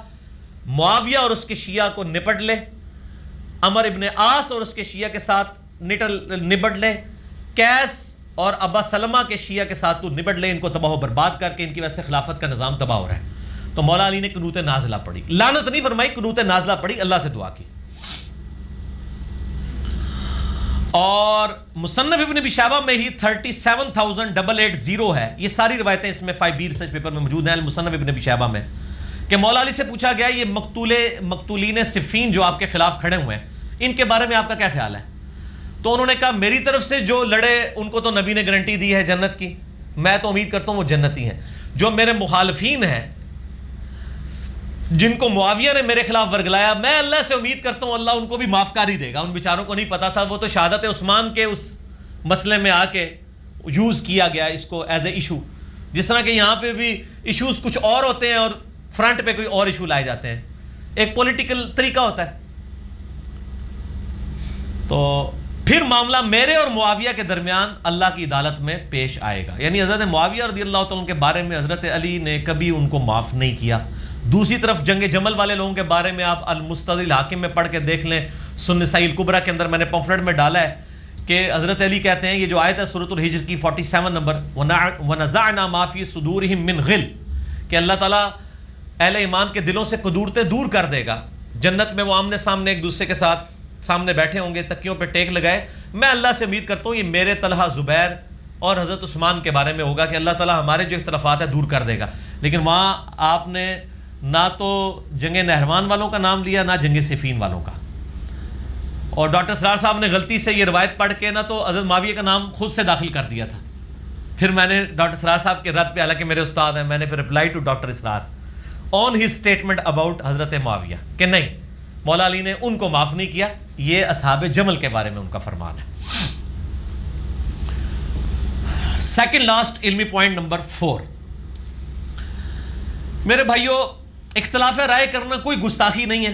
معاویہ اور اس کے شیعہ کو نپٹ لے، عمر ابن عاص اور اس کے شیعہ کے ساتھ نپٹ لے، قیس اور ابا سلمہ کے شیعہ کے ساتھ تو نپٹ لے، ان کو تباہ و برباد کر کے ان کی وجہ سے خلافت کا نظام تباہ ہو رہا ہے. تو مولا علی نے قنوت نازلہ پڑھی، لعنت نہیں فرمائی، قنوت نازلہ پڑھی، اللہ سے دعا کی. اور مصنف ابن ابی شیبہ میں ہی 37,880 ہے. یہ ساری روایتیں اس میں 5B ریسرچ پیپر میں موجود ہیں مصنف ابن ابی شیبہ میں، کہ مولا علی سے پوچھا گیا یہ مقتولین صفین جو آپ کے خلاف کھڑے ہوئے ہیں ان کے بارے میں آپ کا کیا خیال ہے؟ تو انہوں نے کہا میری طرف سے جو لڑے ان کو تو نبی نے گارنٹی دی ہے جنت کی، میں تو امید کرتا ہوں وہ جنتی ہیں. جو میرے مخالفین ہیں جن کو معاویہ نے میرے خلاف ورگلایا، میں اللہ سے امید کرتا ہوں اللہ ان کو بھی معاف کر ہی دے گا. ان بیچاروں کو نہیں پتا تھا، وہ تو شہادت عثمان کے اس مسئلے میں آ کے یوز کیا گیا اس کو ایز اے ایشو، جس طرح کہ یہاں پہ بھی ایشوز کچھ اور ہوتے ہیں اور فرنٹ پہ کوئی اور ایشو لائے جاتے ہیں. ایک پولیٹیکل طریقہ ہوتا ہے. تو پھر معاملہ میرے اور معاویہ کے درمیان اللہ کی عدالت میں پیش آئے گا. یعنی حضرت معاویہ رضی اللہ تعالیٰ کے بارے میں حضرت علی نے کبھی ان کو معاف نہیں کیا. دوسری طرف جنگ جمل والے لوگوں کے بارے میں آپ المستدرک الحاکم میں پڑھ کے دیکھ لیں، سنن نسائی الکبریٰ کے اندر میں نے پمفلٹ میں ڈالا ہے کہ حضرت علی کہتے ہیں، یہ جو آیت ہے سورۃ الحجر کی 47 نمبر، وَنَزَعْنَا مَا فِي صُدُورِهِم مِّن غِلٍّ، کہ اللہ تعالیٰ اہل ایمان کے دلوں سے قدورتیں دور کر دے گا. جنت میں وہ آمنے سامنے ایک دوسرے کے ساتھ سامنے بیٹھے ہوں گے، تکیوں پہ ٹیک لگائے. میں اللہ سے امید کرتا ہوں یہ میرے طلحہ، زبیر اور حضرت عثمان کے بارے میں ہوگا کہ اللہ تعالیٰ ہمارے جو اختلافات ہیں دور کر دے گا. لیکن وہاں آپ نے نہ تو جنگ نہروان والوں کا نام لیا، نہ جنگ صفین والوں کا. اور ڈاکٹر اسرار صاحب نے غلطی سے یہ روایت پڑھ کے نہ تو حضرت معاویہ کا نام خود سے داخل کر دیا تھا. پھر میں نے ڈاکٹر اسرار صاحب کے رد پہ، حالانکہ میرے استاد ہیں، میں نے پھر reply to doctor Israr on his statement about حضرت معاویہ کہ نہیں، مولا علی نے ان کو معاف نہیں کیا، یہ اصحاب جمل کے بارے میں ان کا فرمان ہے. سیکنڈ لاسٹ علمی پوائنٹ نمبر 4. میرے بھائیوں، اختلاف رائے کرنا کوئی گستاخی نہیں ہے،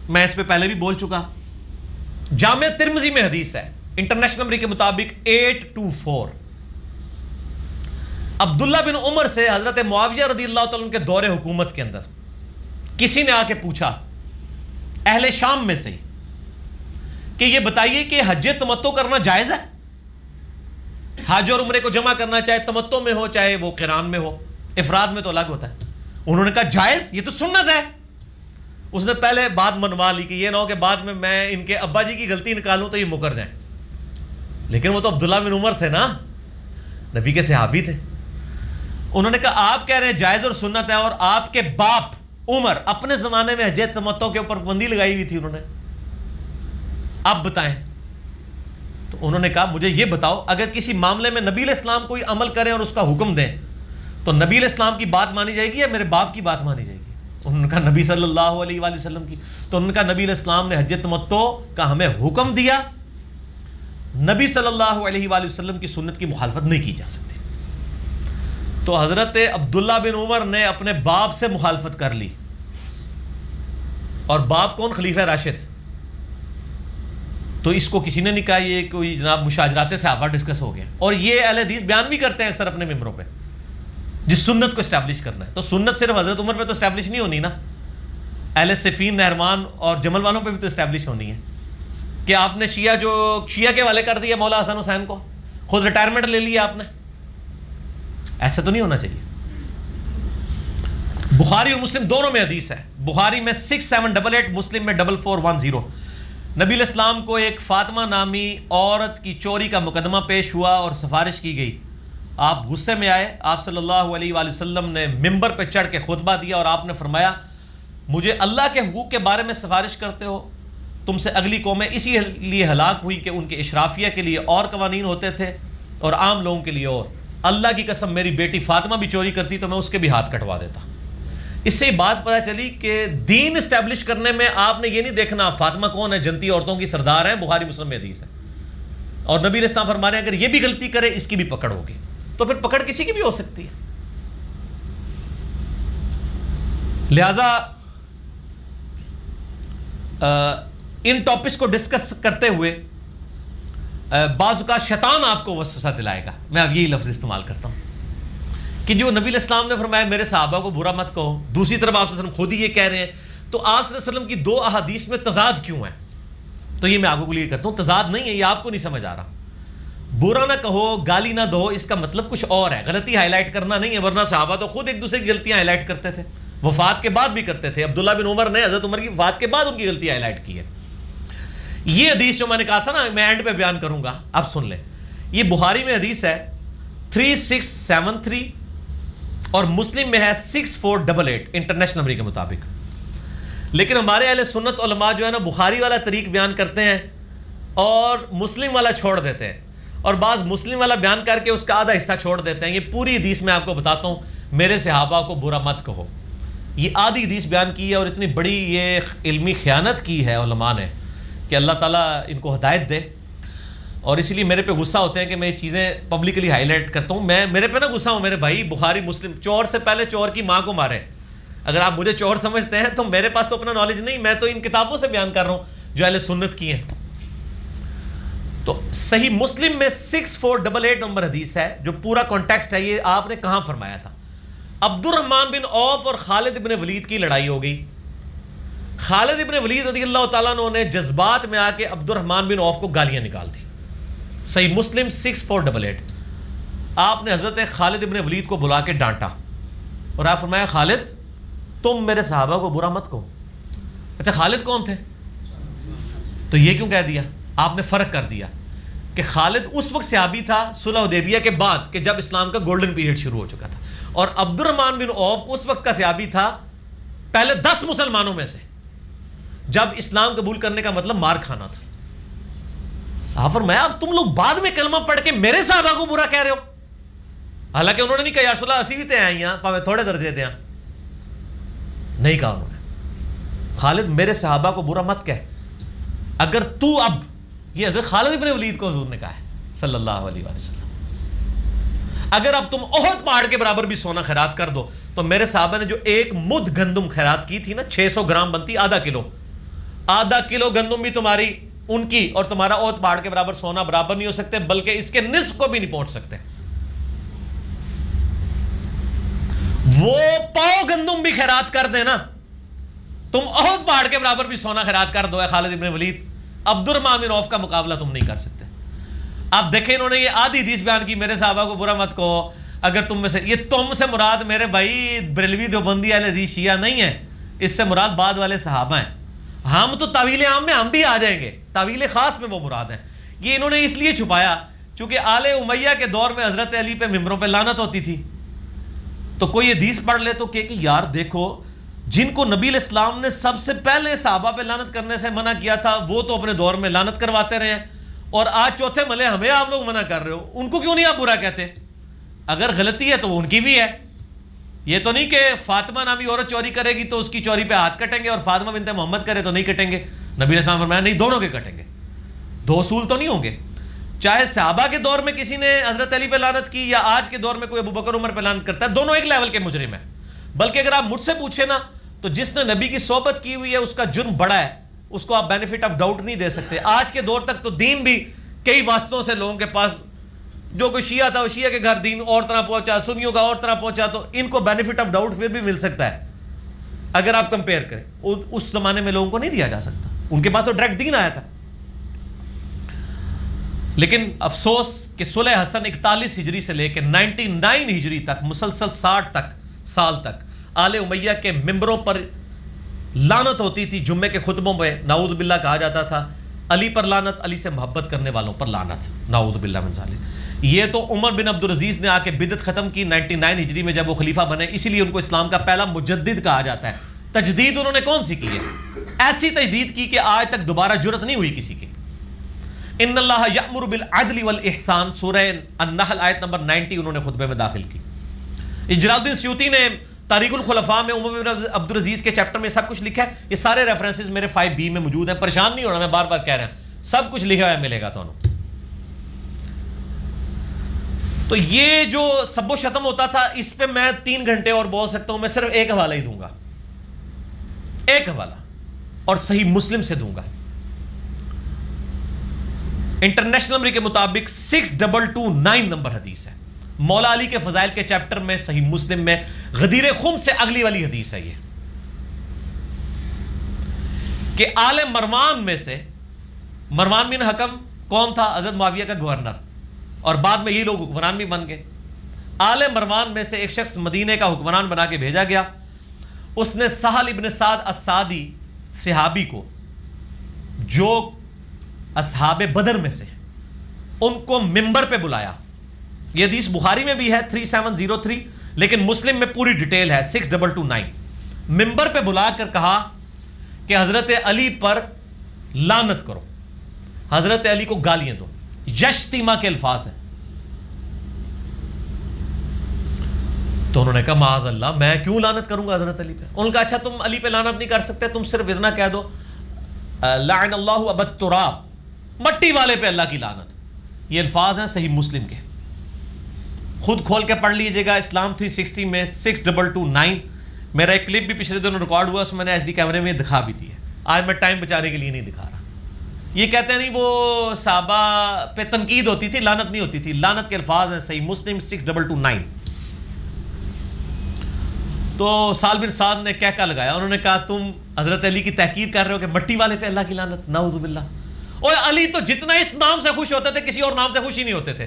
میں اس پہ پہلے بھی بول چکا. جامع ترمذی میں حدیث ہے انٹرنیشنل نمبر کے مطابق 824، عبداللہ بن عمر سے حضرت معاویہ رضی اللہ تعالیٰ عنہ کے دور حکومت کے اندر کسی نے آ کے پوچھا اہل شام میں سے کہ یہ بتائیے کہ حج تمتع کرنا جائز ہے؟ حج اور عمرے کو جمع کرنا چاہے تمتع میں ہو چاہے وہ قران میں ہو، افراد میں تو الگ ہوتا ہے. انہوں نے کہا جائز، یہ تو سنت ہے. اس نے پہلے بات منوا لی کہ یہ نہ ہو کہ بعد میں ان کے ابا جی کی غلطی نکالوں تو یہ مکر جائیں. لیکن وہ تو عبداللہ بن عمر تھے نا، نبی کے صحابی تھے. انہوں نے کہا آپ کہہ رہے ہیں جائز اور سنت ہے، اور آپ کے باپ عمر اپنے زمانے میں حج تمتع کے اوپر پابندی لگائی ہوئی تھی انہوں نے، آپ بتائیں. تو انہوں نے کہا مجھے یہ بتاؤ، اگر کسی معاملے میں نبی علیہ السلام کوئی عمل کریں اور اس کا حکم دیں تو نبی علیہ السلام کی بات مانی جائے گی یا میرے باپ کی بات مانی جائے گی؟ انہوں نے کہا نبی صلی اللہ علیہ وآلہ وسلم کی. تو انہوں نے کہا نبی علیہ السلام نے حج تمتع کا ہمیں حکم دیا، نبی صلی اللہ علیہ وآلہ وسلم کی سنت کی مخالفت نہیں کی جا سکتی. تو حضرت عبداللہ بن عمر نے اپنے باپ سے مخالفت کر لی، اور باپ کون؟ خلیفہ راشد. تو اس کو کسی نے نہیں کہا یہ کوئی جناب مشاجرات صحابہ ڈسکس ہو گیا. اور یہ اہل حدیث بیان بھی کرتے ہیں اکثر اپنے ممبروں پہ جس سنت کو اسٹیبلش کرنا ہے. تو سنت صرف حضرت عمر پہ تو اسٹیبلش نہیں ہونی نا، اہل صفین، نہروان اور جمل والوں پہ بھی تو اسٹیبلش ہونی ہے. کہ آپ نے شیعہ کے والے کر دیا مولا حسن حسین کو، خود ریٹائرمنٹ لے لیا آپ نے، ایسا تو نہیں ہونا چاہیے. بخاری اور مسلم دونوں میں حدیث ہے، بخاری میں 6788، مسلم میں 4410. نبی علیہ السلام کو ایک فاطمہ نامی عورت کی چوری کا مقدمہ پیش ہوا اور سفارش کی گئی. آپ غصے میں آئے. آپ صلی اللہ علیہ وآلہ وسلم نے ممبر پہ چڑھ کے خطبہ دیا اور آپ نے فرمایا مجھے اللہ کے حقوق کے بارے میں سفارش کرتے ہو؟ تم سے اگلی قومیں اسی لیے ہلاک ہوئی کہ ان کے اشرافیہ کے لیے اور قوانین ہوتے تھے اور عام لوگوں کے لیے اور. اللہ کی قسم میری بیٹی فاطمہ بھی چوری کرتی تو میں اس کے بھی ہاتھ کٹوا دیتا. اس سے بات پتہ چلی کہ دین اسٹیبلش کرنے میں آپ نے یہ نہیں دیکھنا فاطمہ کون ہے، جنتی عورتوں کی سردار ہیں، بخاری مسلم میں حدیث ہے. اور نبی علیہ السلام فرما رہے ہیں اگر یہ بھی غلطی کرے اس کی بھی پکڑ ہوگی. تو پھر پکڑ کسی کی بھی ہو سکتی ہے. لہذا ان ٹاپکس کو ڈسکس کرتے ہوئے بعض کا شیطان آپ کو وسوسہ دلائے گا. میں اب یہی لفظ استعمال کرتا ہوں کہ جو نبی علیہ السلام نے فرمایا میرے صحابہ کو برا مت کہو، دوسری طرف آپ صلی اللہ علیہ وسلم خود ہی یہ کہہ رہے ہیں، تو آپ صلی اللہ علیہ وسلم کی دو احادیث میں تضاد کیوں ہے؟ تو یہ میں آپ کو کلیئر کرتا ہوں. تضاد نہیں ہے، یہ آپ کو نہیں سمجھ آ رہا. برا نہ کہو، گالی نہ دو، اس کا مطلب کچھ اور ہے. غلطی ہائی لائٹ کرنا نہیں ہے، ورنہ صحابہ تو خود ایک دوسرے کی غلطیاں ہائی لائٹ کرتے تھے، وفات کے بعد بھی کرتے تھے. عبداللہ بن عمر نے حضرت عمر کی وفات کے بعد ان کی غلطی ہائی لائٹ کی ہے. یہ حدیث جو میں نے کہا تھا نا میں اینڈ پہ بیان کروں گا، اب سن لیں. یہ بخاری میں حدیث ہے 3673 اور مسلم میں ہے 6488 انٹرنیشنل نمبر کے مطابق. لیکن ہمارے اہل سنت علماء جو ہے نا بخاری والا طریق بیان کرتے ہیں اور مسلم والا چھوڑ دیتے ہیں، اور بعض مسلم والا بیان کر کے اس کا آدھا حصہ چھوڑ دیتے ہیں. یہ پوری حدیث میں آپ کو بتاتا ہوں، میرے صحابہ کو برا مت کہو. یہ آدھی حدیث بیان کی ہے اور اتنی بڑی یہ علمی خیانت کی ہے علماء نے کہ اللہ تعالیٰ ان کو ہدایت دے. اور اسی لیے میرے پہ غصہ ہوتے ہیں کہ میں یہ چیزیں پبلکلی ہائی لائٹ کرتا ہوں. میرے پہ نا غصہ ہوں میرے بھائی، بخاری مسلم چور سے پہلے چور کی ماں کو مارے. اگر آپ مجھے چور سمجھتے ہیں تو میرے پاس تو اپنا نالج نہیں، میں تو ان کتابوں سے بیان کر رہا ہوں جو اہل سنت کی ہیں. تو صحیح مسلم میں 6488 نمبر حدیث ہے جو پورا کانٹیکسٹ ہے. یہ آپ نے کہاں فرمایا تھا؟ عبد الرحمن بن عوف اور خالد بن ولید کی لڑائی ہو گئی. خالد بن ولید رضی اللہ تعالیٰ عنہ نے جذبات میں آ کے عبد الرحمن بن عوف کو گالیاں نکال دی. صحیح مسلم 6488. آپ نے حضرت خالد بن ولید کو بلا کے ڈانٹا اور آپ فرمایا خالد تم میرے صحابہ کو برا مت کہو. اچھا خالد کون تھے؟ تو یہ کیوں کہہ دیا؟ آپ نے فرق کر دیا کہ خالد اس وقت صحابی تھا صلح حدیبیہ کے بعد کہ جب اسلام کا گولڈن پیریڈ شروع ہو چکا تھا، اور عبد الرحمن بن عوف اس وقت کا صحابی تھا پہلے 10 مسلمانوں میں سے جب اسلام قبول کرنے کا مطلب مار کھانا تھا. آپ فرمایا اب تم لوگ بعد میں کلمہ پڑھ کے میرے صحابہ کو برا کہہ رہے ہو. حالانکہ انہوں نے نہیں کہا یا رسول اللہ اسی بھی تے آئی ہیں پاوے تھوڑے درجے دیں، نہیں کہا انہوں نے. خالد میرے صحابہ کو برا مت کہہ. اگر تو اب یہ حضرت خالد بن ولید کو حضور نے کہا ہے صلی اللہ علیہ وسلم، اگر اب تم احد پہاڑ کے برابر بھی سونا خیرات کر دو تو میرے صحابہ نے جو ایک مد گندم خیرات کی تھی نا 600 گرام بنتی آدھا کلو گندم بھی تمہاری ان کی اور تمہارا احد پہاڑ کے برابر سونا برابر نہیں ہو سکتے، بلکہ اس کے نصف کو بھی نہیں پہنچ سکتے. وہ پاؤ گندم بھی خیرات کر دے نا، تم احد پہاڑ کے برابر بھی سونا خیرات کر دو. ہے خالد بن ولید، عبد الرحمن بن عوف کا مقابلہ تم نہیں کر سکتے. آپ دیکھیں انہوں نے یہ آدھی حدیث بیان کی میرے صحابہ کو برا مت کہو. اگر تم میں سے یہ تم سے مراد میرے بھائی بریلوی دیوبندی اہل حدیث شیعہ نہیں ہے، اس سے مراد بعد والے صحابہ ہیں. ہم تو طویل عام میں ہم بھی آ جائیں گے، طویل خاص میں وہ مراد ہیں. یہ انہوں نے اس لیے چھپایا چونکہ آل امیہ کے دور میں حضرت علی پہ ممبروں پہ لعنت ہوتی تھی. تو کوئی حدیث پڑھ لے تو کہ یار دیکھو جن کو نبی علیہ السلام نے سب سے پہلے صحابہ پہ لعنت کرنے سے منع کیا تھا وہ تو اپنے دور میں لعنت کرواتے رہے ہیں، اور آج چوتھے ملے ہمیں آپ لوگ منع کر رہے ہو. ان کو کیوں نہیں آپ برا کہتے؟ اگر غلطی ہے تو ان کی بھی ہے. یہ تو نہیں کہ فاطمہ نامی عورت چوری کرے گی تو اس کی چوری پہ ہاتھ کٹیں گے اور فاطمہ بنت محمد کرے تو نہیں کٹیں گے. نبی علیہ السلام فرمایا نہیں، دونوں کے کٹیں گے. دو اصول تو نہیں ہوں گے. چاہے صحابہ کے دور میں کسی نے حضرت علی پہ لعنت کی یا آج کے دور میں کوئی ابو بکر عمر پہ لعنت کرتا ہے، دونوں ایک لیول کے مجرم ہیں. بلکہ اگر آپ مجھ سے پوچھیں نا تو جس نے نبی کی صحبت کی ہوئی ہے اس کا جرم بڑا ہے، اس کو آپ بینیفٹ آف ڈاؤٹ نہیں دے سکتے. آج کے دور تک تو دین بھی کئی واسطوں سے لوگوں کے پاس، جو کوئی شیعہ تھا وہ شیعہ کے گھر دین اور طرح پہنچا، سنیوں کا اور طرح پہنچا، تو ان کو بینیفٹ آف ڈاؤٹ پھر بھی مل سکتا ہے اگر آپ کمپیئر کریں. اس زمانے میں لوگوں کو نہیں دیا جا سکتا، ان کے پاس تو ڈائریکٹ دین آیا تھا. لیکن افسوس کہ صلح حسن 41 ہجری سے لے کے 99 ہجری تک مسلسل 60 سال تک آل امیہ کے ممبروں پر لعنت ہوتی تھی. جمعے کے خطبوں میں نعوذ باللہ کہا جاتا تھا علی پر لعنت، علی سے محبت کرنے والوں پر لعنت، نعوذ باللہ من ذالک۔ یہ تو عمر بن عبدالعزیز نے آ کے بدعت ختم کی 99 ہجری میں جب وہ خلیفہ بنے، اسی لیے ان کو اسلام کا پہلا مجدد کہا جاتا ہے۔ تجدید انہوں نے کون سی کی ہے؟ ایسی تجدید کی کہ آج تک دوبارہ جرت نہیں ہوئی کسی کی۔ ان اللہ یأمر بالعدل والاحسان، سورہ النحل آیت نمبر 90 انہوں نے خطبے میں داخل کی۔ جلال الدین سیوطی نے تاریخ الخلفاء میں عمر بن عبدالعزیز کے چیپٹر میں سب کچھ لکھا ہے۔ یہ سارے ریفرنسز میرے 5B میں موجود ہیں، پریشان نہیں ہونا، میں بار بار کہہ رہا ہوں، سب کچھ لکھا ہوا ملے گا تمہیں۔ تو یہ جو سب و شتم ہوتا تھا، اس پہ میں 3 گھنٹے اور بول سکتا ہوں، میں صرف ایک حوالہ ہی دوں گا، ایک حوالہ، اور صحیح مسلم سے دوں گا۔ انٹرنیشنل نمبر کے مطابق 6229 نمبر حدیث ہے، مولا علی کے فضائل کے چیپٹر میں، صحیح مسلم میں، غدیر خم سے اگلی والی حدیث ہے یہ، کہ آل مروان میں سے، مروان بن حکم کون تھا؟ حضرت معاویہ کا گورنر، اور بعد میں یہ لوگ حکمران بھی بن گئے۔ آل مروان میں سے ایک شخص مدینے کا حکمران بنا کے بھیجا گیا، اس نے سہل ابن سعد السعدی صحابی کو، جو اصحاب بدر میں سے، ان کو ممبر پہ بلایا۔ یہ حدیث بخاری میں بھی ہے 3703، لیکن مسلم میں پوری ڈیٹیل ہے 6229۔ ممبر پہ بلا کر کہا کہ حضرت علی پر لعنت کرو، حضرت علی کو گالیاں دو، یشتیما کے الفاظ ہیں۔ تو انہوں نے کہا معاذ اللہ، میں کیوں لعنت کروں گا حضرت علی پہ؟ انہوں نے کہا اچھا تم علی پہ لعنت نہیں کر سکتے، تم صرف اتنا کہہ دو لعن اللہ ابا التراب، مٹی والے پہ اللہ کی لعنت۔ یہ الفاظ ہیں صحیح مسلم کے، خود کھول کے پڑھ لیجئے گا، اسلام 360 میں 6229۔ میرا ایک کلپ بھی پچھلے دنوں ریکارڈ ہوا، اس میں نے HD کیمرے میں دکھا بھی دی ہے، آج میں ٹائم بچانے کے لیے نہیں دکھا رہا۔ یہ کہتے ہیں نہیں وہ صحابہ پہ تنقید ہوتی تھی، لعنت نہیں ہوتی تھی، لعنت کے الفاظ ہیں صحیح مسلم 6229۔ تو سال بن سعد نے کہکا لگایا، انہوں نے کہا تم حضرت علی کی تحقیر کر رہے ہو کہ مٹی والے پہ اللہ کی لعنت، نعوذ باللہ۔ اور علی تو جتنا اس نام سے خوش ہوتے تھے، کسی اور نام سے خوش ہی نہیں ہوتے تھے،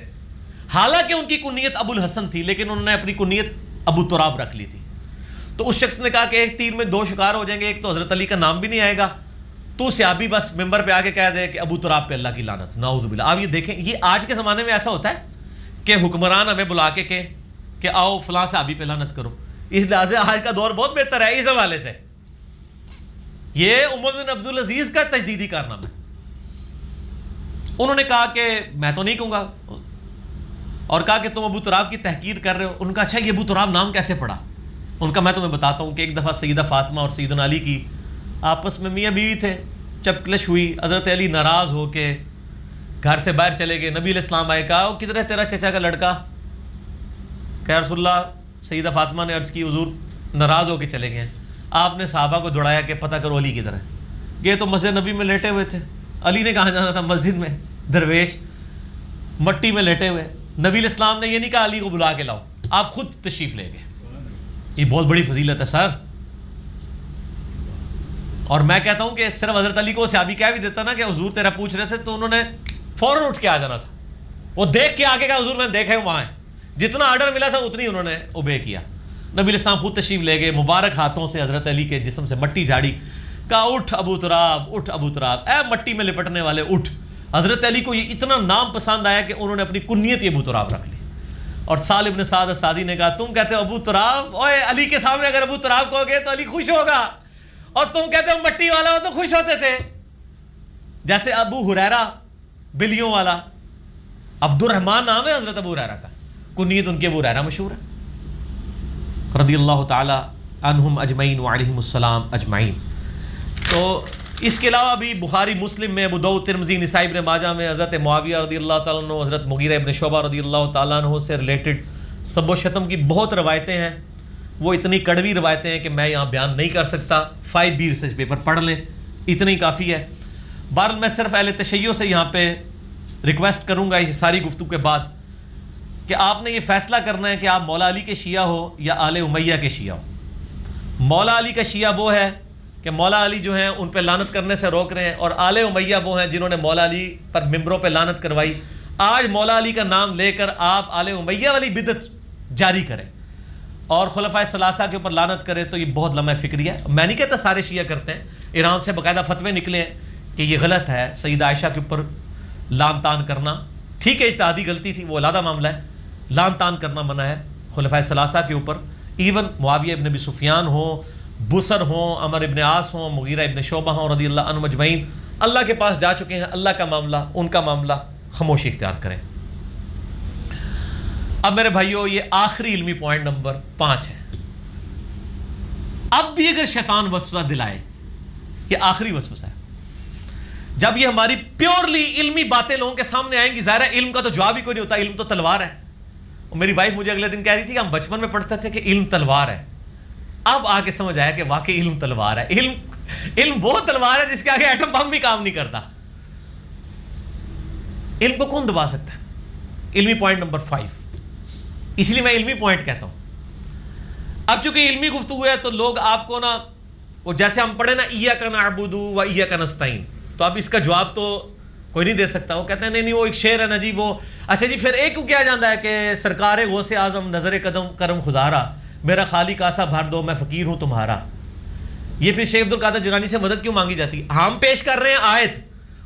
حالانکہ ان کی کنیت ابو الحسن تھی، لیکن انہوں نے اپنی کنیت ابو تراب رکھ لی تھی۔ تو اس شخص نے کہا کہ ایک تیر میں 2 شکار ہو جائیں گے، ایک تو حضرت علی کا نام بھی نہیں آئے گا، تو صحابی بس ممبر پہ آ کے کہہ دے کہ ابو تراب پہ اللہ کی لعنت، نعوذ باللہ۔ آپ یہ دیکھیں، یہ آج کے زمانے میں ایسا ہوتا ہے کہ حکمران ہمیں بلا کے کہ آؤ فلاں صحابی پہ لعنت کرو۔ اس لحاظ سے آج کا دور بہت بہتر ہے اس حوالے سے۔ یہ عمر بن عبدالعزیز کا تجدیدی کارنامہ ہے۔ انہوں نے کہا کہ میں تو نہیں کہوں گا، اور کہا کہ تم ابو تراب کی تحقیر کر رہے ہو۔ ان کا اچھا یہ ابو تراب نام کیسے پڑا؟ ان کا میں تمہیں بتاتا ہوں کہ ایک دفعہ سیدہ فاطمہ اور سیدنا علی کی آپس میں میاں بیوی تھے، چپکلش ہوئی، حضرت علی ناراض ہو کے گھر سے باہر چلے گئے، نبی علیہ السلام آئے، کہا کدھر ہے تیرا چچا کا لڑکا؟ کہ رسول اللہ، سیدہ فاطمہ نے عرض کی حضور ناراض ہو کے چلے گئے ہیں۔ آپ نے صحابہ کو دوڑایا کہ پتہ کرو علی کدھر ہے۔ یہ تو مسجد نبی میں لیٹے ہوئے تھے، علی نے کہاں جانا تھا؟ مسجد میں، درویش مٹی میں لیٹے ہوئے۔ نبی علیہ السلام نے یہ نہیں کہا علی کو بلا کے لاؤ، آپ خود تشریف لے گئے۔ یہ بہت بڑی فضیلت ہے سر، اور میں کہتا ہوں کہ صرف حضرت علی کو صحابی کہہ بھی دیتا نا کہ حضور تیرا پوچھ رہے تھے، تو انہوں نے فوراً اٹھ کے آ جانا تھا، وہ دیکھ کے آگے کا حضور میں دیکھے وہاں ہیں، جتنا آرڈر ملا تھا اتنی انہوں نے اوبے کیا۔ نبی علیہ السلام خود تشریف لے گئے، مبارک ہاتھوں سے حضرت علی کے جسم سے مٹی جھاڑی، کہا اٹھ ابو تراب، اٹھ ابو تراب، اے مٹی میں لپٹنے والے اٹھ۔ حضرت علی کو یہ اتنا نام پسند آیا کہ انہوں نے اپنی کنیت یہ ابو تراب رکھ لی۔ اور سال ابن سعد السعدی نے کہا تم کہتے ہو ابو تراب، اوے علی کے سامنے اگر ابو تراب کہو گے تو علی خوش ہوگا، اور تم کہتے ہو مٹی والا ہو تو خوش ہوتے تھے۔ جیسے ابو ہریرہ بلیوں والا، عبد الرحمن نام ہے حضرت ابو ہریرہ کا، کنیت ان کی ابو ہریرہ مشہور ہے رضی اللہ تعالی عنہم اجمعین وعلیہم السلام اجمعین۔ تو اس کے علاوہ بھی بخاری مسلم میں، ابو داؤد ترمذی نسائی ابن ماجہ میں حضرت معاویہ رضی اللہ تعالیٰ عنہ، حضرت مغیرہ ابن شعبہ رضی اللہ تعالیٰ عنہ سے ریلیٹڈ سب و شتم کی بہت روایتیں ہیں۔ وہ اتنی کڑوی روایتیں ہیں کہ میں یہاں بیان نہیں کر سکتا، 5B ریسرچ پیپر پڑھ لیں، اتنی کافی ہے۔ بہرحال میں صرف اہل تشیع سے یہاں پہ ریکویسٹ کروں گا اس ساری گفتگو کے بعد کہ آپ نے یہ فیصلہ کرنا ہے کہ آپ مولا علی کے شیعہ ہو یا آل امیہ کے شیعہ ہو۔ مولا علی کا شیعہ وہ ہے کہ مولا علی جو ہیں ان پہ لعنت کرنے سے روک رہے ہیں، اور آل امیہ وہ ہیں جنہوں نے مولا علی پر ممبروں پہ لعنت کروائی۔ آج مولا علی کا نام لے کر آپ آل امیہ والی بدعت جاری کریں اور خلفائے ثلاثہ کے اوپر لعنت کریں تو یہ بہت لمحہ فکری ہے۔ میں نہیں کہتا سارے شیعہ کرتے ہیں، ایران سے باقاعدہ فتوے نکلے ہیں کہ یہ غلط ہے سیدہ عائشہ کے اوپر لان تان کرنا. ٹھیک ہے اجتہادی غلطی تھی، وہ علیحدہ معاملہ ہے. لان تان کرنا منع ہے خلفائے ثلاثہ کے اوپر. ایون معاویہ ابن ابی سفیان ہوں، بصر ہوں، عمر ابن عاص ہوں، مغیرہ ابن شعبہ ہوں رضی اللہ عنہم اجمعین، اللہ کے پاس جا چکے ہیں. اللہ کا معاملہ، ان کا معاملہ، خاموشی اختیار کریں. اب میرے بھائیو یہ آخری علمی پوائنٹ نمبر 5 ہے. اب بھی اگر شیطان وسوسہ دلائے، یہ آخری وسوسہ ہے. جب یہ ہماری پیورلی علمی باتیں لوگوں کے سامنے آئیں گی، ظاہر ہے علم کا تو جواب ہی کوئی نہیں ہوتا، علم تو تلوار ہے. اور میری وائف مجھے اگلے دن کہہ رہی تھی کہ ہم بچپن میں پڑھتے تھے کہ علم تلوار ہے. اب آ کے سمجھ آیا کہ واقعی علم تلوار ہے. علم وہ تلوار ہے جس کے آگے ایٹم بم بھی کام نہیں کرتا. علم کو کون دبا سکتا ہے؟ علمی پوائنٹ نمبر 5. اس لیے میں علمی پوائنٹ کہتا ہوں. اب چونکہ علمی گفتگو ہے تو لوگ آپ کو نا، وہ جیسے ہم پڑھیں نا ایاک نعبد و ایاک نستعین، تو اب اس کا جواب تو کوئی نہیں دے سکتا. وہ کہتے ہیں نہیں وہ ایک شعر ہے نا جی وہ. اچھا جی پھر ایک کیا جاندہ ہے کہ سرکار غوث اعظم نظر قدم کرم خدارا، میرا خالی کاسا بھر دو میں فقیر ہوں تمہارا. یہ پھر شیخ عبد القادر جیلانی سے مدد کیوں مانگی جاتی ہے؟ ہم پیش کر رہے ہیں آیت،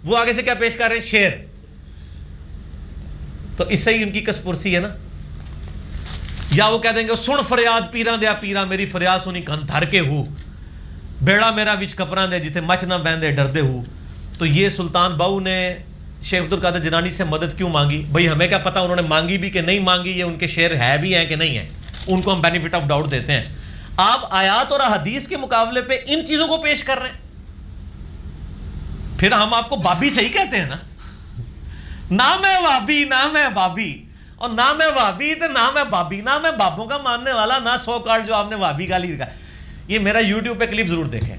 وہ آگے سے کیا پیش کر رہے ہیں؟ شعر. تو اس سے ہی ان کی کس پرسی ہے نا. یا وہ کہہ دیں گے سن فریاد پیراں دیا پیراں، میری فریاد سنی کن دھر کے ہو، بیڑا میرا وچ کپراں دے جتے مچ نہ بہندے ڈردے ہو. تو یہ سلطان باؤ نے شیخ عبد القادر جیلانی سے مدد کیوں مانگی؟ بھئی ہمیں کیا پتا انہوں نے مانگی بھی کہ نہیں مانگی، یہ ان کے شعر ہے بھی ہیں کہ نہیں ہیں، ان کو ہم بینیفٹ آف ڈاؤٹ دیتے ہیں. آپ آیات اور حدیث کے مقابلے پہ ان چیزوں کو پیش کر رہے ہیں. پھر ہم آپ کو بابی صحیح کہتے ہیں نا. نہ میں وابی نہ میں بابی، اور نہ میں وابی تو نہ میں بابی، نہ میں بابوں کا ماننے والا، نہ سو کارڈ جو آپ نے وابی کا لی رکھا. یہ میرا یوٹیوب پہ کلپ ضرور دیکھیں.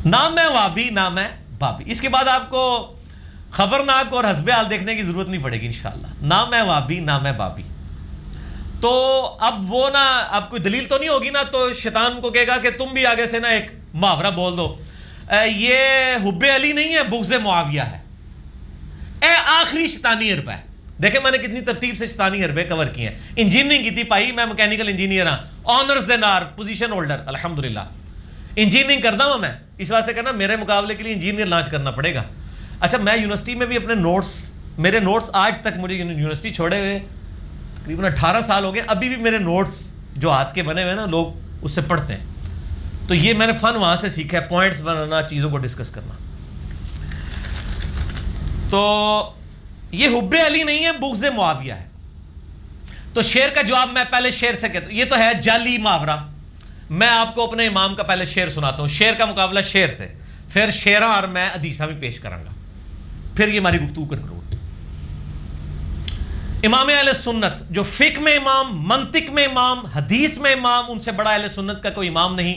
نہ میں وابی نہ میں بابی. اس کے بعد آپ کو خبرناک اور حسب حال دیکھنے کی ضرورت نہیں پڑے گی انشاءاللہ. نہ میں وابی نہ میں بابی. تو اب وہ نا، اب کوئی دلیل تو نہیں ہوگی نا، تو شیطان کو کہے گا کہ تم بھی آگے سے نا ایک محاورہ بول دو، یہ حب علی نہیں ہے، بغض معاویہ ہے. اے آخری شیطانی حربہ ہے. دیکھیں میں نے کتنی ترتیب سے شیطانی حربے کور کی ہیں. انجینئرنگ کی تھی پائی، میں میکینیکل انجینئر ہاں، آنرز دے نار، پوزیشن ہولڈر الحمدللہ. انجینئرنگ کرنا ہوں میں، اس واسطے کرنا میرے مقابلے کے لیے انجینئر لانچ کرنا پڑے گا. اچھا میں یونیورسٹی میں بھی اپنے نوٹس، میرے نوٹس آج تک، مجھے یونیورسٹی چھوڑے ہوئے تقریباً 18 سال ہو گئے، ابھی بھی میرے نوٹس جو ہاتھ کے بنے ہوئے نا لوگ اس سے پڑھتے ہیں. تو یہ میں نے فن وہاں سے سیکھا ہے، پوائنٹس بنانا، چیزوں کو ڈسکس کرنا. تو یہ حب علی نہیں ہے، بغض معاویہ ہے. تو شعر کا جواب میں پہلے شعر سے کہتا ہوں. یہ تو ہے جعلی محاورہ. میں آپ کو اپنے امام کا پہلے شعر سناتا ہوں، شعر کا مقابلہ شعر سے، پھر شعراں اور میں حدیثاں بھی پیش کروں گا، پھر یہ ہماری گفتگو کروں. امام اہل سنت جو فقہ میں امام، منطق میں امام، حدیث میں امام، ان سے بڑا اہل سنت کا کوئی امام نہیں.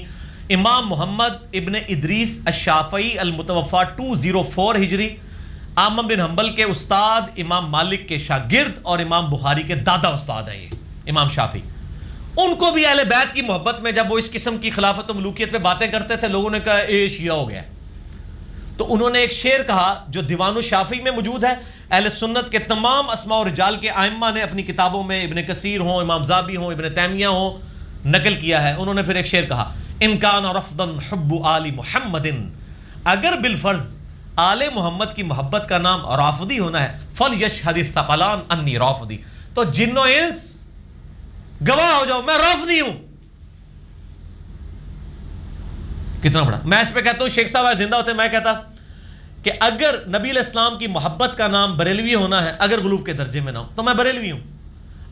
امام محمد ابن ادریس الشافعی المتوفا 204 ہجری، احمد بن حنبل کے استاد، امام مالک کے شاگرد اور امام بخاری کے دادا استاد ہیں یہ امام شافعی. ان کو بھی اہل بیت کی محبت میں جب وہ اس قسم کی خلافت و ملوکیت پہ باتیں کرتے تھے، لوگوں نے کہا اے شیعہ ہو گیا. تو انہوں نے ایک شعر کہا جو دیوان الشافعی میں موجود ہے. اہل سنت کے تمام اسماء و رجال کے ائمہ نے اپنی کتابوں میں، ابن کثیر ہوں، امام زابی ہوں، ابن تیمیہ ہوں، نقل کیا ہے. انہوں نے پھر ایک شعر کہا، ان کان رفضا حب آل محمد، اگر بالفرض آل محمد کی محبت کا نام رافضی ہونا ہے، فلیشہد الثقلان انی رافضی، تو جن و انس گواہ ہو جاؤ میں رافضی ہوں. کتنا بڑا. میں اس پہ کہتا ہوں شیخ صاحب زندہ ہوتے میں کہتا کہ اگر نبی علیہ السلام کی محبت کا نام بریلوی ہونا ہے، اگر غلوف کے درجے میں نہ ہو تو میں بریلوی ہوں.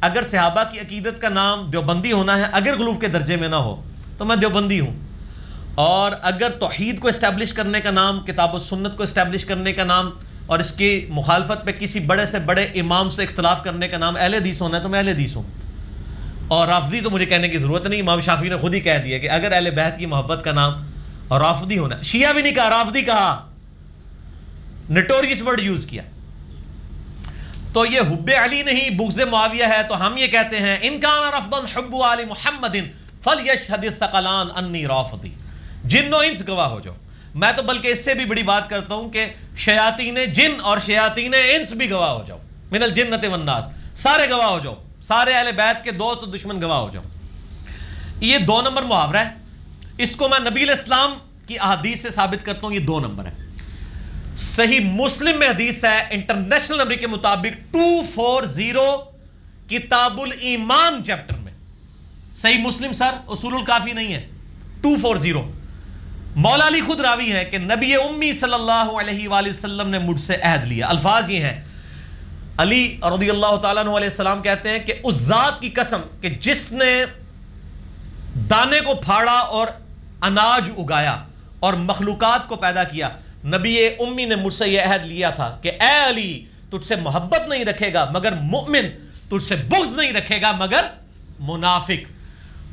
اگر صحابہ کی عقیدت کا نام دیوبندی ہونا ہے، اگر غلوف کے درجے میں نہ ہو تو میں دیوبندی ہوں. اور اگر توحید کو اسٹیبلش کرنے کا نام، کتاب و سنت کو اسٹیبلش کرنے کا نام، اور اس کی مخالفت پہ کسی بڑے سے بڑے امام سے اختلاف کرنے کا نام اہل حدیث ہونا ہے تو میں اہل حدیث ہوں. اور رافضی تو مجھے کہنے کی ضرورت نہیں، امام شافعی نے خود ہی کہہ دیا کہ اگر اہل بیت کی محبت کا نام اور رافضی ہونا ہے. شیعہ بھی نہیں کہا، رافضی کہا، نٹوریس ورڈ یوز کیا. تو یہ حب علی نہیں، بغض معاویہ ہے. تو ہم یہ کہتے ہیں ان کان رفضا حب آل محمد فلیشہد الثقلان انی رافضی، جن و انس گواہ ہو جاؤ. میں تو بلکہ اس سے بھی بڑی بات کرتا ہوں کہ شیاطین جن اور شیاطین انس بھی گواہ ہو جاؤ، من الجنۃ والناس، سارے گواہ ہو جاؤ، سارے اہل بیت کے دوست و دشمن گواہ ہو جاؤ. یہ 2 نمبر محاورہ ہے. اس کو میں نبی علیہ السلام کی احادیث سے ثابت کرتا ہوں، یہ 2 نمبر ہے. صحیح مسلم میں حدیث ہے انٹرنیشنل نمبر کے مطابق 240 کتاب الایمان چیپٹر میں. صحیح مسلم سر اصول الکافی نہیں ہے. 240 مولا علی خود راوی ہے کہ نبی امی صلی اللہ علیہ وآلہ وسلم نے مجھ سے عہد لیا. الفاظ یہ ہیں, علی رضی اللہ تعالیٰ عنہ علیہ السلام کہتے ہیں کہ اس ذات کی قسم کہ جس نے دانے کو پھاڑا اور اناج اگایا اور مخلوقات کو پیدا کیا, نبی امی نے مجھ سے یہ عہد لیا تھا کہ اے علی تجھ سے محبت نہیں رکھے گا مگر مؤمن, تجھ سے بغض نہیں رکھے گا مگر منافق.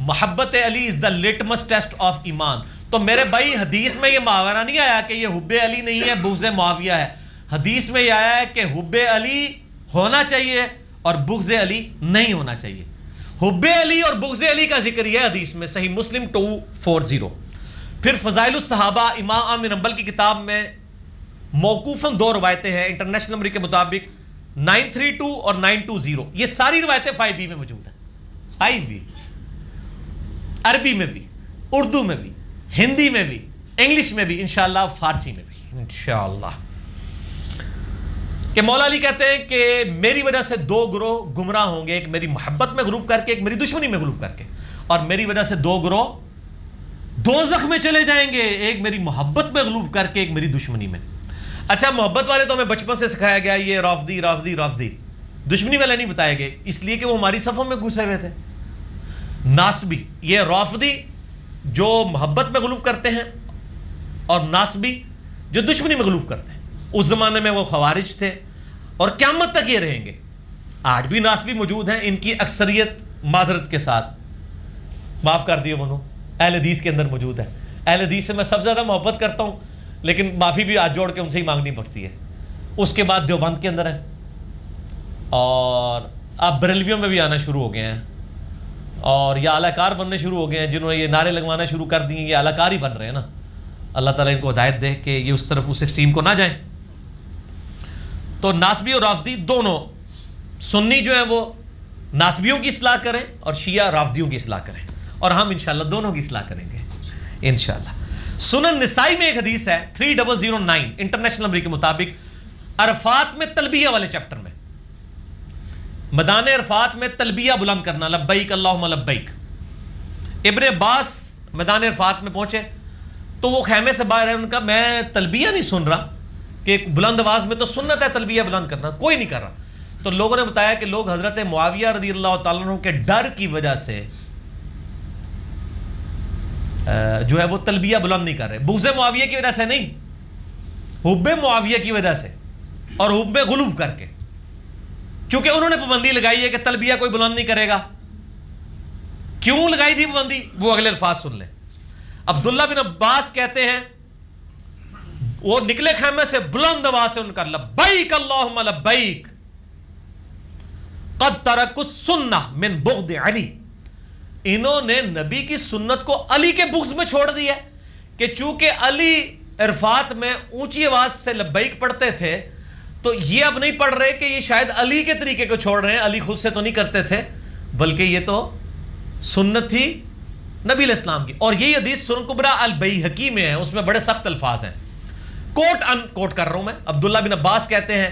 محبت علی از دا لٹمس ٹیسٹ آف ایمان. تو میرے بھائی حدیث میں یہ محاورہ نہیں آیا کہ یہ حب علی نہیں ہے بغض معاویہ ہے. حدیث میں یہ آیا ہے کہ حب علی ہونا چاہیے اور بغض علی نہیں ہونا چاہیے. حب علی اور بغض علی کا ذکر یہ حدیث میں صحیح مسلم 240. پھر فضائل الصحابہ امام احمد بن حنبل کی کتاب میں موقوفاً 2 روایتیں ہیں انٹرنیشنل نمبر کے مطابق 932 اور 920. یہ ساری روایتیں 5B میں موجود ہیں. 5B عربی میں بھی, اردو میں بھی, ہندی میں بھی, انگلش میں بھی, انشاءاللہ فارسی میں بھی انشاءاللہ. کہ مولا علی کہتے ہیں کہ میری وجہ سے 2 گروہ گمراہ ہوں گے, ایک میری محبت میں غلوف کر کے, ایک میری دشمنی میں غلوف کر کے, اور میری وجہ سے 2 گروہ دوزخ میں چلے جائیں گے, ایک میری محبت میں غلوف کر کے, ایک میری دشمنی میں. اچھا محبت والے تو ہمیں بچپن سے سکھایا گیا یہ رافضی رافضی رافضی, دشمنی والے نہیں بتائے گئے اس لیے کہ وہ ہماری صفوں میں گھسے ہوئے تھے. ناسبی, یہ رافضی جو محبت میں غلوف کرتے ہیں اور ناسبی جو دشمنی میں غلوف کرتے ہیں. اس زمانے میں وہ خوارج تھے اور قیامت تک یہ رہیں گے. آج بھی ناسبی موجود ہیں, ان کی اکثریت معذرت کے ساتھ معاف کر دیے انہوں اہل حدیث کے اندر موجود ہے. اہل حدیث سے میں سب سے زیادہ محبت کرتا ہوں لیکن معافی بھی ہاتھ جوڑ کے ان سے ہی مانگنی پڑتی ہے. اس کے بعد دیوبند کے اندر ہے اور اب بریلویوں میں بھی آنا شروع ہو گئے ہیں اور یہ اعلی کار بننے شروع ہو گئے ہیں. جنہوں نے یہ نعرے لگوانا شروع کر دیے یہ اعلی کار ہی بن رہے ہیں نا. اللہ تعالیٰ ان کو ہدایت دے کہ یہ اس طرف اس ایکسٹریم کو نہ جائیں. تو ناسبی اور رافضی دونوں, سنی جو ہیں وہ ناسبیوں کی اصلاح کریں اور شیعہ رافضیوں کی اصلاح کریں, اور ہم انشاءاللہ دونوں کی اصلاح کریں گے انشاءاللہ. سنن نسائی میں ایک حدیث ہے 3009 انٹرنیشنل نمبر کے مطابق عرفات میں تلبیہ والے چیپٹر میں, میدان عرفات میں تلبیہ بلند کرنا, لبیک اللہم لبیک. ابن عباس میدان عرفات میں پہنچے تو وہ خیمے سے باہر ہے, ان کا میں تلبیہ نہیں سن رہا کہ بلند آواز میں تو سنت ہے تلبیہ بلند کرنا, کوئی نہیں کر رہا. تو لوگوں نے بتایا کہ لوگ حضرت معاویہ رضی اللہ تعالیٰ عنہ کے ڈر کی وجہ سے جو ہے وہ تلبیہ بلند نہیں کر رہے. بغض معاویہ کی وجہ سے نہیں, حب معاویہ کی وجہ سے اور حب غلوف کر کے, چونکہ انہوں نے پابندی لگائی ہے کہ تلبیہ کوئی بلند نہیں کرے گا. کیوں لگائی تھی پابندی وہ اگلے الفاظ سن لیں. عبداللہ بن عباس کہتے ہیں وہ نکلے خیمے سے بلند آواز سے ان کا لبیک اللہم لبیک قد ترک السنہ من بغض علی. انہوں نے نبی کی سنت کو علی کے بغض میں چھوڑ دیا کہ چونکہ علی عرفات میں اونچی آواز سے لبیک پڑھتے تھے تو یہ اب نہیں پڑھ رہے کہ یہ شاید علی کے طریقے کو چھوڑ رہے ہیں. علی خود سے تو نہیں کرتے تھے بلکہ یہ تو سنت تھی نبی علیہ السلام کی. اور یہی حدیث سنن کبریٰ البیہقی میں ہے, اس میں بڑے سخت الفاظ ہیں. کوٹ ان کوٹ کر رہا ہوں میں. عبداللہ بن عباس کہتے ہیں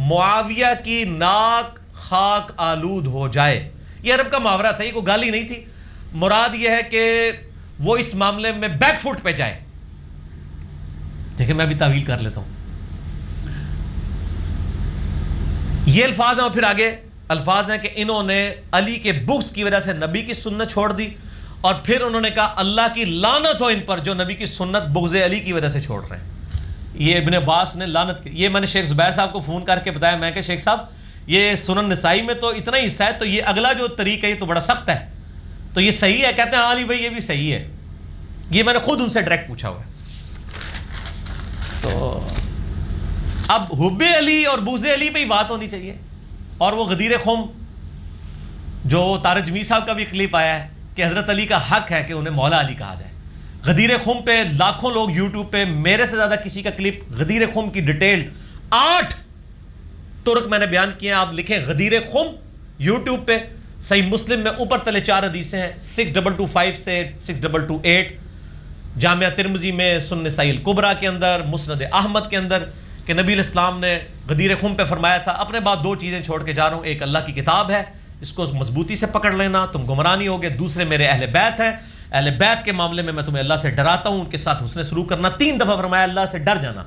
معاویہ کی ناک خاک آلود ہو جائے. یہ عرب کا محاورہ تھا, یہ کوئی گالی نہیں تھی. مراد یہ ہے کہ وہ اس معاملے میں بیک فٹ پہ جائے. دیکھیں میں بھی تعویل کر لیتا ہوں. یہ الفاظ ہیں اور پھر آگے الفاظ ہیں کہ انہوں نے علی کے بغض کی وجہ سے نبی کی سنت چھوڑ دی اور پھر انہوں نے کہا اللہ کی لعنت ہو ان پر جو نبی کی سنت بغض علی کی وجہ سے چھوڑ رہے ہیں. یہ ابن عباس نے لعنت کی. یہ میں نے شیخ زبیر صاحب کو فون کر کے بتایا, میں کہ شیخ صاحب یہ سنن نسائی میں تو اتنا ہی حصہ ہے تو یہ اگلا جو طریقہ ہے یہ تو بڑا سخت ہے, تو یہ صحیح ہے؟ کہتے ہیں ہاں علی بھائی یہ بھی صحیح ہے. یہ میں نے خود ان سے ڈائریکٹ پوچھا ہوا ہے. تو اب حب علی اور بغض علی پہ ہی بات ہونی چاہیے. اور وہ غدیر خم جو طارق جمیل صاحب کا بھی کلپ آیا ہے کہ حضرت علی کا حق ہے کہ انہیں مولا علی کہا جائے. غدیر خم پہ لاکھوں لوگ یوٹیوب پہ, میرے سے زیادہ کسی کا کلپ غدیر خم کی ڈیٹیل 8 ترک میں نے بیان کیے ہیں. آپ لکھیں غدیر خم یوٹیوب پہ, صحیح مسلم میں اوپر تلے 4 حدیثیں ہیں 6225 سے 6228, جامعہ ترمذی میں, سنن نسائی الکبریٰ کے اندر, مسند احمد کے اندر. کہ نبی علیہ السلام نے غدیر خم پہ فرمایا تھا اپنے بعد دو چیزیں چھوڑ کے جا رہا ہوں، ایک اللہ کی کتاب ہے، اس کو مضبوطی سے پکڑ لینا، تم گمراہ نہیں ہوگے، دوسرے میرے اہل بیت ہیں، اہل بیت کے معاملے میں تمہیں اللہ سے ڈراتا ہوں، ان کے ساتھ حسن سلوک کرنا، 3 دفعہ فرمایا اللہ سے ڈر جانا۔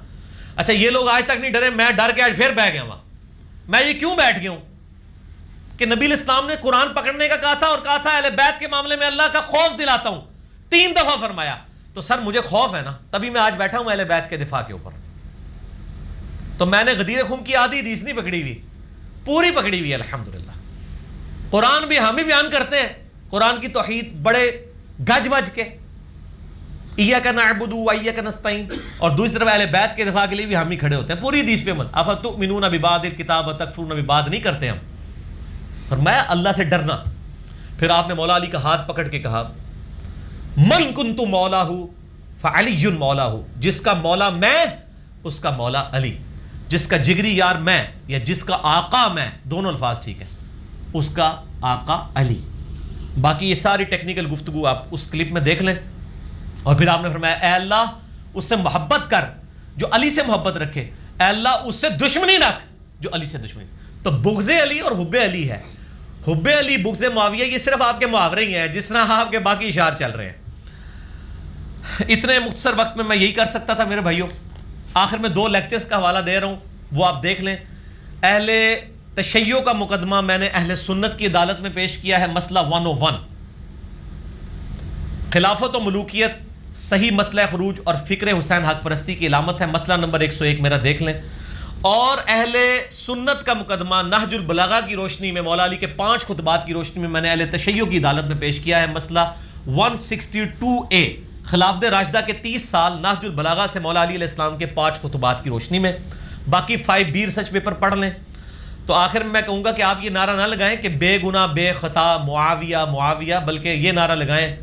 اچھا یہ لوگ آج تک نہیں ڈرے، میں ڈر کے آج پھر بیٹھ گیا وہاں۔ میں یہ کیوں بیٹھ گیا ہوں کہ نبی علیہ السلام نے قرآن پکڑنے کا کہا تھا اور کہا تھا اہل بیت کے معاملے میں اللہ کا خوف دلاتا ہوں، 3 دفعہ فرمایا، تو سر مجھے خوف ہے نا، تبھی میں آج بیٹھا ہوں اہل بیت کے دفاع کے اوپر۔ تو میں نے غدیر خم کی آدھی حدیث نہیں پکڑی ہوئی، پوری پکڑی ہوئی ہے الحمدللہ۔ قرآن بھی ہم ہی بیان کرتے ہیں، قرآن کی توحید بڑے گج وج کے، ایاک نعبد و ایاک نستعین، اور دوسری طرف اہل بیت کے دفاع کے لیے بھی ہم ہی کھڑے ہوتے ہیں، پوری حدیث پہ عمل۔ افتؤمنون ببعض الکتاب وتکفرون ببعض نہیں کرتے ہم۔ فرمایا اللہ سے ڈرنا۔ پھر آپ نے مولا علی کا ہاتھ پکڑ کے کہا من کنت مولاہ فعلی مولاہ، جس کا مولا میں اس کا مولا علی، جس کا جگری یار میں یا جس کا آقا میں، دونوں الفاظ ٹھیک ہیں، اس کا آقا علی۔ باقی یہ ساری ٹیکنیکل گفتگو آپ اس کلپ میں دیکھ لیں۔ اور پھر آپ نے فرمایا اے اللہ اس سے محبت کر جو علی سے محبت رکھے، اے اللہ اس سے دشمنی رکھ جو علی سے دشمنی۔ تو بغض علی اور حب علی ہے، حب علی بغض معاویہ یہ صرف آپ کے محاورے ہی ہیں، جس طرح آپ کے باقی اشعار چل رہے ہیں۔ اتنے مختصر وقت میں یہی کر سکتا تھا میرے بھائیوں۔ آخر میں 2 لیکچرز کا حوالہ دے رہا ہوں، وہ آپ دیکھ لیں۔ اہل تشیع کا مقدمہ میں نے اہل سنت کی عدالت میں پیش کیا ہے، مسئلہ 101، خلافت و ملوکیت صحیح مسئلہ خروج اور فکر حسین حق پرستی کی علامت ہے، مسئلہ نمبر 101 میرا دیکھ لیں۔ اور اہل سنت کا مقدمہ نہج البلاغہ کی روشنی میں، مولا علی کے 5 خطبات کی روشنی میں میں نے اہل تشیع کی عدالت میں پیش کیا ہے، مسئلہ 162A، خلافت راشدہ کے 30 سال نہج البلاغہ سے مولا علی علیہ السلام کے 5 خطبات کی روشنی میں۔ باقی 5B ریسرچ پیپر پڑھ لیں۔ تو آخر میں کہوں گا کہ آپ یہ نعرہ نہ لگائیں کہ بے گناہ بے خطا معاویہ معاویہ، بلکہ یہ نعرہ لگائیں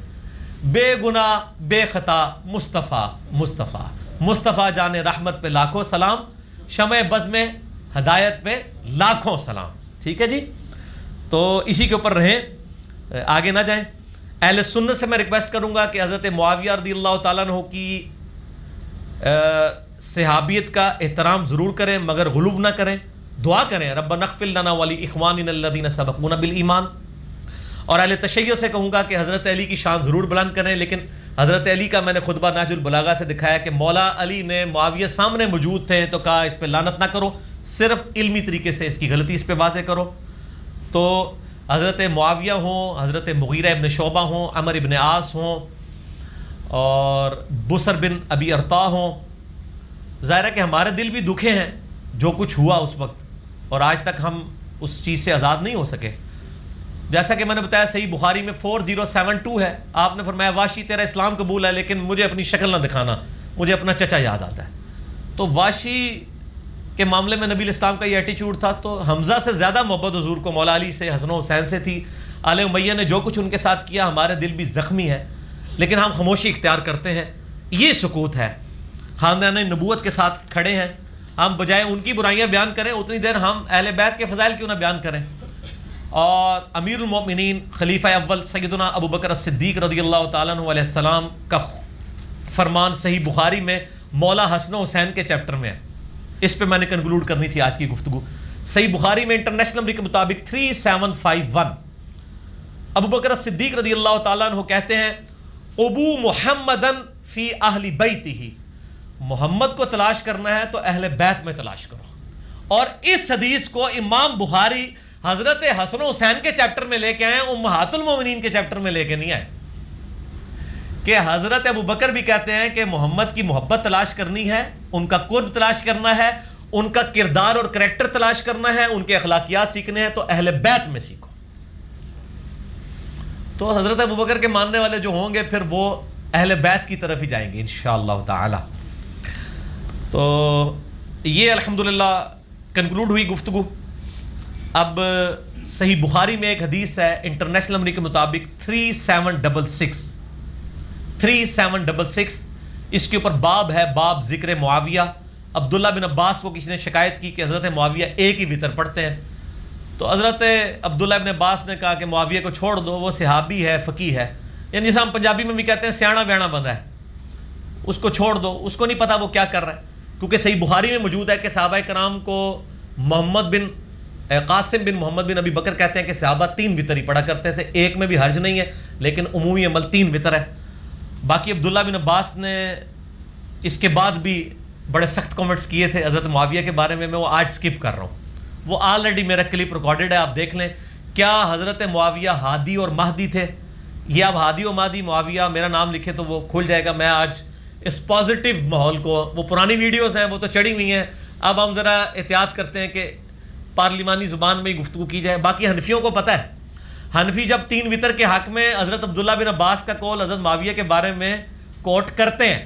بے گناہ بے خطا مصطفیٰ مصطفیٰ، مصطفیٰ جان رحمت پہ لاکھوں سلام، شمع بز میں ہدایت پہ لاکھوں سلام۔ ٹھیک ہے جی، تو اسی کے اوپر رہیں، آگے نہ جائیں۔ اہل سنت سے میں ریکویسٹ کروں گا کہ حضرت معاویہ رضی اللہ تعالیٰ عنہ کی صحابیت کا احترام ضرور کریں، مگر غلو نہ کریں، دعا کریں ربنا اغفر لنا ولاخواننا الذین سبقونا بالایمان۔ اور اہل تشیع سے کہوں گا کہ حضرت علی کی شان ضرور بلند کریں، لیکن حضرت علی کا میں نے خطبہ نہج البلاغہ سے دکھایا کہ مولا علی نے معاویہ سامنے موجود تھے تو کہا اس پہ لعنت نہ کرو، صرف علمی طریقے سے اس کی غلطی اس پہ واضح کرو۔ تو حضرت معاویہ ہوں، حضرت مغیرہ ابن شعبہ ہوں، عمر ابن عاص ہوں، اور بسر بن ابی ارطا ہوں، ظاہر ہے کہ ہمارے دل بھی دکھے ہیں جو کچھ ہوا اس وقت، اور آج تک ہم اس چیز سے آزاد نہیں ہو سکے۔ جیسا کہ میں نے بتایا صحیح بخاری میں 4072 ہے، آپ نے فرمایا واشی تیرا اسلام قبول ہے لیکن مجھے اپنی شکل نہ دکھانا، مجھے اپنا چچا یاد آتا ہے۔ تو واشی کے معاملے میں نبی الاسلام کا یہ ایٹیچیوڈ تھا، تو حمزہ سے زیادہ محبت حضور کو مولا علی سے، حسن و حسین سے تھی۔ آل امیہ نے جو کچھ ان کے ساتھ کیا ہمارے دل بھی زخمی ہے، لیکن ہم خاموشی اختیار کرتے ہیں، یہ سکوت ہے۔ خاندان نبوت کے ساتھ کھڑے ہیں، ہم بجائے ان کی برائیاں بیان کریں اتنی دیر ہم اہل بیت کے فضائل کیوں نہ بیان کریں۔ اور امیر المؤمنین خلیفہ اول سیدنا ابو بکر الصدیق رضی اللہ تعالیٰ عنہ علیہ السلام کا فرمان صحیح بخاری میں مولا حسن و حسین کے چیپٹر میں ہے، اس پہ میں نے کنکلوڈ کرنی تھی آج کی گفتگو۔ صحیح بخاری میں انٹرنیشنل نمبر کے مطابق 3751 ابو بکر الصدیق رضی اللہ تعالیٰ عنہ کہتے ہیں ابو محمدن فی اہل بیتہ، محمد کو تلاش کرنا ہے تو اہل بیت میں تلاش کرو۔ اور اس حدیث کو امام بخاری حضرت حسن و حسین کے چیپٹر میں لے کے آئے، امہات المومنین کے چیپٹر میں لے کے نہیں آئے، کہ حضرت ابو بکر بھی کہتے ہیں کہ محمد کی محبت تلاش کرنی ہے، ان کا قرب تلاش کرنا ہے، ان کا کردار اور کریکٹر تلاش کرنا ہے، ان کے اخلاقیات سیکھنے ہیں تو اہل بیت میں سیکھو۔ تو حضرت ابو بکر کے ماننے والے جو ہوں گے پھر وہ اہل بیت کی طرف ہی جائیں گے انشاءاللہ تعالی۔ تو یہ الحمدللہ کنکلوڈ ہوئی گفتگو۔ اب صحیح بخاری میں ایک حدیث ہے انٹرنیشنل نمبر کے مطابق 3766، اس کے اوپر باب ہے، باب ذکر معاویہ۔ عبداللہ بن عباس کو کسی نے شکایت کی کہ حضرت معاویہ ایک ہی وطر پڑھتے ہیں، تو حضرت عبداللہ بن عباس نے کہا کہ معاویہ کو چھوڑ دو، وہ صحابی ہے، فقیہ ہے، یعنی جیسے ہم پنجابی میں بھی کہتے ہیں سیاڑا بیانا بندہ ہے، اس کو چھوڑ دو، اس کو نہیں پتا وہ کیا کر رہا ہے، کیونکہ صحیح بخاری میں موجود ہے کہ صحابہ کرام کو قاسم بن محمد بن ابی بکر کہتے ہیں کہ صحابہ 3 وطر ہی پڑھا کرتے تھے، ایک میں بھی حرج نہیں ہے، لیکن عمومی عمل 3 وطر ہے۔ باقی عبداللہ بن عباس نے اس کے بعد بھی بڑے سخت کمنٹس کیے تھے حضرت معاویہ کے بارے میں وہ آج سکپ کر رہا ہوں، وہ آلریڈی میرا کلپ ریکارڈڈ ہے، آپ دیکھ لیں۔ کیا حضرت معاویہ ہادی اور مہدی تھے؟ یہ آپ ہادی و مہدی معاویہ میرا نام لکھیں تو وہ کھل جائے گا۔ میں آج اس پازیٹیو ماحول کو، وہ پرانی ویڈیوز ہیں وہ تو چڑھی ہوئی ہیں، اب ہم ذرا احتیاط کرتے ہیں کہ پارلیمانی زبان میں ہی گفتگو کی جائے۔ باقی حنفیوں کو پتہ ہے، حنفی جب 3 وطر کے حق میں حضرت عبداللہ بن عباس کا قول حضرت معاویہ کے بارے میں کوٹ کرتے ہیں،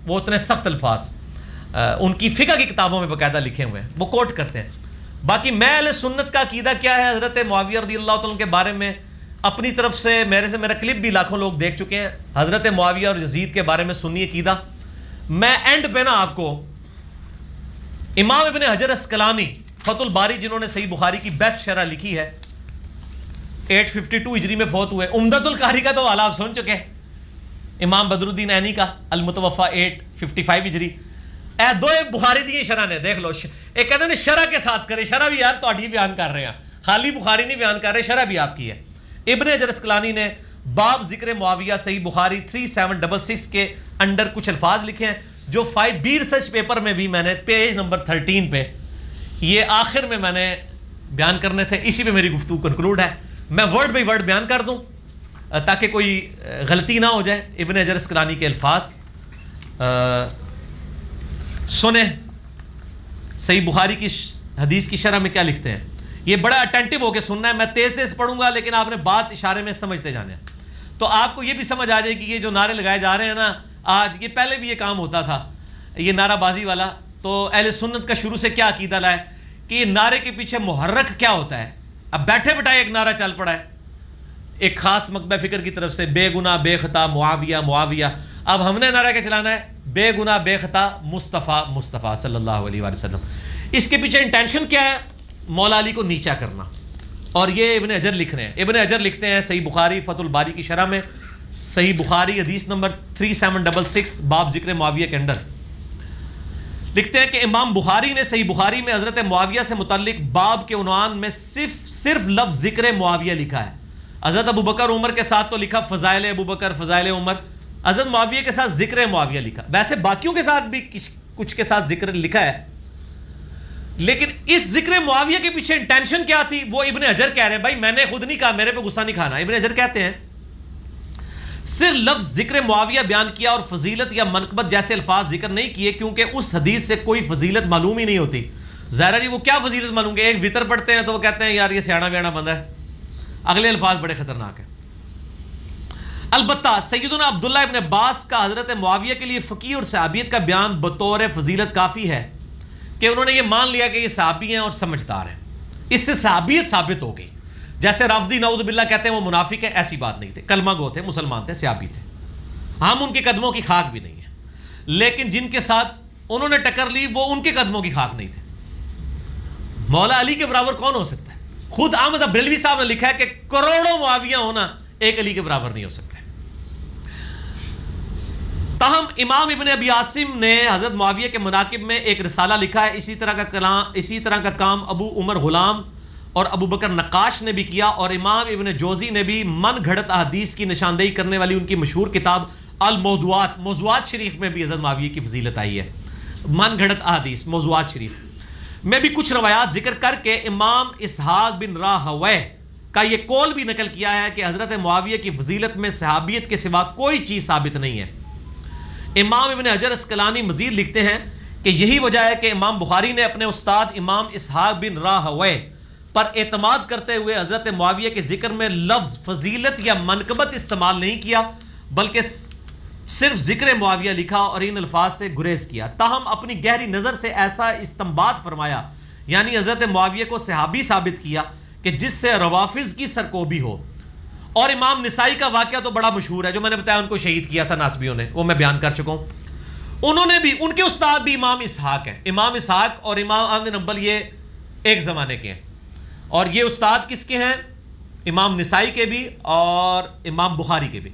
وہ اتنے سخت الفاظ ان کی فقہ کی کتابوں میں باقاعدہ لکھے ہوئے ہیں، وہ کوٹ کرتے ہیں۔ باقی میں اہل سنت کا عقیدہ کیا ہے حضرت معاویہ رضی اللہ تعالیٰ کے بارے میں، اپنی طرف سے میرا کلپ بھی لاکھوں لوگ دیکھ چکے ہیں، حضرت معاویہ اور یزید کے بارے میں سنی عقیدہ۔ میں اینڈ پہ نا آپ کو امام ابن حجر اسقلانی فتح الباری، جنہوں نے صحیح بخاری کی بیسٹ شرح لکھی ہے، 852 ہجری میں فوت ہوئے۔ عمدۃ القاری کا تو حال آپ سن چکے ہیں، امام بدر الدین عینی کا المتوفا 855 ہجری۔ اے دو بخاری دی شرح نے دیکھ لو، ایک کہتے ہیں شرح کے ساتھ کرے، شرح بھی یار تہاڈی بیان کر رہے ہیں، خالی بخاری نہیں بیان کر رہے، شرح بھی آپ کی ہے۔ ابن حجر اسقلانی نے باب ذکر معاویہ صحیح بخاری 3766 کے انڈر کچھ الفاظ لکھے ہیں جو 5B ریسرچ پیپر میں بھی میں نے پیج نمبر 13 پہ یہ آخر میں نے بیان کرنے تھے، اسی پہ میری گفتگو کنکلوڈ ہے۔ میں ورڈ بائی ورڈ بیان کر دوں تاکہ کوئی غلطی نہ ہو جائے۔ ابن حجر اسقلانی کے الفاظ سنیں، صحیح بخاری کی حدیث کی شرح میں کیا لکھتے ہیں، یہ بڑا اٹینٹیو ہو کے سننا ہے۔ میں تیز تیز پڑھوں گا لیکن آپ نے بات اشارے میں سمجھتے جانے ہیں، تو آپ کو یہ بھی سمجھ آ جائے گی کہ یہ جو نعرے لگائے جا رہے ہیں نا آج، یہ پہلے بھی یہ کام ہوتا تھا، یہ نعرہ بازی والا۔ تو اہل سنت کا شروع سے کیا عقیدہ لائے کہ یہ نعرے کے پیچھے محرک کیا ہوتا ہے۔ اب بیٹھے بٹھائے ایک نعرہ چل پڑا ہے ایک خاص مکتبہ فکر کی طرف سے، بے گناہ بے خطا معاویہ معاویہ۔ اب ہم نے نعرہ کیا چلانا ہے؟ بے گناہ بے خطا مصطفیٰ مصطفیٰ صلی اللہ علیہ وآلہ وسلم۔ اس کے پیچھے انٹینشن کیا ہے؟ مولا علی کو نیچا کرنا، اور یہ ابن حجر لکھ رہے ہیں۔ ابن حجر لکھتے ہیں صحیح بخاری فتح الباری کی شرح میں، صحیح بخاری حدیث نمبر 3766 باب ذکر معاویہ کے اندر لکھتے ہیں کہ امام بخاری نے صحیح بخاری میں حضرت معاویہ سے متعلق باب کے عنوان میں صرف لفظ ذکر معاویہ لکھا ہے۔ حضرت ابو بکر عمر کے ساتھ تو لکھا فضائل ابو بکر فضائل عمر، حضرت معاویہ کے ساتھ ذکر معاویہ لکھا، ویسے باقیوں کے ساتھ بھی کچھ کے ساتھ ذکر لکھا ہے، لیکن اس ذکر معاویہ کے پیچھے انٹینشن کیا تھی وہ ابن حجر کہہ رہے ہیں۔ بھائی میں نے خود نہیں کہا، میرے پہ غصہ نہیں کھانا۔ ابن حجر کہتے ہیں صرف لفظ ذکر معاویہ بیان کیا اور فضیلت یا منقبت جیسے الفاظ ذکر نہیں کیے، کیونکہ اس حدیث سے کوئی فضیلت معلوم ہی نہیں ہوتی۔ ظاہر ہے وہ کیا فضیلت معلوم کہ ایک وطر پڑھتے ہیں تو وہ کہتے ہیں یار یہ سیاڑا بیاڑا بندہ ہے، اگلے الفاظ بڑے خطرناک ہیں۔ البتہ سیدنا عبداللہ ابن عباس کا حضرت معاویہ کے لیے فقیہ اور صحابیت کا بیان بطور فضیلت کافی ہے کہ انہوں نے یہ مان لیا کہ یہ صحابی ہیں اور سمجھدار ہیں، اس سے صحابیت ثابت ہو گئی۔ جیسے رافضی نعوذ باللہ کہتے ہیں وہ منافق ہے، ایسی بات نہیں تھے، کلمہ گو تھے، مسلمان تھے، صحابی تھے، ہم ان کے قدموں کی خاک بھی نہیں ہیں، لیکن جن کے ساتھ انہوں نے ٹکر لی وہ ان کے قدموں کی خاک نہیں تھے۔ مولا علی کے برابر کون ہو سکتا ہے؟ خود احمد بریلوی صاحب نے لکھا ہے کہ کروڑوں معاویہ ہونا ایک علی کے برابر نہیں ہو سکتے۔ تاہم امام ابن ابی عاصم نے حضرت معاویہ کے مناقب میں ایک رسالہ لکھا ہے۔ اسی طرح کا کام ابو عمر غلام اور ابو بکر نقاش نے بھی کیا، اور امام ابن جوزی نے بھی من گھڑت احادیث کی نشاندہی کرنے والی ان کی مشہور کتاب الموضوعات، موضوعات شریف میں بھی حضرت معاویہ کی فضیلت آئی ہے۔ من گھڑت احادیث موضوعات شریف میں بھی کچھ روایات ذکر کر کے امام اسحاق بن راہویہ کا یہ قول بھی نقل کیا ہے کہ حضرت معاویہ کی فضیلت میں صحابیت کے سوا کوئی چیز ثابت نہیں ہے۔ امام ابن حجر اسقلانی مزید لکھتے ہیں کہ یہی وجہ ہے کہ امام بخاری نے اپنے استاد امام اسحاق بن راہویہ پر اعتماد کرتے ہوئے حضرت معاویہ کے ذکر میں لفظ فضیلت یا منقبت استعمال نہیں کیا، بلکہ صرف ذکر معاویہ لکھا اور ان الفاظ سے گریز کیا۔ تاہم اپنی گہری نظر سے ایسا استنباط فرمایا، یعنی حضرت معاویہ کو صحابی ثابت کیا کہ جس سے روافض کی سرکوبی ہو۔ اور امام نسائی کا واقعہ تو بڑا مشہور ہے، جو میں نے بتایا ان کو شہید کیا تھا ناسبیوں نے، وہ میں بیان کر چکا ہوں۔ انہوں نے بھی، ان کے استاد بھی امام اسحاق ہیں، امام اسحاق اور امام احمد بن حنبل یہ ایک زمانے کے ہیں، اور یہ استاد کس کے ہیں؟ امام نسائی کے بھی اور امام بخاری کے بھی۔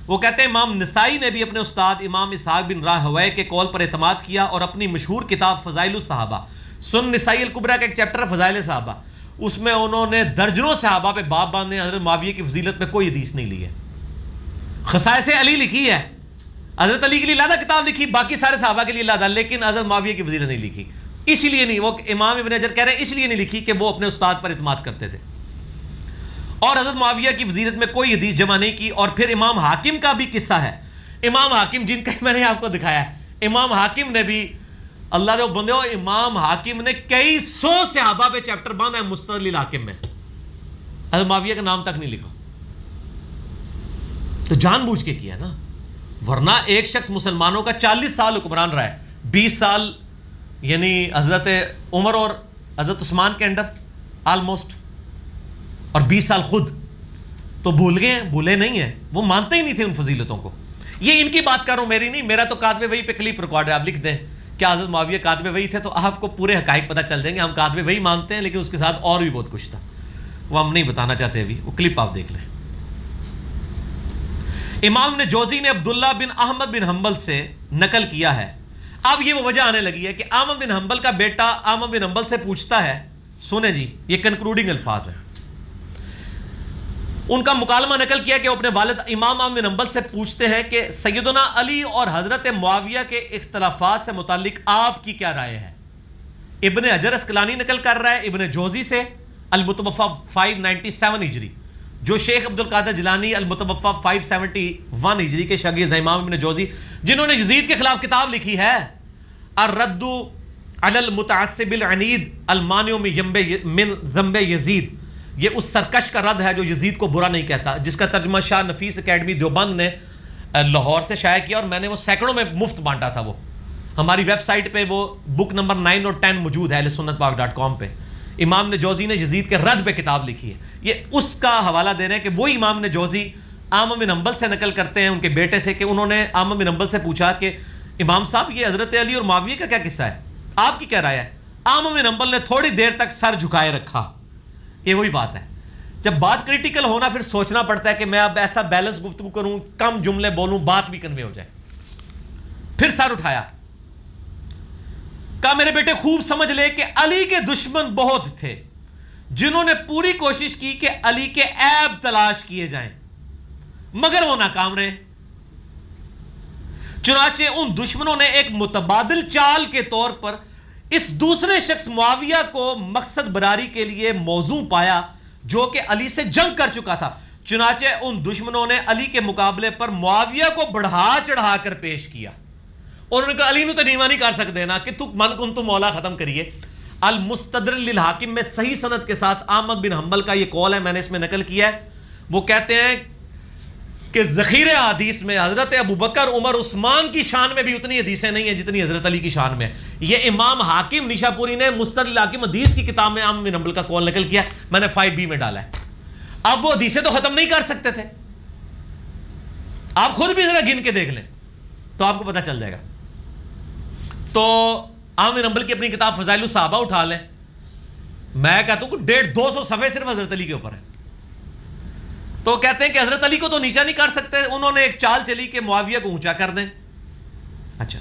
وہ کہتے ہیں امام نسائی نے بھی اپنے استاد امام اسحاق بن راہوے کے قول پر اعتماد کیا اور اپنی مشہور کتاب فضائل الصحابہ، سنن نسائی الکبریٰ کا ایک چیپٹر ہے فضائل صحابہ، اس میں انہوں نے درجنوں صحابہ پہ باب باندھے، حضرت معاویہ کی فضیلت پہ کوئی حدیث نہیں لی ہے۔ خصائص علی لکھی ہے، حضرت علی کے لیے علیحدہ کتاب لکھی، باقی سارے صحابہ کے لیے علیحدہ، لیکن حضرت معاویہ کی فضیلت نہیں لکھی۔ اسی لیے نہیں، وہ امام ابن حجر کہہ رہے ہیں اس لیے نہیں لکھی کہ وہ اپنے استاد پر اعتماد کرتے تھے، اور حضرت معاویہ کی فضیلت میں کوئی حدیث جمع نہیں کی۔ اور پھر امام حاکم کا بھی قصہ ہے، امام حاکم جن کا میں نے آپ کو دکھایا ہے، امام حاکم نے بھی، اللہ دے بندے ہو، امام حاکم نے کئی سو صحابہ پہ چیپٹر باندھا ہے مستدل الحاکم میں، حضرت معاویہ کا نام تک نہیں لکھا، تو جان بوجھ کے کیا نا، ورنہ ایک شخص مسلمانوں کا 40 سال حکمران رہا ہے، 20 سال یعنی حضرت عمر اور حضرت عثمان کے انڈر آلموسٹ، اور 20 سال خود، تو بھول گئے ہیں؟ بھولے نہیں ہیں، وہ مانتے ہی نہیں تھے ان فضیلتوں کو۔ یہ ان کی بات کر رہا ہوں، میری نہیں، میرا تو کاتب وحی پہ کلپ ریکارڈ ہے، آپ لکھ دیں کیا حضرت معاویہ کاتب وحی تھے تو آپ کو پورے حقائق پتہ چل جائیں گے۔ ہم کاتب وحی مانتے ہیں لیکن اس کے ساتھ اور بھی بہت کچھ تھا، وہ ہم نہیں بتانا چاہتے ابھی، وہ کلپ آپ دیکھ لیں۔ امام نے جوزی نے عبداللہ بن احمد بن حنبل سے نقل کیا ہے، اب یہ وہ وجہ آنے لگی ہے کہ احمد بن حنبل کا بیٹا احمد بن حنبل سے پوچھتا ہے، سنیں جی یہ کنکلوڈنگ الفاظ ہیں، ان کا مکالمہ نقل کیا کہ وہ اپنے والد امام احمد بن حنبل سے پوچھتے ہیں کہ سیدنا علی اور حضرت معاویہ کے اختلافات سے متعلق آپ کی کیا رائے ہے۔ ابن حجر اسقلانی نقل کر رہا ہے ابن جوزی سے، المتوفہ 597 ہجری، جو شیخ عبد القادر جیلانی المتوفہ 571 ہجری کے شاگرد ہیں امام ابن جوزی، جنہوں نے یزید کے خلاف کتاب لکھی ہے الرد علی المتعصب العنید المانع من ذنب یزید، یہ اس سرکش کا رد ہے جو یزید کو برا نہیں کہتا، جس کا ترجمہ شاہ نفیس اکیڈمی دیوبند نے لاہور سے شائع کیا، اور میں نے وہ سینکڑوں میں مفت بانٹا تھا، وہ ہماری ویب سائٹ پہ وہ بک نمبر 9 اور 10 موجود ہے اہلسنتپاک.com پہ۔ امام نے جوزی نے یزید کے رد پہ کتاب لکھی ہے، یہ اس کا حوالہ دے رہے ہیں کہ وہی امام نے جوزی احمد بن حنبل سے نقل کرتے ہیں، ان کے بیٹے سے، کہ انہوں نے احمد بن حنبل سے پوچھا کہ امام صاحب یہ حضرت علی اور معاویہ کا کیا قصہ ہے، آپ کی کیا رائے ہے؟ احمد بن حنبل نے تھوڑی دیر تک سر جھکائے رکھا۔ یہ وہی بات ہے، جب بات کریٹیکل ہونا پھر سوچنا پڑتا ہے کہ میں اب ایسا بیلنس گفتگو کروں، کم جملے بولوں، بات بھی کنوے ہو جائے۔ پھر سر اٹھایا، کہا میرے بیٹے خوب سمجھ لے کہ علی کے دشمن بہت تھے جنہوں نے پوری کوشش کی کہ علی کے عیب تلاش کیے جائیں، مگر وہ ناکام رہے۔ چنانچہ ان دشمنوں نے ایک متبادل چال کے طور پر اس دوسرے شخص معاویہ کو مقصد براری کے لیے موزوں پایا جو کہ علی سے جنگ کر چکا تھا، چنانچہ ان دشمنوں نے علی کے مقابلے پر معاویہ کو بڑھا چڑھا کر پیش کیا۔ انہوں نے کہا علی نو تو نیوا نہیں کر سکتے نا کہ تو من کن تو مولا ختم کریے۔ المستدرک للحاکم میں صحیح سند کے ساتھ احمد بن حنبل کا یہ قول ہے، میں نے اس میں نقل کیا ہے، وہ کہتے ہیں کہ ذخیرہ حدیث میں حضرت ابوبکر عمر عثمان کی شان میں بھی اتنی حدیثیں نہیں ہیں جتنی حضرت علی کی شان میں۔ یہ امام حاکم نیشا پوری نے مستدرک الحاکم حدیث کی کتاب میں احمد بن حنبل کا قول نقل کیا، میں نے 5B میں ڈالا ہے۔ اب وہ حدیثیں تو ختم نہیں کر سکتے تھے، آپ خود بھی ذرا گن کے دیکھ لیں تو آپ کو پتہ چل جائے گا۔ تو احمد بن حنبل کی اپنی کتاب فضائل الصحابہ اٹھا لیں، میں کہتا ہوں کہ 150-200 صفحے صرف حضرت علی کے اوپر ہے۔ تو کہتے ہیں کہ حضرت علی کو تو نیچا نہیں کر سکتے، انہوں نے ایک چال چلی کہ معاویہ کو اونچا کر دیں، اچھا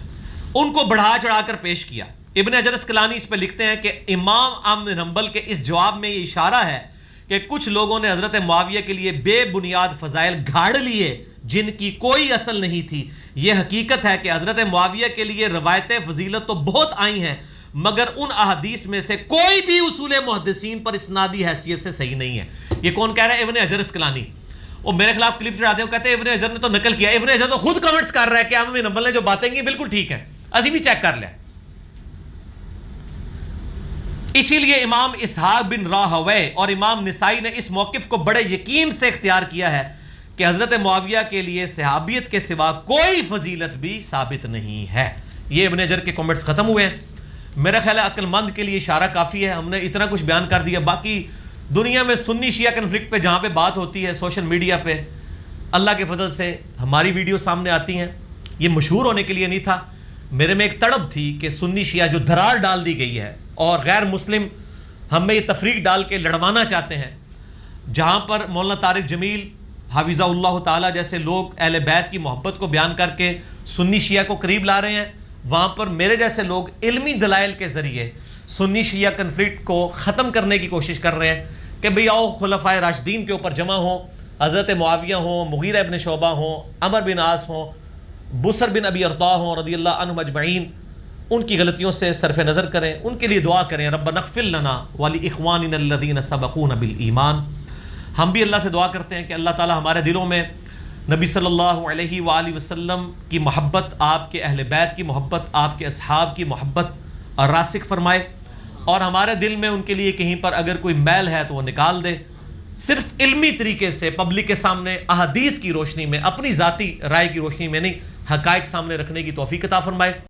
ان کو بڑھا چڑھا کر پیش کیا۔ ابن حجر اسقلانی اس پہ لکھتے ہیں کہ امام احمد بن حنبل کے اس جواب میں یہ اشارہ ہے کہ کچھ لوگوں نے حضرت معاویہ کے لیے بے بنیاد فضائل گھاڑ لیے جن کی کوئی اصل نہیں تھی۔ یہ حقیقت ہے کہ حضرت معاویہ کے لیے روایتیں فضیلت تو بہت آئی ہیں، مگر ان احادیث میں سے کوئی بھی اصول محدثین پر اسنادی حیثیت سے صحیح نہیں ہے۔ یہ کون کہہ رہا ہے؟ ابن حجر اسقلانی۔ وہ میرے خلاف کلپ چڑھاتے ہیں، کہتے ہیں ابن حجر نے تو نقل کیا۔ ابن حجر تو خود کمنٹس کر رہا ہے کہ احمد بن حنبل نے جو باتیں کی بالکل ٹھیک ہیں، اسی بھی چیک کر لیں۔ اسی لیے امام اسحاق بن راہوے اور امام نسائی نے اس موقف کو بڑے یقین سے اختیار کیا ہے کہ حضرت معاویہ کے لیے صحابیت کے سوا کوئی فضیلت بھی ثابت نہیں ہے۔ یہ ابن حجر کے کمنٹس ختم ہوئے ہیں۔ میرا خیال ہے عقل مند کے لیے اشارہ کافی ہے، ہم نے اتنا کچھ بیان کر دیا۔ باقی دنیا میں سنی شیعہ کنفلکٹ پہ جہاں پہ بات ہوتی ہے سوشل میڈیا پہ، اللہ کے فضل سے ہماری ویڈیو سامنے آتی ہیں۔ یہ مشہور ہونے کے لیے نہیں تھا، میرے میں ایک تڑپ تھی کہ سنی شیعہ جو دھرار ڈال دی گئی ہے اور غیر مسلم ہم میں یہ تفریق ڈال کے لڑوانا چاہتے ہیں، جہاں پر مولانا طارق جمیل حافظہ اللہ تعالیٰ جیسے لوگ اہل بیت کی محبت کو بیان کر کے سنی شیعہ کو قریب لا رہے ہیں، وہاں پر میرے جیسے لوگ علمی دلائل کے ذریعے سنی شیعہ کنفلکٹ کو ختم کرنے کی کوشش کر رہے ہیں کہ بھئی آؤ خلفائے راشدین کے اوپر جمع ہوں، حضرت معاویہ ہوں، مغیرہ ابن شعبہ ہوں، عمر بن عاص ہوں، بصر بن ابی ارطاء ہوں رضی اللہ عنہم اجمعین، ان کی غلطیوں سے صرف نظر کریں، ان کے لیے دعا کریں، ربنا اغفر لنا ولاخواننا الذین سبقونا بالایمان۔ ہم بھی اللہ سے دعا کرتے ہیں کہ اللہ تعالی ہمارے دلوں میں نبی صلی اللہ علیہ وآلہ وسلم کی محبت، آپ کے اہل بیت کی محبت، آپ کے اصحاب کی محبت راسخ فرمائے، اور ہمارے دل میں ان کے لیے کہیں پر اگر کوئی میل ہے تو وہ نکال دے، صرف علمی طریقے سے پبلک کے سامنے احادیث کی روشنی میں، اپنی ذاتی رائے کی روشنی میں نہیں، حقائق سامنے رکھنے کی توفیق عطا فرمائے۔